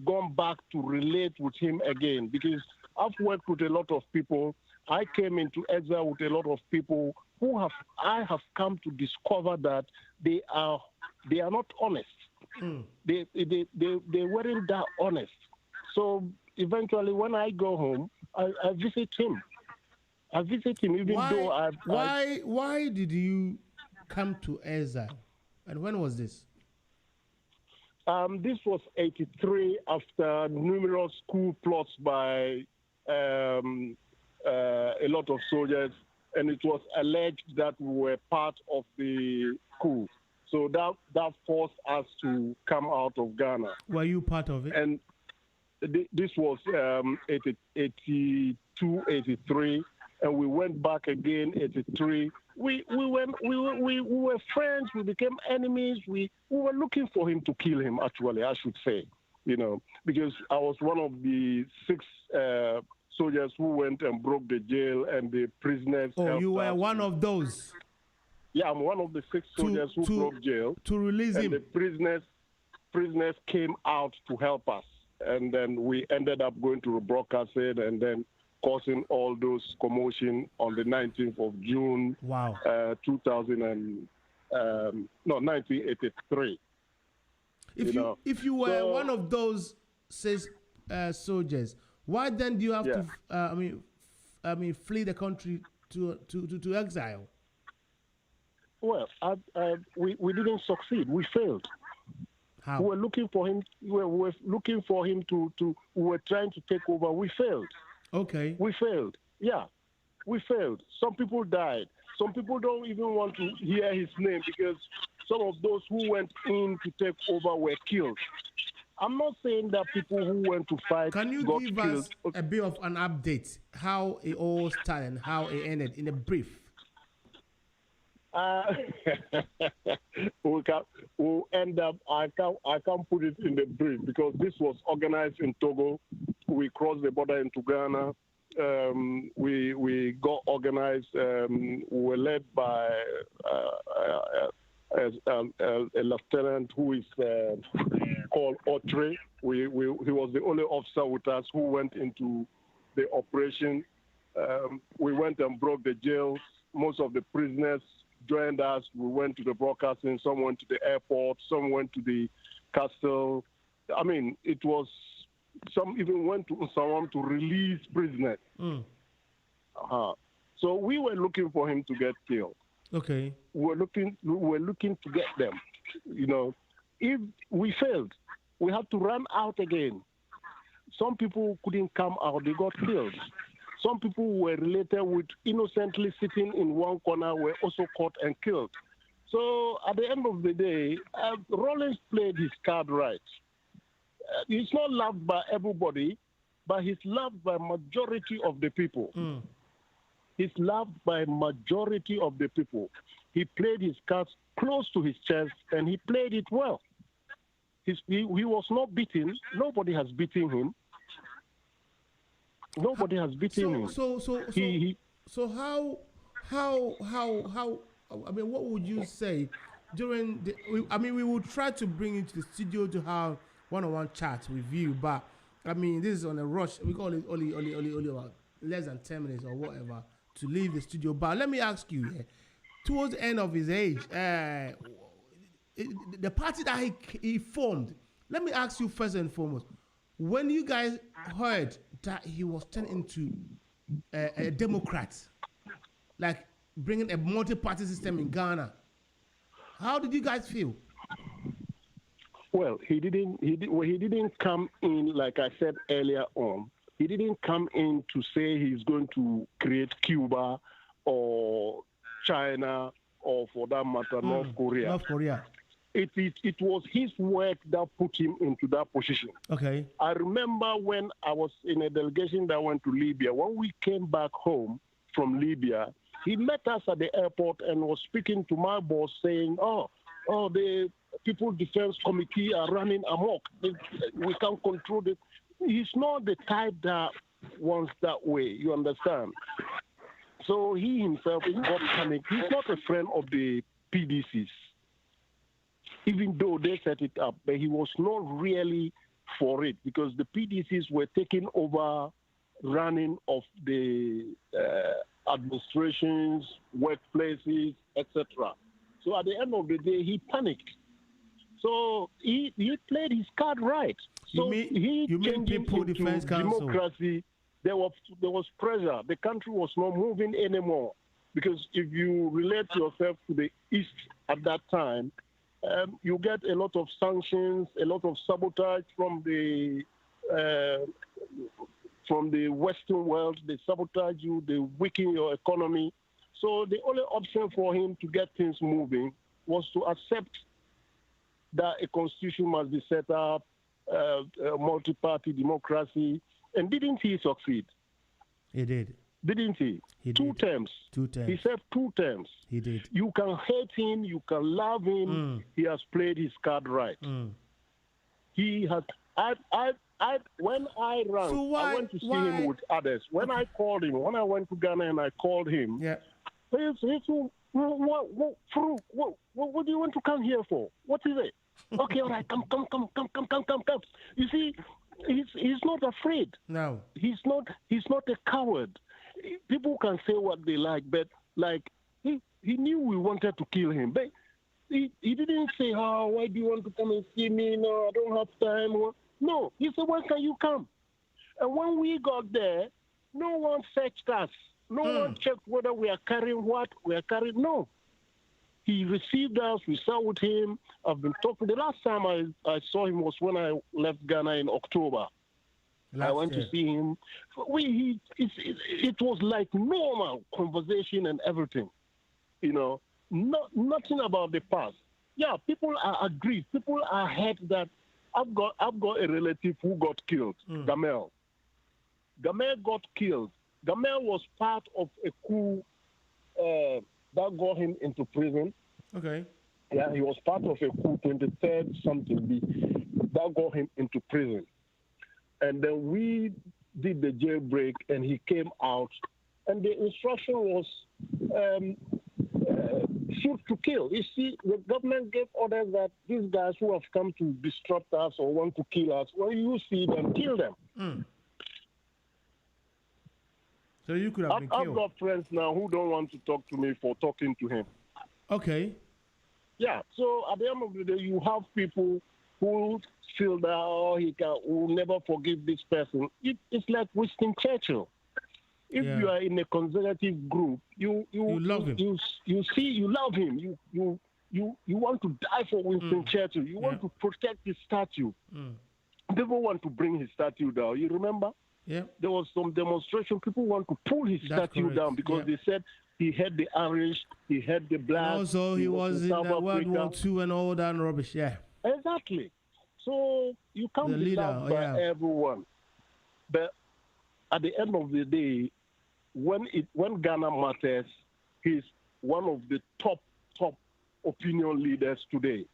gone back to relate with him again, because I've worked with a lot of people I came into exile with a lot of people who I have come to discover that they are not honest. They weren't that honest. So eventually, when I go home, I visit him. I visit him, even though Why did you come to exile, and when was this? This was 83 after numerous coup plots by a lot of soldiers, and it was alleged that we were part of the coup. So that forced us to come out of Ghana. Were you part of it? And this was 82, 83, and we went back again 83. We were friends. We became enemies. We were looking for him to kill him. Actually, I should say, because I was one of the 6 soldiers who went and broke the jail and the prisoners. Oh, you were one of those. Yeah, I'm one of the 6 soldiers who broke jail to release him. And the prisoners came out to help us, and then we ended up going to broadcasting and then causing all those commotion on the 19th of June, 1983. If you were one of those 6 soldiers, why then do you have to flee the country to exile? Well, we didn't succeed. We failed. How? We were looking for him. We were looking for him to. We were trying to take over. We failed. Okay. We failed. Yeah, we failed. Some people died. Some people don't even want to hear his name because some of those who went in to take over were killed. I'm not saying that people who went to fight got killed. Can you give us a bit of an update, how it all started and how it ended in a brief? We'll end up. I can't put it in the brief because this was organized in Togo. We crossed the border into Ghana. We got organized. We were led by a lieutenant who is called Otre. He was the only officer with us who went into the operation. We went and broke the jails. Most of the prisoners joined us. We went to the broadcasting. Some went to the airport. Some went to the castle. I mean, it was. Some even went to someone to release prisoners. So we were looking for him to get killed. Okay. We were looking to get them. If we failed, we had to run out again. Some people couldn't come out; they got killed. Some people were related with innocently sitting in one corner were also caught and killed. So at the end of the day, Rawlings played his card right. He's not loved by everybody, but he's loved by majority of the people. He's loved by majority of the people. He played his cards close to his chest, and he played it well. He was not beaten. Nobody has beaten him. Nobody has beaten him. So how? I mean, what would you say during the? We would try to bring you to the studio to have one-on-one chat with you, but I mean, this is on a rush. We call it only about less than 10 minutes or whatever to leave the studio. But let me ask you, towards the end of his age, the party that he formed. Let me ask you first and foremost, when you guys heard that he was turned into a Democrat, like bringing a multi-party system in Ghana, how did you guys feel? Well, he didn't come in, like I said earlier on. He didn't come in to say he's going to create Cuba or China or, for that matter, North Korea. North Korea. It was his work that put him into that position. Okay. I remember when I was in a delegation that went to Libya. When we came back home from Libya, he met us at the airport and was speaking to my boss saying, the People Defense Committee are running amok. We can't control it. He's not the type that wants that way, you understand? So he himself got panicked. He's not a friend of the PDCs, even though they set it up. But he was not really for it because the PDCs were taking over running of the administrations, workplaces, etc. So at the end of the day, he panicked. So he played his card right. So you mean People Defense Council? Democracy. There was pressure. The country was not moving anymore. Because if you relate yourself to the East at that time, you get a lot of sanctions, a lot of sabotage from the Western world. They sabotage you, they weaken your economy. So the only option for him to get things moving was to accept that a constitution must be set up, a multi-party democracy. And didn't he succeed? He did. Didn't he? Two terms. He said 2 terms. He did. You can hate him, you can love him. He has played his card right. He has. When I ran, I went to see him with others. When I called him, when I went to Ghana and I called him, what do you want to come here for? What is it? Okay, all right, come. You see, he's not afraid. No. He's not a coward. People can say what they like, but like he knew we wanted to kill him. But he didn't say, "Oh, why do you want to come and see me? No, I don't have time." No, he said, "When can you come?" And when we got there, no one searched us. No one checked whether we are carrying what we are carrying. No. He received us. We sat with him. I've been talking. The last time I saw him was when I left Ghana in October. I went to see him. It was like normal conversation and everything. You know, nothing about the past. Yeah, people are aggrieved. People are hurt that I've got a relative who got killed, Gamel. Gamel got killed. Gamel was part of a coup that got him into prison. Okay. Yeah, he was part of a coup, 23rd something, that got him into prison. And then we did the jailbreak, and he came out. And the instruction was shoot to kill. You see, the government gave orders that these guys who have come to disrupt us or want to kill us, when you see them, kill them. So you could have been killed. I've got friends now who don't want to talk to me for talking to him. Okay. Yeah, so at the end of the day, you have people who feel that, he will never forgive this person. It's like Winston Churchill. If you are in a conservative group, you love him. You love him. You want to die for Winston Churchill. You want to protect his statue. People want to bring his statue down. You remember? Yeah. There was some demonstration. People want to pull his statue down because they said he had the Irish, he had the black. And also, he was in World War II and all that rubbish. Yeah. Exactly. So you can't be loved by everyone. But at the end of the day, when Ghana matters, he's one of the top opinion leaders today.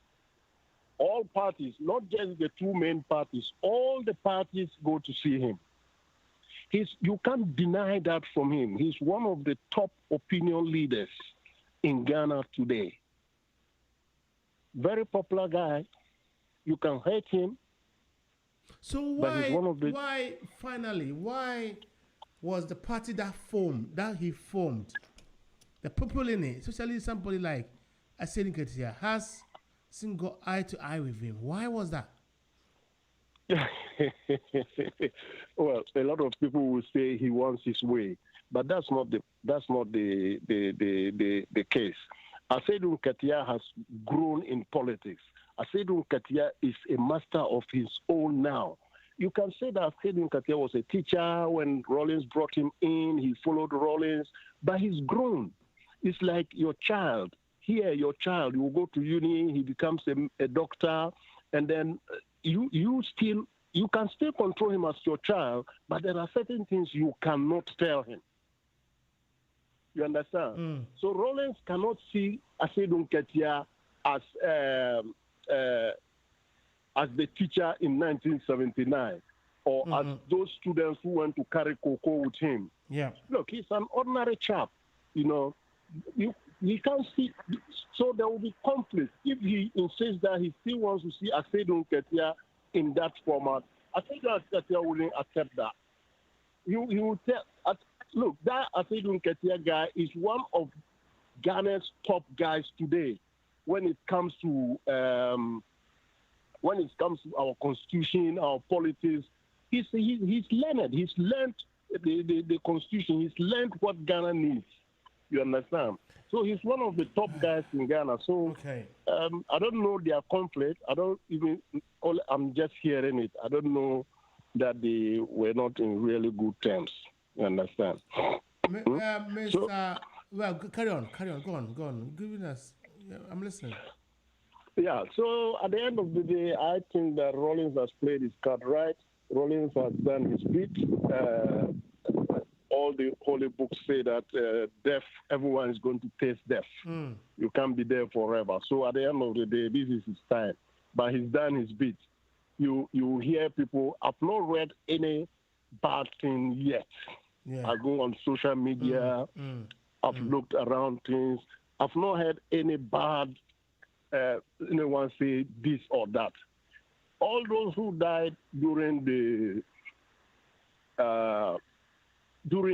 All parties, not just the 2 main parties, all the parties go to see him. You can't deny that from him. He's one of the top opinion leaders in Ghana today. Very popular guy. You can hate him. So why was the party that he formed, the people in it, especially somebody like Aseni Ketia, has got eye to eye with him? Why was that? Well, a lot of people will say he wants his way, but that's not the case. Aseni Ketia has grown in politics. Aseni Ketia is a master of his own now. You can say that Aseni Ketia was a teacher when Rawlings brought him in. He followed Rawlings, but he's grown. It's like your child. Here, your child, you go to uni, he becomes a doctor, and then you can still control him as your child, but there are certain things you cannot tell him. You understand? So Rawlings cannot see Aseni Ketia as the teacher in 1979, or as those students who went to carry cocoa with him. Yeah. Look, he's an ordinary chap. You know, you can't see. So there will be conflict if he insists that he still wants to see Aseni Ketia in that format. Aseni Ketia wouldn't accept that. he will tell. Look, that Asedun Ketia guy is one of Ghana's top guys today when it comes to our constitution, our politics. He's learned. He's learned the constitution. He's learned what Ghana needs. You understand? So he's one of the top guys in Ghana. So I don't know their conflict. I'm just hearing it. I don't know that they were not in really good terms. You understand? Well, carry on. Go on. Giving us. I'm listening. Yeah. So at the end of the day, I think that Rawlings has played his card right. Rawlings has done his bit. All the holy books say that death, everyone is going to taste death. You can't be there forever. So at the end of the day, this is his time. But he's done his bit. You hear people, I've not read any bad thing yet. I go on social media, I've looked around things. I've not heard any bad, anyone say this or that. All those who died during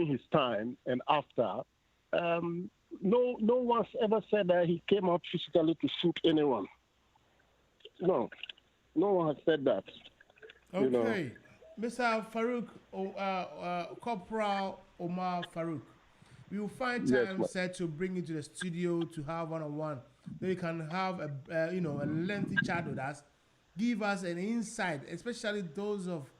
his time and after, no one's ever said that he came out physically to shoot anyone. No one has said that. Okay. You know. Mr. Farouk, Corporal Omar Farouk, we will find time set to bring you to the studio to have one-on-one. Then you can have a lengthy chat with us. Give us an insight, especially those of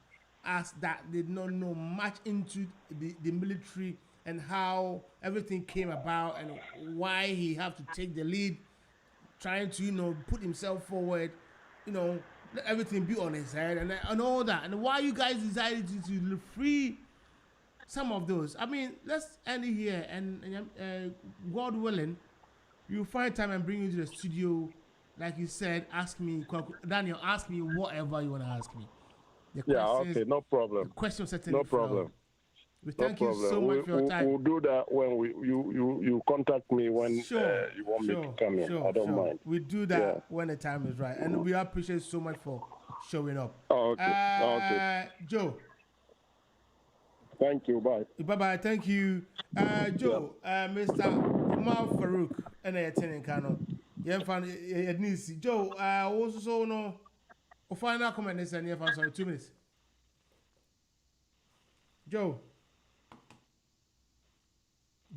us that did not know much into the military and how everything came about and why he have to take the lead, trying to put himself forward, let everything be on his head and all that, and why you guys decided to free some of those. I mean, let's end it here, and God willing, you'll find time and bring you to the studio. Like you said, Daniel, ask me whatever you want to ask me. Okay, no problem. The question certainly. No problem. We thank you so much for your time. We'll do that when you contact me when you want me to come in. I don't mind. We do that when the time is right, and we appreciate so much for showing up. Okay. Joe. Thank you. Bye. Bye. Thank you, Joe. Mr. Umar Farouk, and I attend in Kano. Joe. Also no. Final comment is and sorry 2 minutes. Joe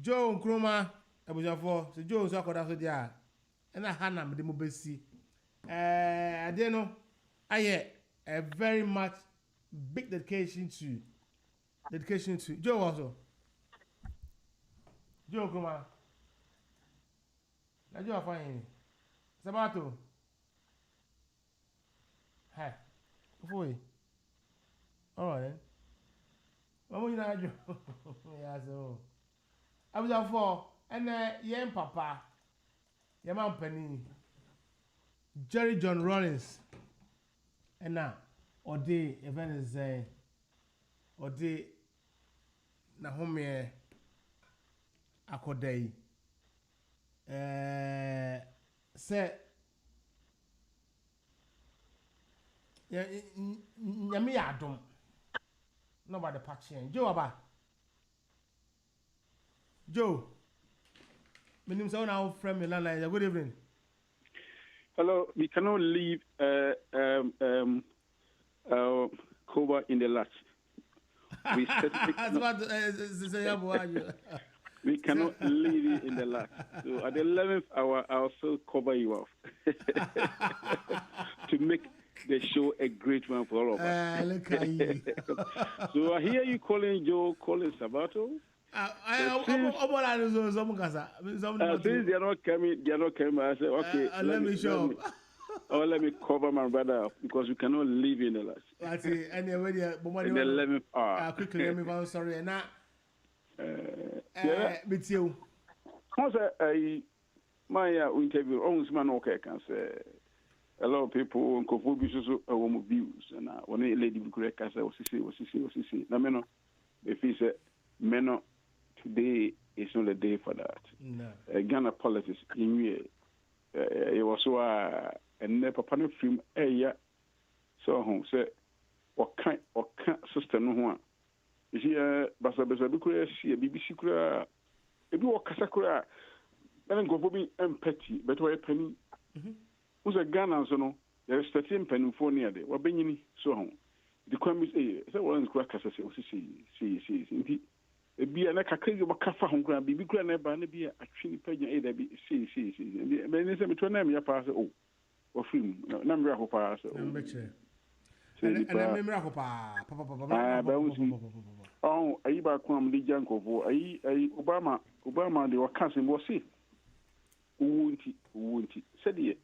Nkrumah abujafo so Joe so akoda so dia and I hanam de mobesi I don't know a very much big dedication to Joe also. Joe Nkrumah na Joe fine Sabato. Hi. Foi. All right. Vamos ir na Joe. Yeah, so. I was out for and yem papa. Yaman Penny. Jerry John Rawlings. And now or day event is or day na home akodai. Say Yami Adam. Nobody patching. Joe Abba. Joe. My name is now from Milan. Good evening. Hello. We cannot leave KOBA in the last. We cannot leave it in the last. So at the 11th hour, I'll still cover you off to make the show a great one for all of us. Look at you. So I hear you calling Joe, calling Sabato. Since they are not coming, I say, okay, let me show up. Let me cover my brother up because we cannot leave in the last. That's it. Anyway, in the 11th hour. Quickly, let me go. Sorry, and now. With you. My interview, almost man, okay, can say. A lot of people in KOFI also views, and when a lady be correct, I say, what she say. Now, if he said, "Meno, today is not a day for that." No. Ghana politics in it was so and never panel film so home say what kind system no one Here, Basa Bukura, see a BBC Kura, a bit of Casacura, and go for me and petty, but why a penny? Who's a gun, so there is 13 penny for near there, what Benny so home. The crime is a so one crack as I see. A beer like a crazy of Cafa Hong Grand, be grand, and be actually paying a be see. And then there's a between them, your pass, oh, or film, number of pass. And I remember oh, I back from the junk of Obama, they were canceling was see. Won't it? Said ye,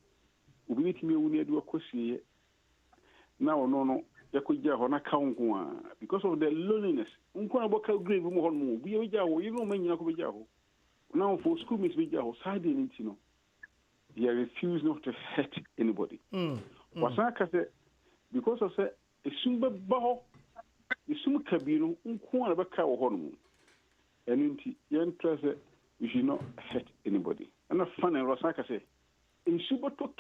we need me when you do a question. Now, no, you could have on account because of the loneliness. Unquan about grave more. We are Yahoo, you know, many Yahoo. Now, for school, Miss Vijaho, siding it, you know. They refuse not to hurt anybody. Was I said, because I said, a sumba baho, the sum cabino, unquan about cow hormone. And in young treasure, you should not hurt anybody. And not fun and Rosaka say, in super talk,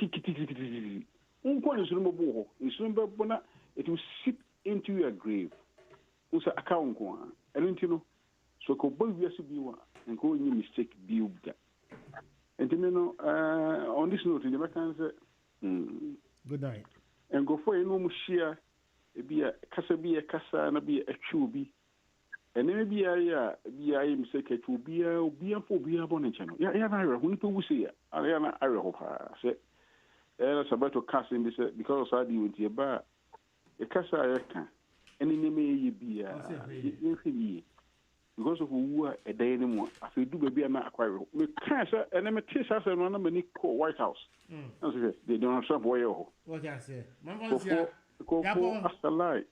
unquan is removable, in sumba bona, it will seep into your grave. Who's a account one, and you know, so go boy, we be one, and go in your mistake, be that. And you know, on this note, in the Americans, good night. And go for a no share, be a casa, and be a chubi. And then be a mistake, it will be a for be a bonnet channel. Yeah, when people say, Ariana, I hope I said, there's about to cast in this because I deal with your bar. A casa, I reckon, and in may be a because of who are a day anymore. I feel do be an acquire. Me cancer and I'm a teacher and one of many White House. They don't have some way. What can I say? Go after light.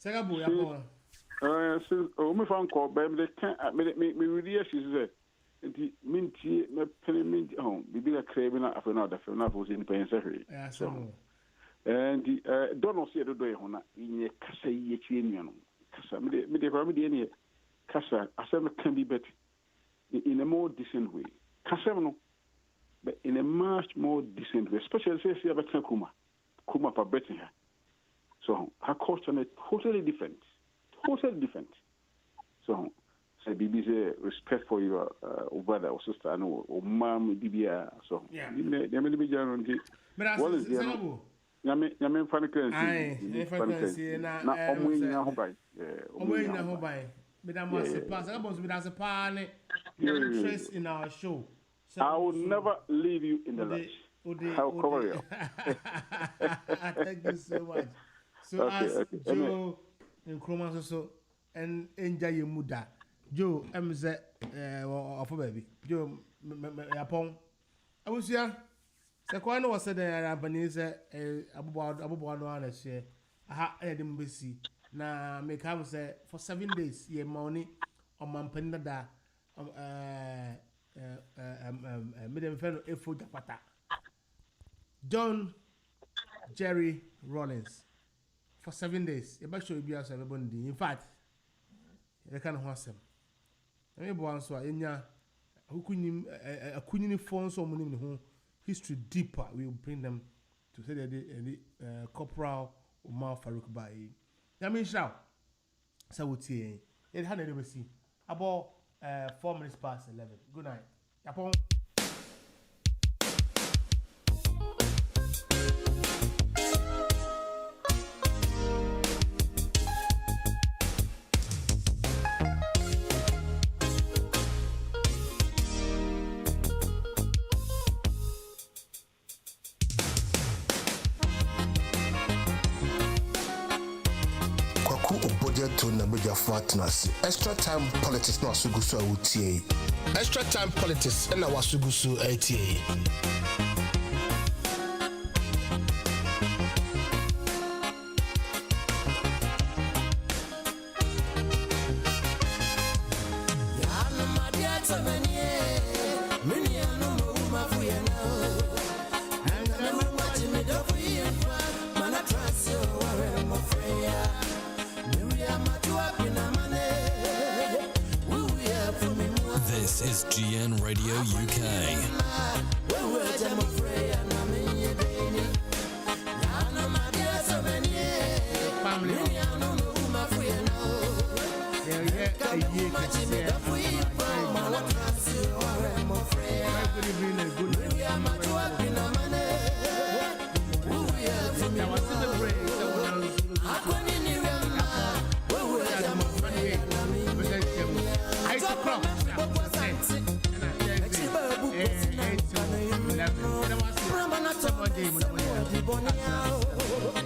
Sagabu, me found call, but they can't make me really. She said, the minty, my penny mint home. We be a craving after another for enough was independent secretary. And Donald said the day on in a Casa Yetian. Casa, me the remedy any Casa, Asama can be better in a more decent way. Casa, but in a much more decent way, especially since you have a Kuma for betting her. So her culture is totally different. So, say BBC respect for your brother or sister, or mom, BBA. So, yeah, they may be guaranteed. What is the Yamin funny currency? Not only in a hobby. Only in a hobby. Madame was a pass. I was with us a pan. You're interest in our show. I will never leave you in the lurch. I'll cover you. Thank you so much. So, as Joe and Chromas also, and enjoy your muda. Joe, I'm of a baby. Joe, upon. I was here. Sequano was said that Abanese Abu honest share. I had him busy. Now, make him say for 7 days, ye money on Mampenda, Midden Fellow Efo Japata. John Jerry Rawlings for 7 days. You better show you as everybody. In fact, they can't horse him. I mean, once who couldn't phone someone who history deeper. We will bring them to say that the Corporal Umar Farouk Bayi. I mean, shout. So we'll see. It had never seen about 4 minutes past 11. Good night. Yapon. Extra time politics no asugusu awutie. Extra time politics na wasugusu atie. This is GN Radio UK.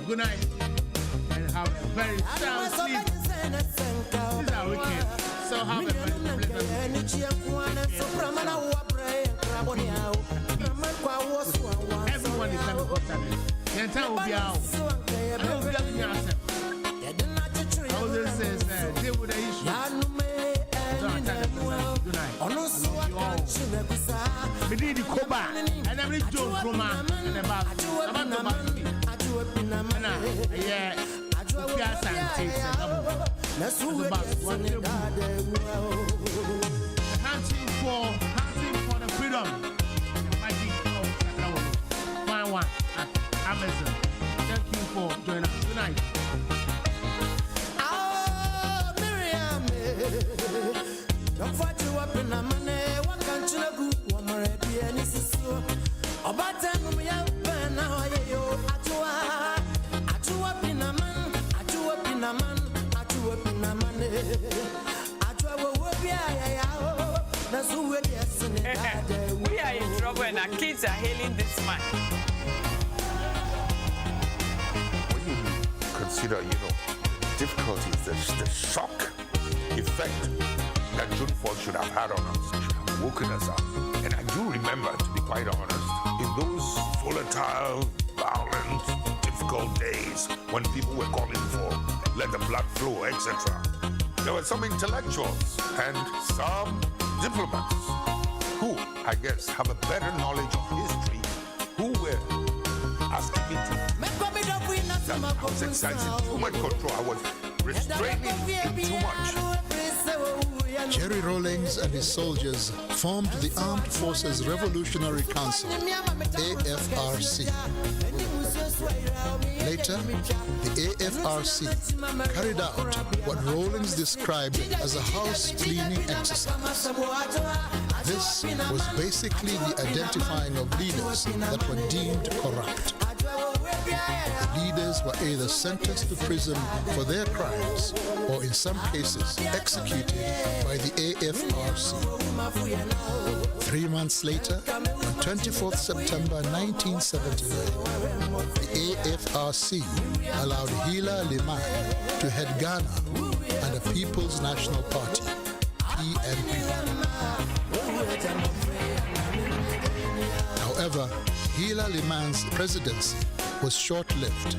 Good night and have a very sound sleep. This is our weekend. So have a very everyone is coming for time. The entire will be out. Moses says deal with the issue. Good night. We need the KOBA and every Joe from and the back. Yeah, hunting for the freedom. Magic of find one at Amazon. Thank you for joining us. Good night. Don't fight you up in a money. What can't you do? One more and this is so. About time we have been now. We are in trouble and our kids are hailing this man. When you consider, difficulties, the shock effect that June 4th should have had on us, should have woken us up. And I do remember, to be quite honest, in those volatile, violent, difficult days when people were calling for let the blood flow, etc., there were some intellectuals and some diplomats who, I guess, have a better knowledge of history, who were asking me to. That I was exercising too much control. I was restraining too much. Jerry Rawlings and his soldiers formed the Armed Forces Revolutionary Council, AFRC. Later, the AFRC carried out what Rawlings described as a house cleaning exercise. This was basically the identifying of leaders that were deemed corrupt. The leaders were either sentenced to prison for their crimes or in some cases executed by the AFRC. 3 months later, on 24th September 1979, the AFRC allowed Hila Liman to head Ghana and the People's National Party, PNP. However, Hila Liman's presidency was short-lived.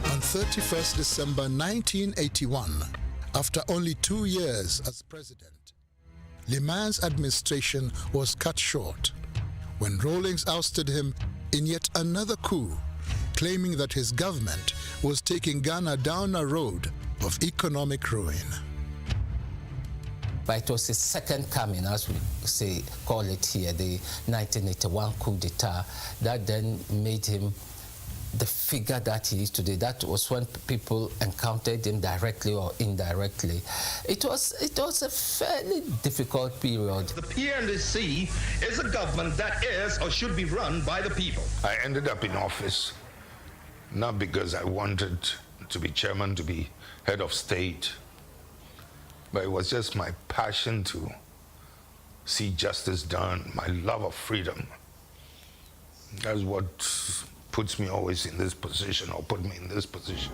On 31st December 1981, after only 2 years as president, Liman's administration was cut short when Rawlings ousted him in yet another coup, claiming that his government was taking Ghana down a road of economic ruin. But it was his second coming, as we call it here, the 1981 coup d'etat, that then made him the figure that he is today. That was when people encountered him directly or indirectly. It was a fairly difficult period. The PNC is a government that is or should be run by the people. I ended up in office not because I wanted to be chairman, to be head of state, but it was just my passion to see justice done, my love of freedom. That's what puts me always in this position, or put me in this position.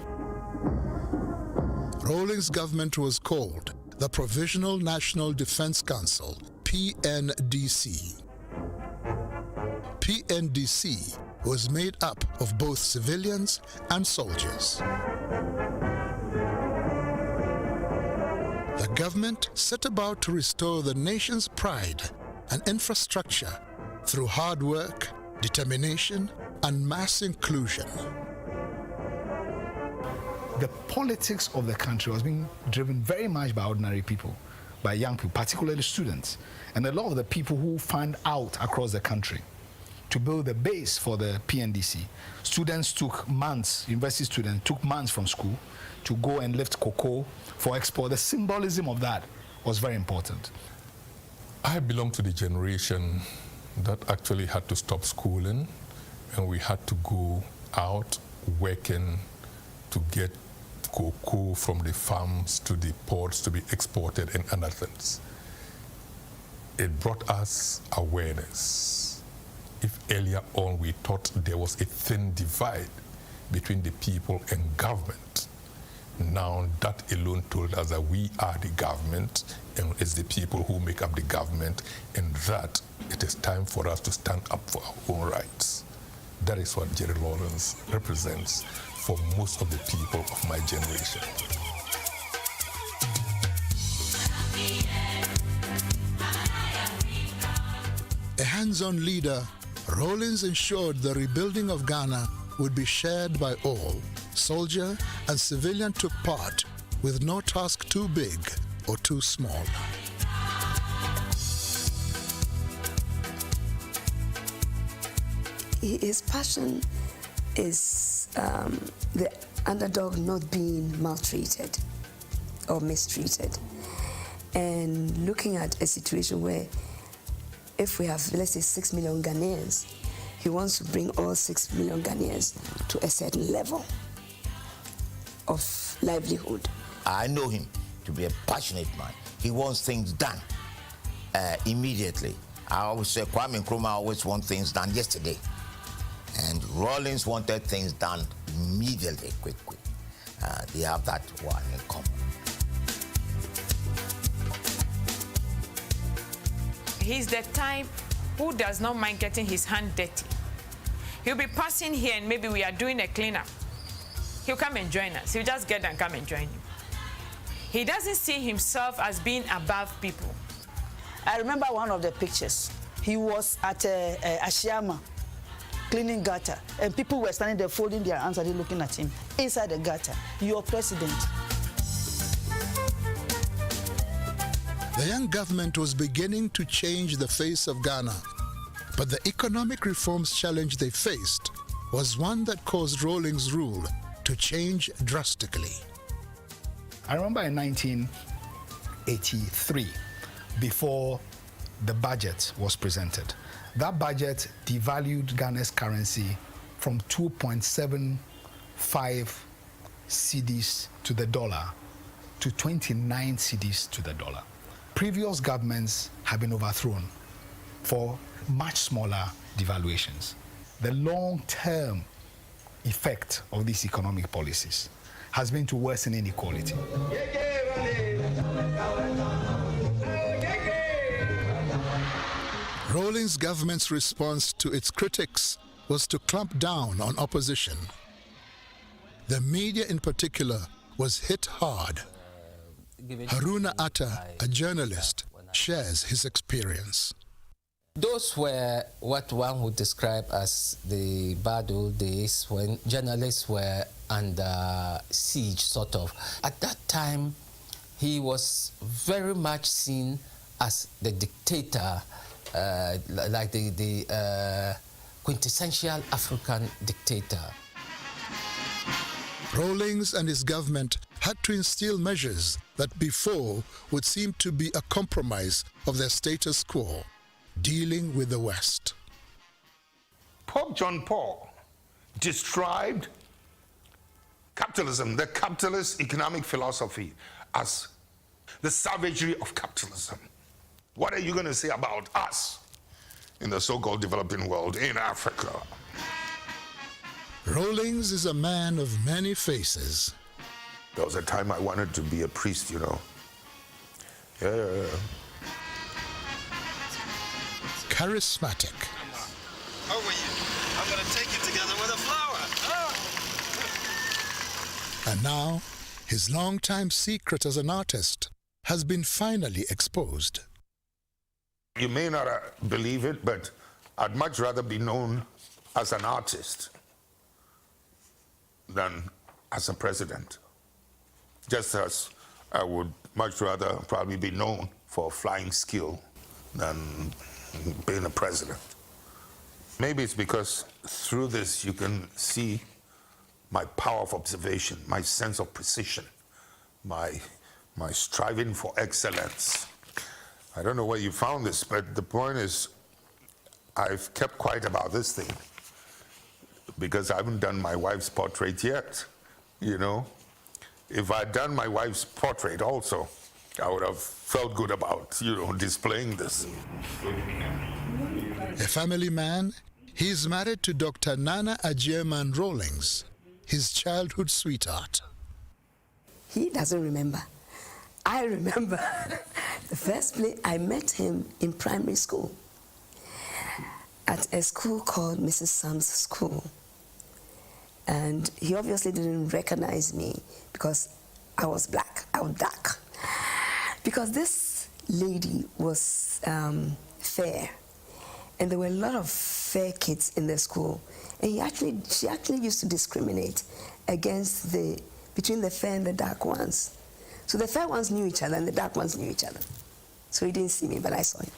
Rawlings' government was called the Provisional National Defense Council, PNDC. PNDC was made up of both civilians and soldiers. The government set about to restore the nation's pride and infrastructure through hard work, determination, and mass inclusion. the politics of the country was being driven very much by ordinary people, by young people, particularly students. And a lot of the people who fund out across the country to build the base for the PNDC, students took months, university students took months from school to go and lift cocoa for export. The symbolism of that was very important. I belong to the generation that actually had to stop schooling, and we had to go out working to get cocoa from the farms to the ports to be exported and other things. It brought us awareness. If earlier on we thought there was a thin divide between the people and government, now that alone told us that we are the government and it's the people who make up the government, and that it is time for us to stand up for our own rights. That is what Jerry Rawlings represents for most of the people of my generation. A hands-on leader, Rawlings ensured the rebuilding of Ghana would be shared by all. Soldier and civilian took part, with no task too big or too small. His passion is the underdog not being maltreated or mistreated, and looking at a situation where if we have, let's say, 6 million Ghanaians, he wants to bring all 6 million Ghanaians to a certain level of livelihood. I know him to be a passionate man. He wants things done immediately. I always say Kwame Nkrumah always wants things done yesterday. And Rawlings wanted things done immediately, quick. They have that one in common. He's the type who does not mind getting his hand dirty. He'll be passing here and maybe we are doing a cleanup. He'll come and join us. He'll just get and come and join you. He doesn't see himself as being above people. I remember one of the pictures. He was at ASAMOAH cleaning gutter, and people were standing there folding their arms and looking at him inside the gutter. Your president. The young government was beginning to change the face of Ghana, but the economic reforms challenge they faced was one that caused Rawlings' rule to change drastically. I remember in 1983, before the budget was presented, that budget devalued Ghana's currency from 2.75 cedis to the dollar to 29 cedis to the dollar. Previous governments have been overthrown for much smaller devaluations. The long-term effect of these economic policies has been to worsen inequality. Rawlings' government's response to its critics was to clamp down on opposition. The media in particular was hit hard. Haruna Atta, a journalist, shares his experience. Those were what one would describe as the bad old days when journalists were under siege, sort of. At that time, he was very much seen as the dictator, like the quintessential African dictator. Rawlings and his government had to instill measures that before would seem to be a compromise of their status quo, dealing with the West. Pope John Paul described capitalism, the capitalist economic philosophy, as the savagery of capitalism. What are you going to say about us in the so-called developing world, in Africa? Rawlings is a man of many faces. There was a time I wanted to be a priest, you know. Yeah. Charismatic. How are you? I'm going to take you together with a flower. Oh. And now, his long-time secret as an artist has been finally exposed. You may not believe it, but I'd much rather be known as an artist than as a president. Just as I would much rather probably be known for flying skill than being a president. Maybe it's because through this you can see my power of observation, my sense of precision, my striving for excellence. I don't know where you found this, but the point is I've kept quiet about this thing because I haven't done my wife's portrait yet, you know. If I'd done my wife's portrait also, I would have felt good about, you know, displaying this. A family man, he is married to Dr. Nana Agyemang Rawlings, his childhood sweetheart. He doesn't remember. I remember the first place I met him in primary school at a school called Mrs. Sam's School. And he obviously didn't recognize me because I was black, I was dark. Because this lady was fair, and there were a lot of fair kids in the school. And she actually used to discriminate between the fair and the dark ones. So the fair ones knew each other and the dark ones knew each other. So he didn't see me, but I saw him.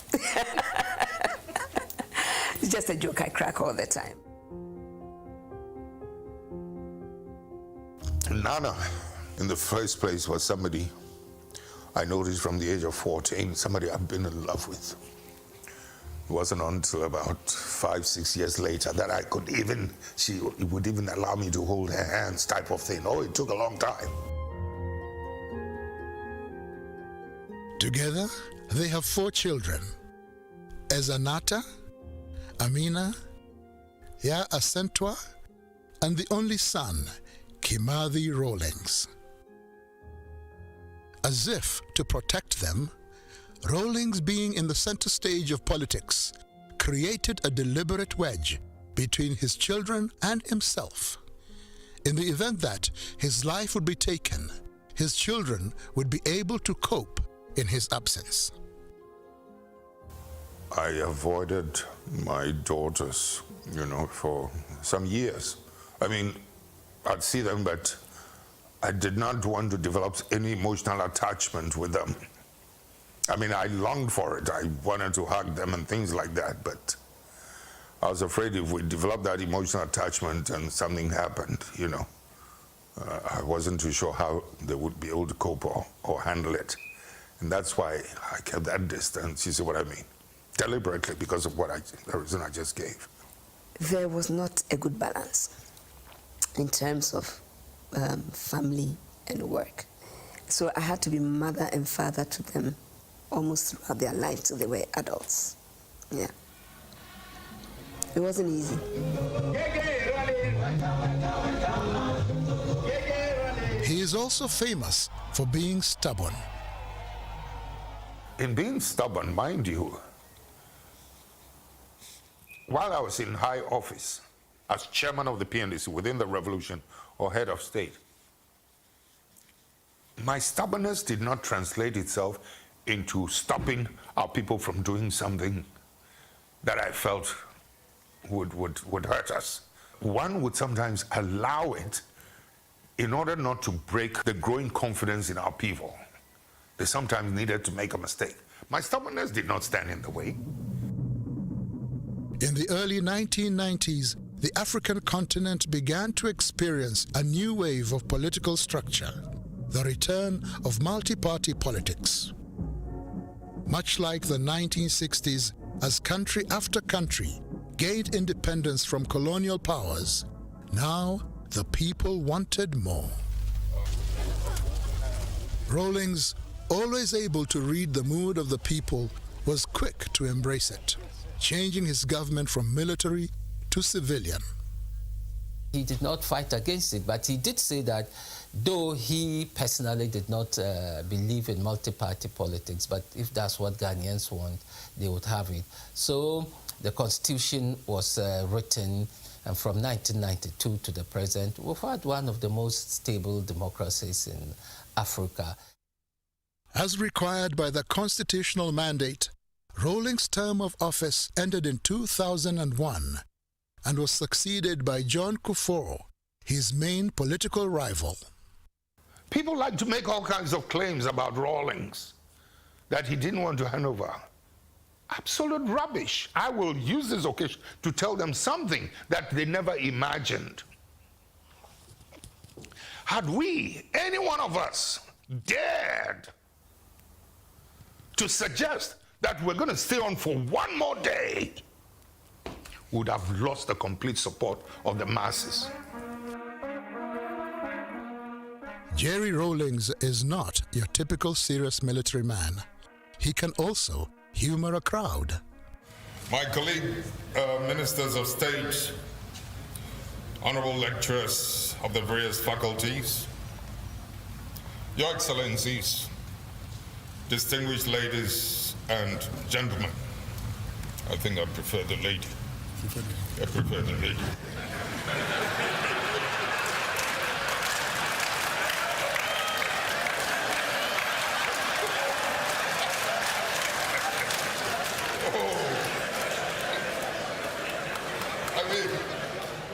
It's just a joke I crack all the time. Nana, in the first place, was somebody I noticed from the age of 14, somebody I've been in love with. It wasn't until about 5-6 years later that she would even allow me to hold her hands type of thing. Oh, it took a long time. Together, they have 4 children: Ezanata, Amina, Ya Asantwa, and the only son, Kimathi Rawlings. As if to protect them, Rawlings, being in the center stage of politics, created a deliberate wedge between his children and himself. In the event that his life would be taken, his children would be able to cope in his absence. I avoided my daughters, you know, for some years. I mean, I'd see them, but I did not want to develop any emotional attachment with them. I mean, I longed for it. I wanted to hug them and things like that, but I was afraid if we developed that emotional attachment and something happened, you know, I wasn't too sure how they would be able to cope or handle it. And that's why I kept that distance, you see what I mean? Deliberately, because of the reason I just gave. There was not a good balance in terms of family and work. So I had to be mother and father to them almost throughout their life till they were adults. Yeah. It wasn't easy. He is also famous for being stubborn. In being stubborn, mind you, while I was in high office as chairman of the PNDC within the revolution or head of state, my stubbornness did not translate itself into stopping our people from doing something that I felt would hurt us. One would sometimes allow it in order not to break the growing confidence in our people. They sometimes needed to make a mistake. My stubbornness did not stand in the way. In the early 1990s, the African continent began to experience a new wave of political structure, the return of multi-party politics. Much like the 1960s, as country after country gained independence from colonial powers, now the people wanted more. Rawlings, always able to read the mood of the people, was quick to embrace it, changing his government from military to civilian. He did not fight against it, but he did say that though he personally did not believe in multi-party politics, but if that's what Ghanaians want, they would have it. So the constitution was written, and from 1992 to the present, we've had one of the most stable democracies in Africa. As required by the constitutional mandate, Rawlings' term of office ended in 2001 and was succeeded by John Kufuor, his main political rival. People like to make all kinds of claims about Rawlings, that he didn't want to hand over. Absolute rubbish. I will use this occasion to tell them something that they never imagined. Had we, any one of us, dared to suggest that we're going to stay on for one more day, we would have lost the complete support of the masses. Jerry Rawlings is not your typical serious military man. He can also humor a crowd. My colleague, ministers of state, honorable lecturers of the various faculties, your excellencies, distinguished ladies and gentlemen. I think I prefer the lady. I prefer the lady.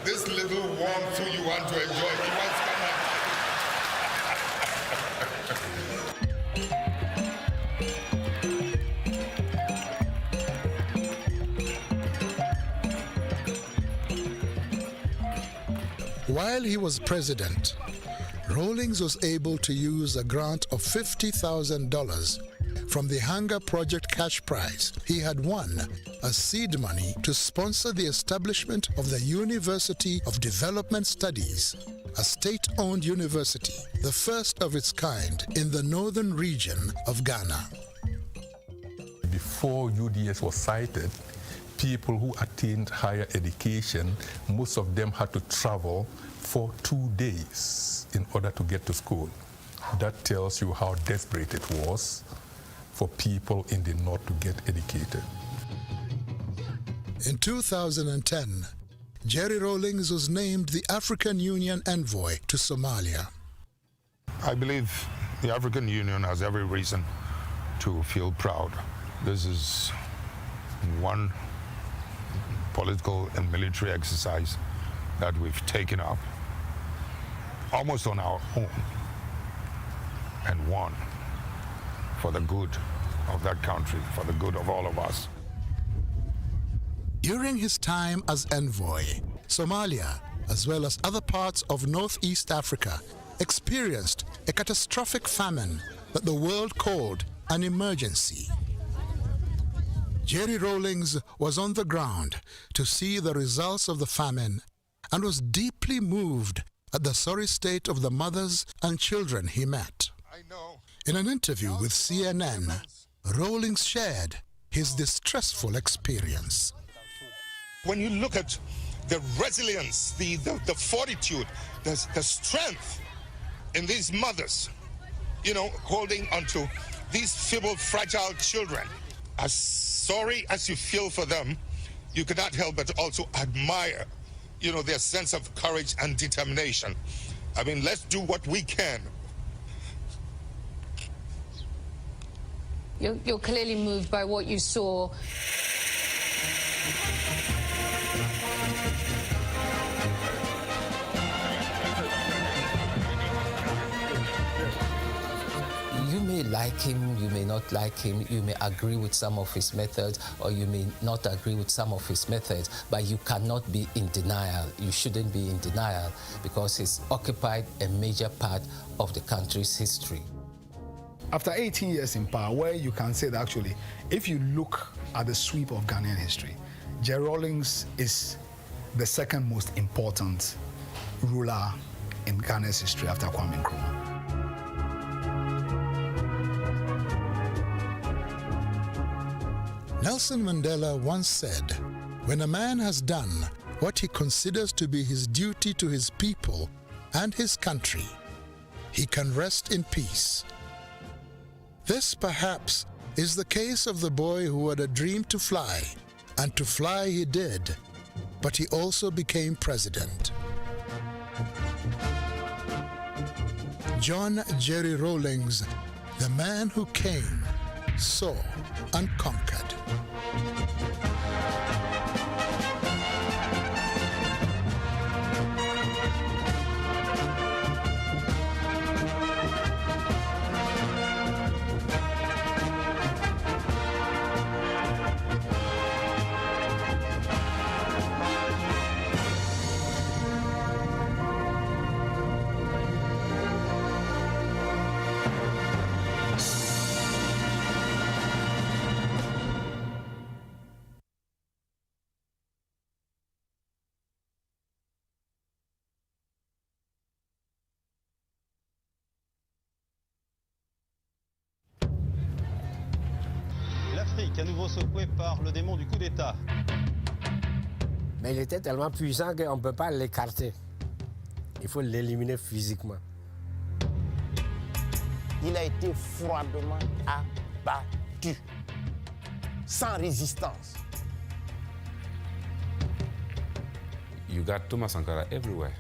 This little warmth you want to enjoy, you want to come While he was president, Rawlings was able to use a grant of $50,000 from the Hunger Project cash prize he had won as seed money to sponsor the establishment of the University of Development Studies, a state-owned university, the first of its kind in the northern region of Ghana. Before UDS was cited, people who attained higher education, most of them had to travel for 2 days in order to get to school. That tells you how desperate it was for people in the north to get educated. In 2010, Jerry Rawlings was named the African Union envoy to Somalia. I believe the African Union has every reason to feel proud. This is one political and military exercise that we've taken up almost on our own and won for the good of that country, for the good of all of us. During his time as envoy, Somalia, as well as other parts of Northeast Africa, experienced a catastrophic famine that the world called an emergency. Jerry Rawlings was on the ground to see the results of the famine and was deeply moved at the sorry state of the mothers and children he met. In an interview with CNN, Rawlings shared his distressful experience. When you look at the resilience, the fortitude, the strength in these mothers, you know, holding onto these feeble, fragile children, as sorry as you feel for them, you cannot help but also admire, you know, their sense of courage and determination. I mean, let's do what we can. You're clearly moved by what you saw. You may like him, you may not like him, you may agree with some of his methods, or you may not agree with some of his methods, but you cannot be in denial. You shouldn't be in denial because he's occupied a major part of the country's history. After 18 years in power, where you can say that actually, if you look at the sweep of Ghanaian history, Jerry Rawlings is the second most important ruler in Ghana's history after Kwame Nkrumah. Nelson Mandela once said, "When a man has done what he considers to be his duty to his people and his country, he can rest in peace." This, perhaps, is the case of the boy who had a dream to fly, and to fly he did, but he also became president. John Jerry Rawlings, the man who came, saw, and conquered. L'Afrique, à nouveau secouée par le démon du coup d'État. Mais il était tellement puissant qu'on ne peut pas l'écarter. Il faut l'éliminer physiquement. Il a été froidement abattu, sans résistance. You got Thomas Sankara everywhere.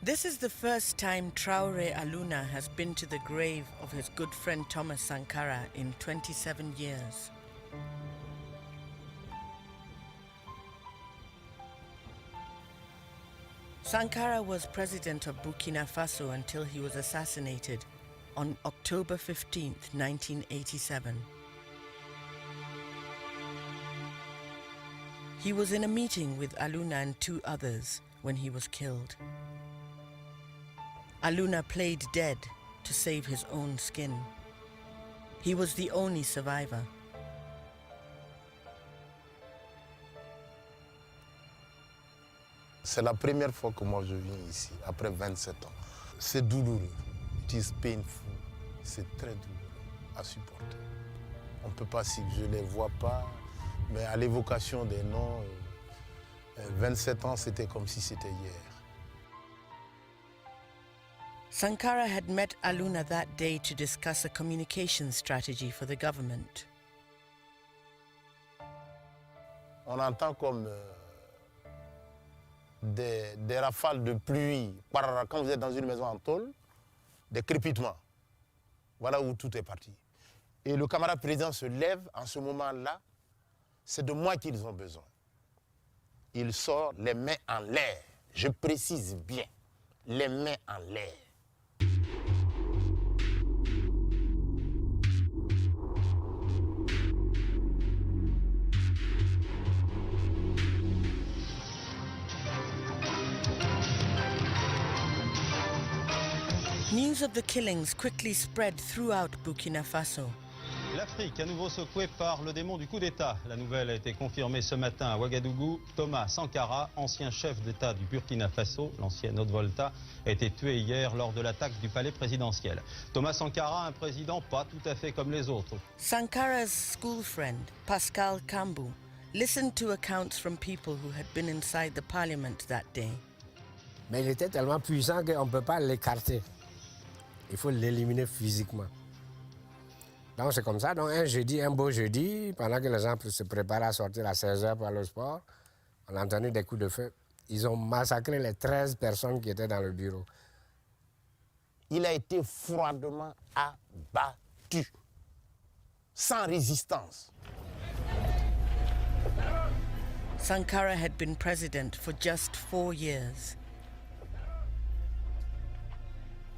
This is the first time Traore Aluna has been to the grave of his good friend Thomas Sankara in 27 years. Sankara was president of Burkina Faso until he was assassinated on October 15, 1987. He was in a meeting with Aluna and two others when he was killed. Aluna played dead to save his own skin. He was the only survivor. C'est la première fois que moi je viens ici, après 27 ans. C'est douloureux. It is painful. C'est très douloureux à supporter. On ne peut pas, si je ne les vois pas, mais à l'évocation des noms, 27 ans, c'était comme si c'était hier. Sankara had met Aluna that day to discuss a communication strategy for the government. On entend comme des rafales de pluie. Quand vous êtes dans une maison en tôle, des crépitements. Voilà où tout est parti. Et le camarade président se lève en ce moment-là. C'est de moi qu'ils ont besoin. Il sort les mains en l'air. Je précise bien, les mains en l'air. News of the killings quickly spread throughout Burkina Faso. L'Afrique, à nouveau secouée par le démon du coup d'État. La nouvelle a été confirmée ce matin à Ouagadougou. Thomas Sankara, ancien chef d'État du Burkina Faso, l'ancienne Haute-Volta, a été tué hier lors de l'attaque du palais présidentiel. Thomas Sankara, un président pas tout à fait comme les autres. Sankara's school friend, Pascal Kambu, listened to accounts from people who had been inside the parliament that day. Mais il était tellement puissant qu'on ne peut pas l'écarter. Il faut l'éliminer physiquement. Donc c'est comme ça. Donc un jeudi, un beau jeudi, pendant que les gens se préparaient à sortir à 16h pour aller au sport, on a entendu des coups de feu. Ils ont massacré les 13 personnes qui étaient dans le bureau. Il a été froidement abattu, sans résistance. Sankara had been president for just 4 years.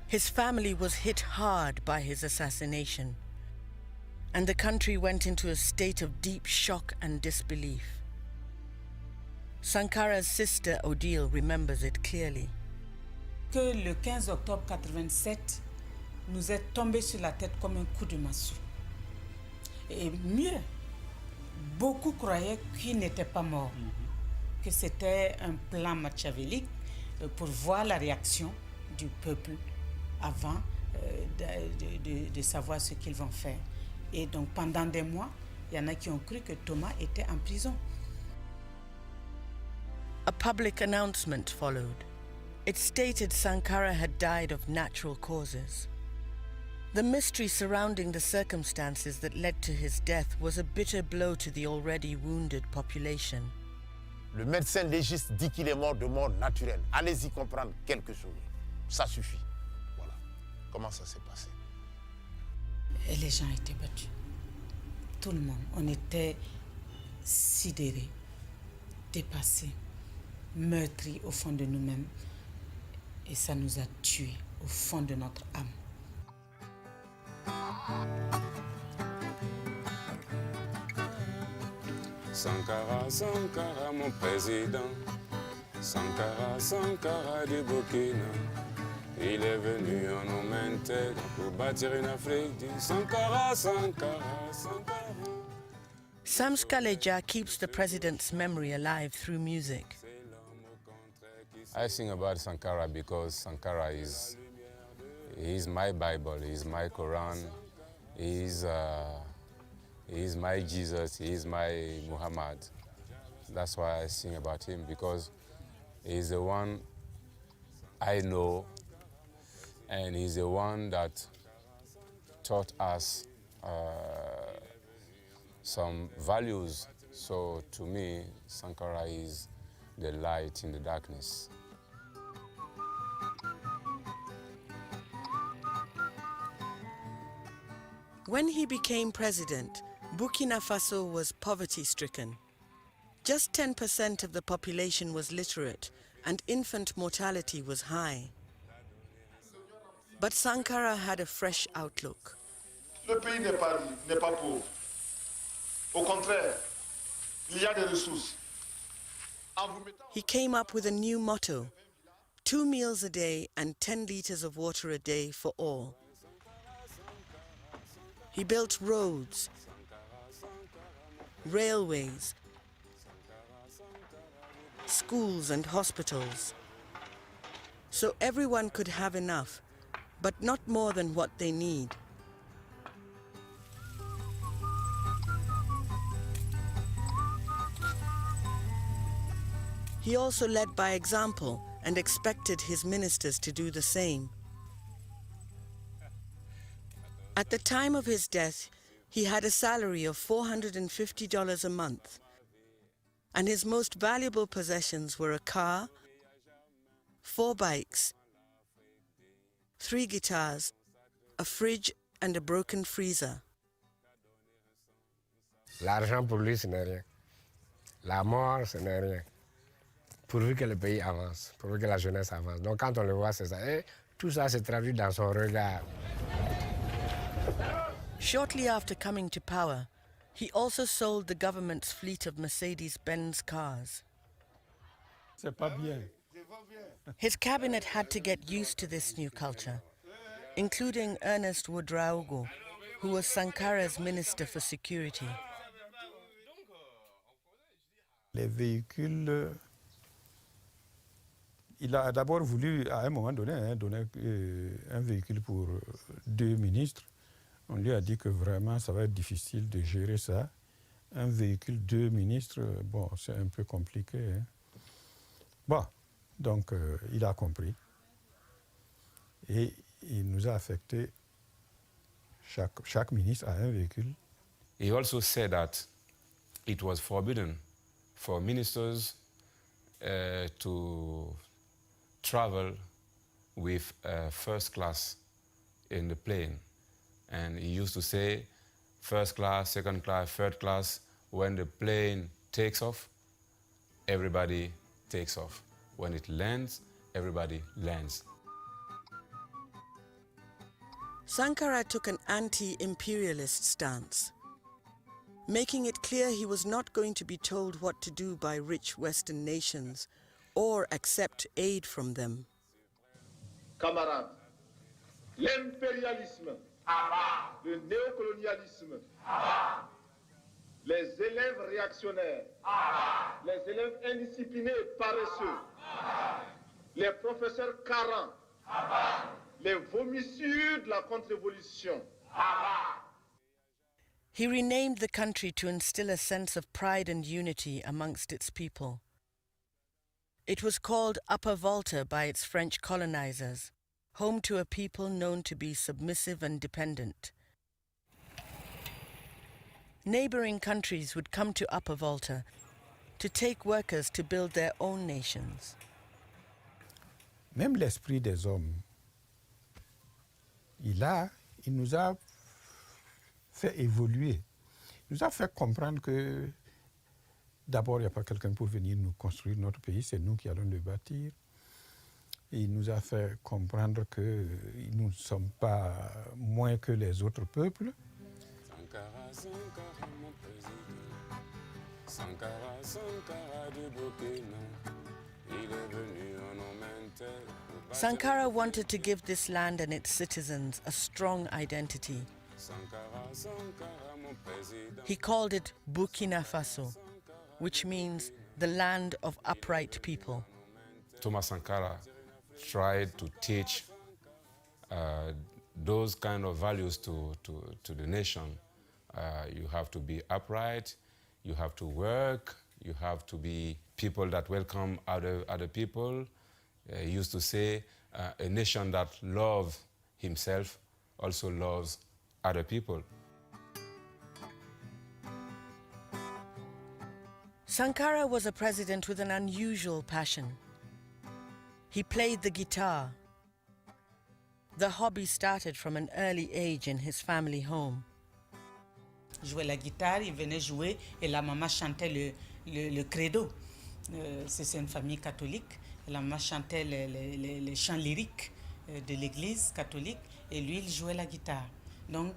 His family was hit hard by his assassination, and the country went into a state of deep shock and disbelief. Sankara's sister Odile remembers it clearly. Que le 15 octobre 87 nous est tombé sur la tête comme un coup de massue. Et mieux, beaucoup croyaient qu'il n'était pas mort, que c'était un plan machiavélique pour voir la réaction du peuple avant de savoir ce qu'ils vont faire. Et donc pendant des mois, il y en a qui ont cru que Thomas était en prison. A public announcement followed. It stated Sankara had died of natural causes. The mystery surrounding the circumstances that led to his death was a bitter blow to the already wounded population. Le médecin légiste dit qu'il est mort de mort naturelle. Allez-y comprendre quelque chose. Ça suffit. Voilà. Comment ça s'est passé? Et les gens étaient battus. Tout le monde. On était sidérés, dépassés, meurtris au fond de nous-mêmes. Et ça nous a tués au fond de notre âme. Sankara, Sankara, mon président. Sankara, Sankara du Burkina. Il est venu en nous intègre pour bâtir une Afrique du Sankara, Sankara, Sankara. Sam Skaleja keeps the president's memory alive through music. I sing about Sankara because Sankara is my Bible, he's my Quran, he's my Jesus, he's my Muhammad. That's why I sing about him, because he's the one I know, and he's the one that taught us some values. So to me, Sankara is the light in the darkness. When he became president, Burkina Faso was poverty-stricken. Just 10% of the population was literate, and infant mortality was high. But Sankara had a fresh outlook. Le pays n'est pas pauvre. Au contraire, il y a des ressources. He came up with a new motto: 2 meals a day and 10 liters of water a day for all. He built roads, railways, schools and hospitals, so everyone could have enough, but not more than what they need. He also led by example and expected his ministers to do the same. At the time of his death, he had a salary of $450 a month, and his most valuable possessions were a car, 4 bikes, 3 guitars, a fridge, and a broken freezer. L'argent pour lui, ce n'est rien. La mort, ce n'est rien. Pourvu que le pays avance, pourvu que la jeunesse avance. Donc quand on le voit, c'est ça. Et tout ça se traduit dans son regard. Shortly after coming to power, he also sold the government's fleet of Mercedes-Benz cars. C'est pas bien. His cabinet had to get used to this new culture, including Ernest Ouedraogo, who was Sankara's Minister for Security. Les véhicules, il a d'abord voulu, à un moment donné, donner un véhicule pour 2 ministres. On lui a dit que vraiment, ça va être difficile de gérer ça. Un véhicule, 2 ministres, bon, c'est un peu compliqué. Hein. Bon, donc il a compris. Et il nous a affecté, chaque ministre a un véhicule. He also said that it was forbidden for ministers to travel with first class in the plane. And he used to say, first class, second class, third class. When the plane takes off, everybody takes off. When it lands, everybody lands. Sankara took an anti-imperialist stance, making it clear he was not going to be told what to do by rich Western nations or accept aid from them. Camarades, l'impérialisme, le néocolonialisme, les élèves réactionnaires, les élèves indisciplinés et paresseux, les professeurs carents, les vomissures de la contre-révolution. He renamed the country to instill a sense of pride and unity amongst its people. It was called Upper Volta by its French colonizers, home to a people known to be submissive and dependent. Neighboring countries would come to Upper Volta to take workers to build their own nations. Même l'esprit des hommes, il nous a fait évoluer. Il nous a fait comprendre que d'abord, il n'y a pas quelqu'un pour venir nous construire notre pays, c'est nous qui allons le bâtir. Et il nous a fait comprendre que nous ne sommes pas moins que les autres peuples. Sankara, Sankara, mon président. Sankara, Sankara du Burkina. Il est venu en Omentel. Sankara wanted to give this land and its citizens a strong identity. He called it Burkina Faso, which means the land of upright people. Thomas Sankara tried to teach those kind of values to the nation. You have to be upright, you have to work, you have to be people that welcome other people. He used to say, a nation that loves himself also loves other people. Sankara was a president with an unusual passion. He played the guitar. The hobby started from an early age in his family home. Il jouait la guitare, il venait jouer et la maman chantait le credo. C'est une famille catholique. La maman chantait les chants lyriques de l'église catholique et lui, il jouait la guitare. Donc,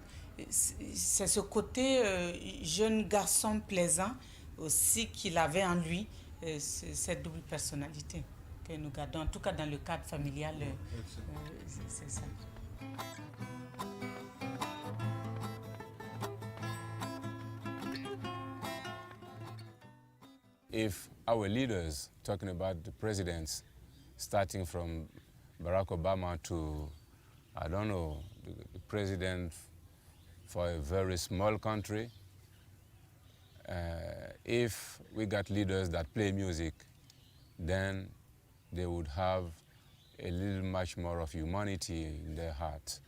c'est ce côté jeune garçon plaisant aussi qu'il avait en lui, cette double personnalité que nous gardons, en tout cas dans le cadre familial, c'est ça. If our leaders, talking about the presidents, starting from Barack Obama to, I don't know, the president for a very small country, if we got leaders that play music, then they would have a little much more of humanity in their hearts.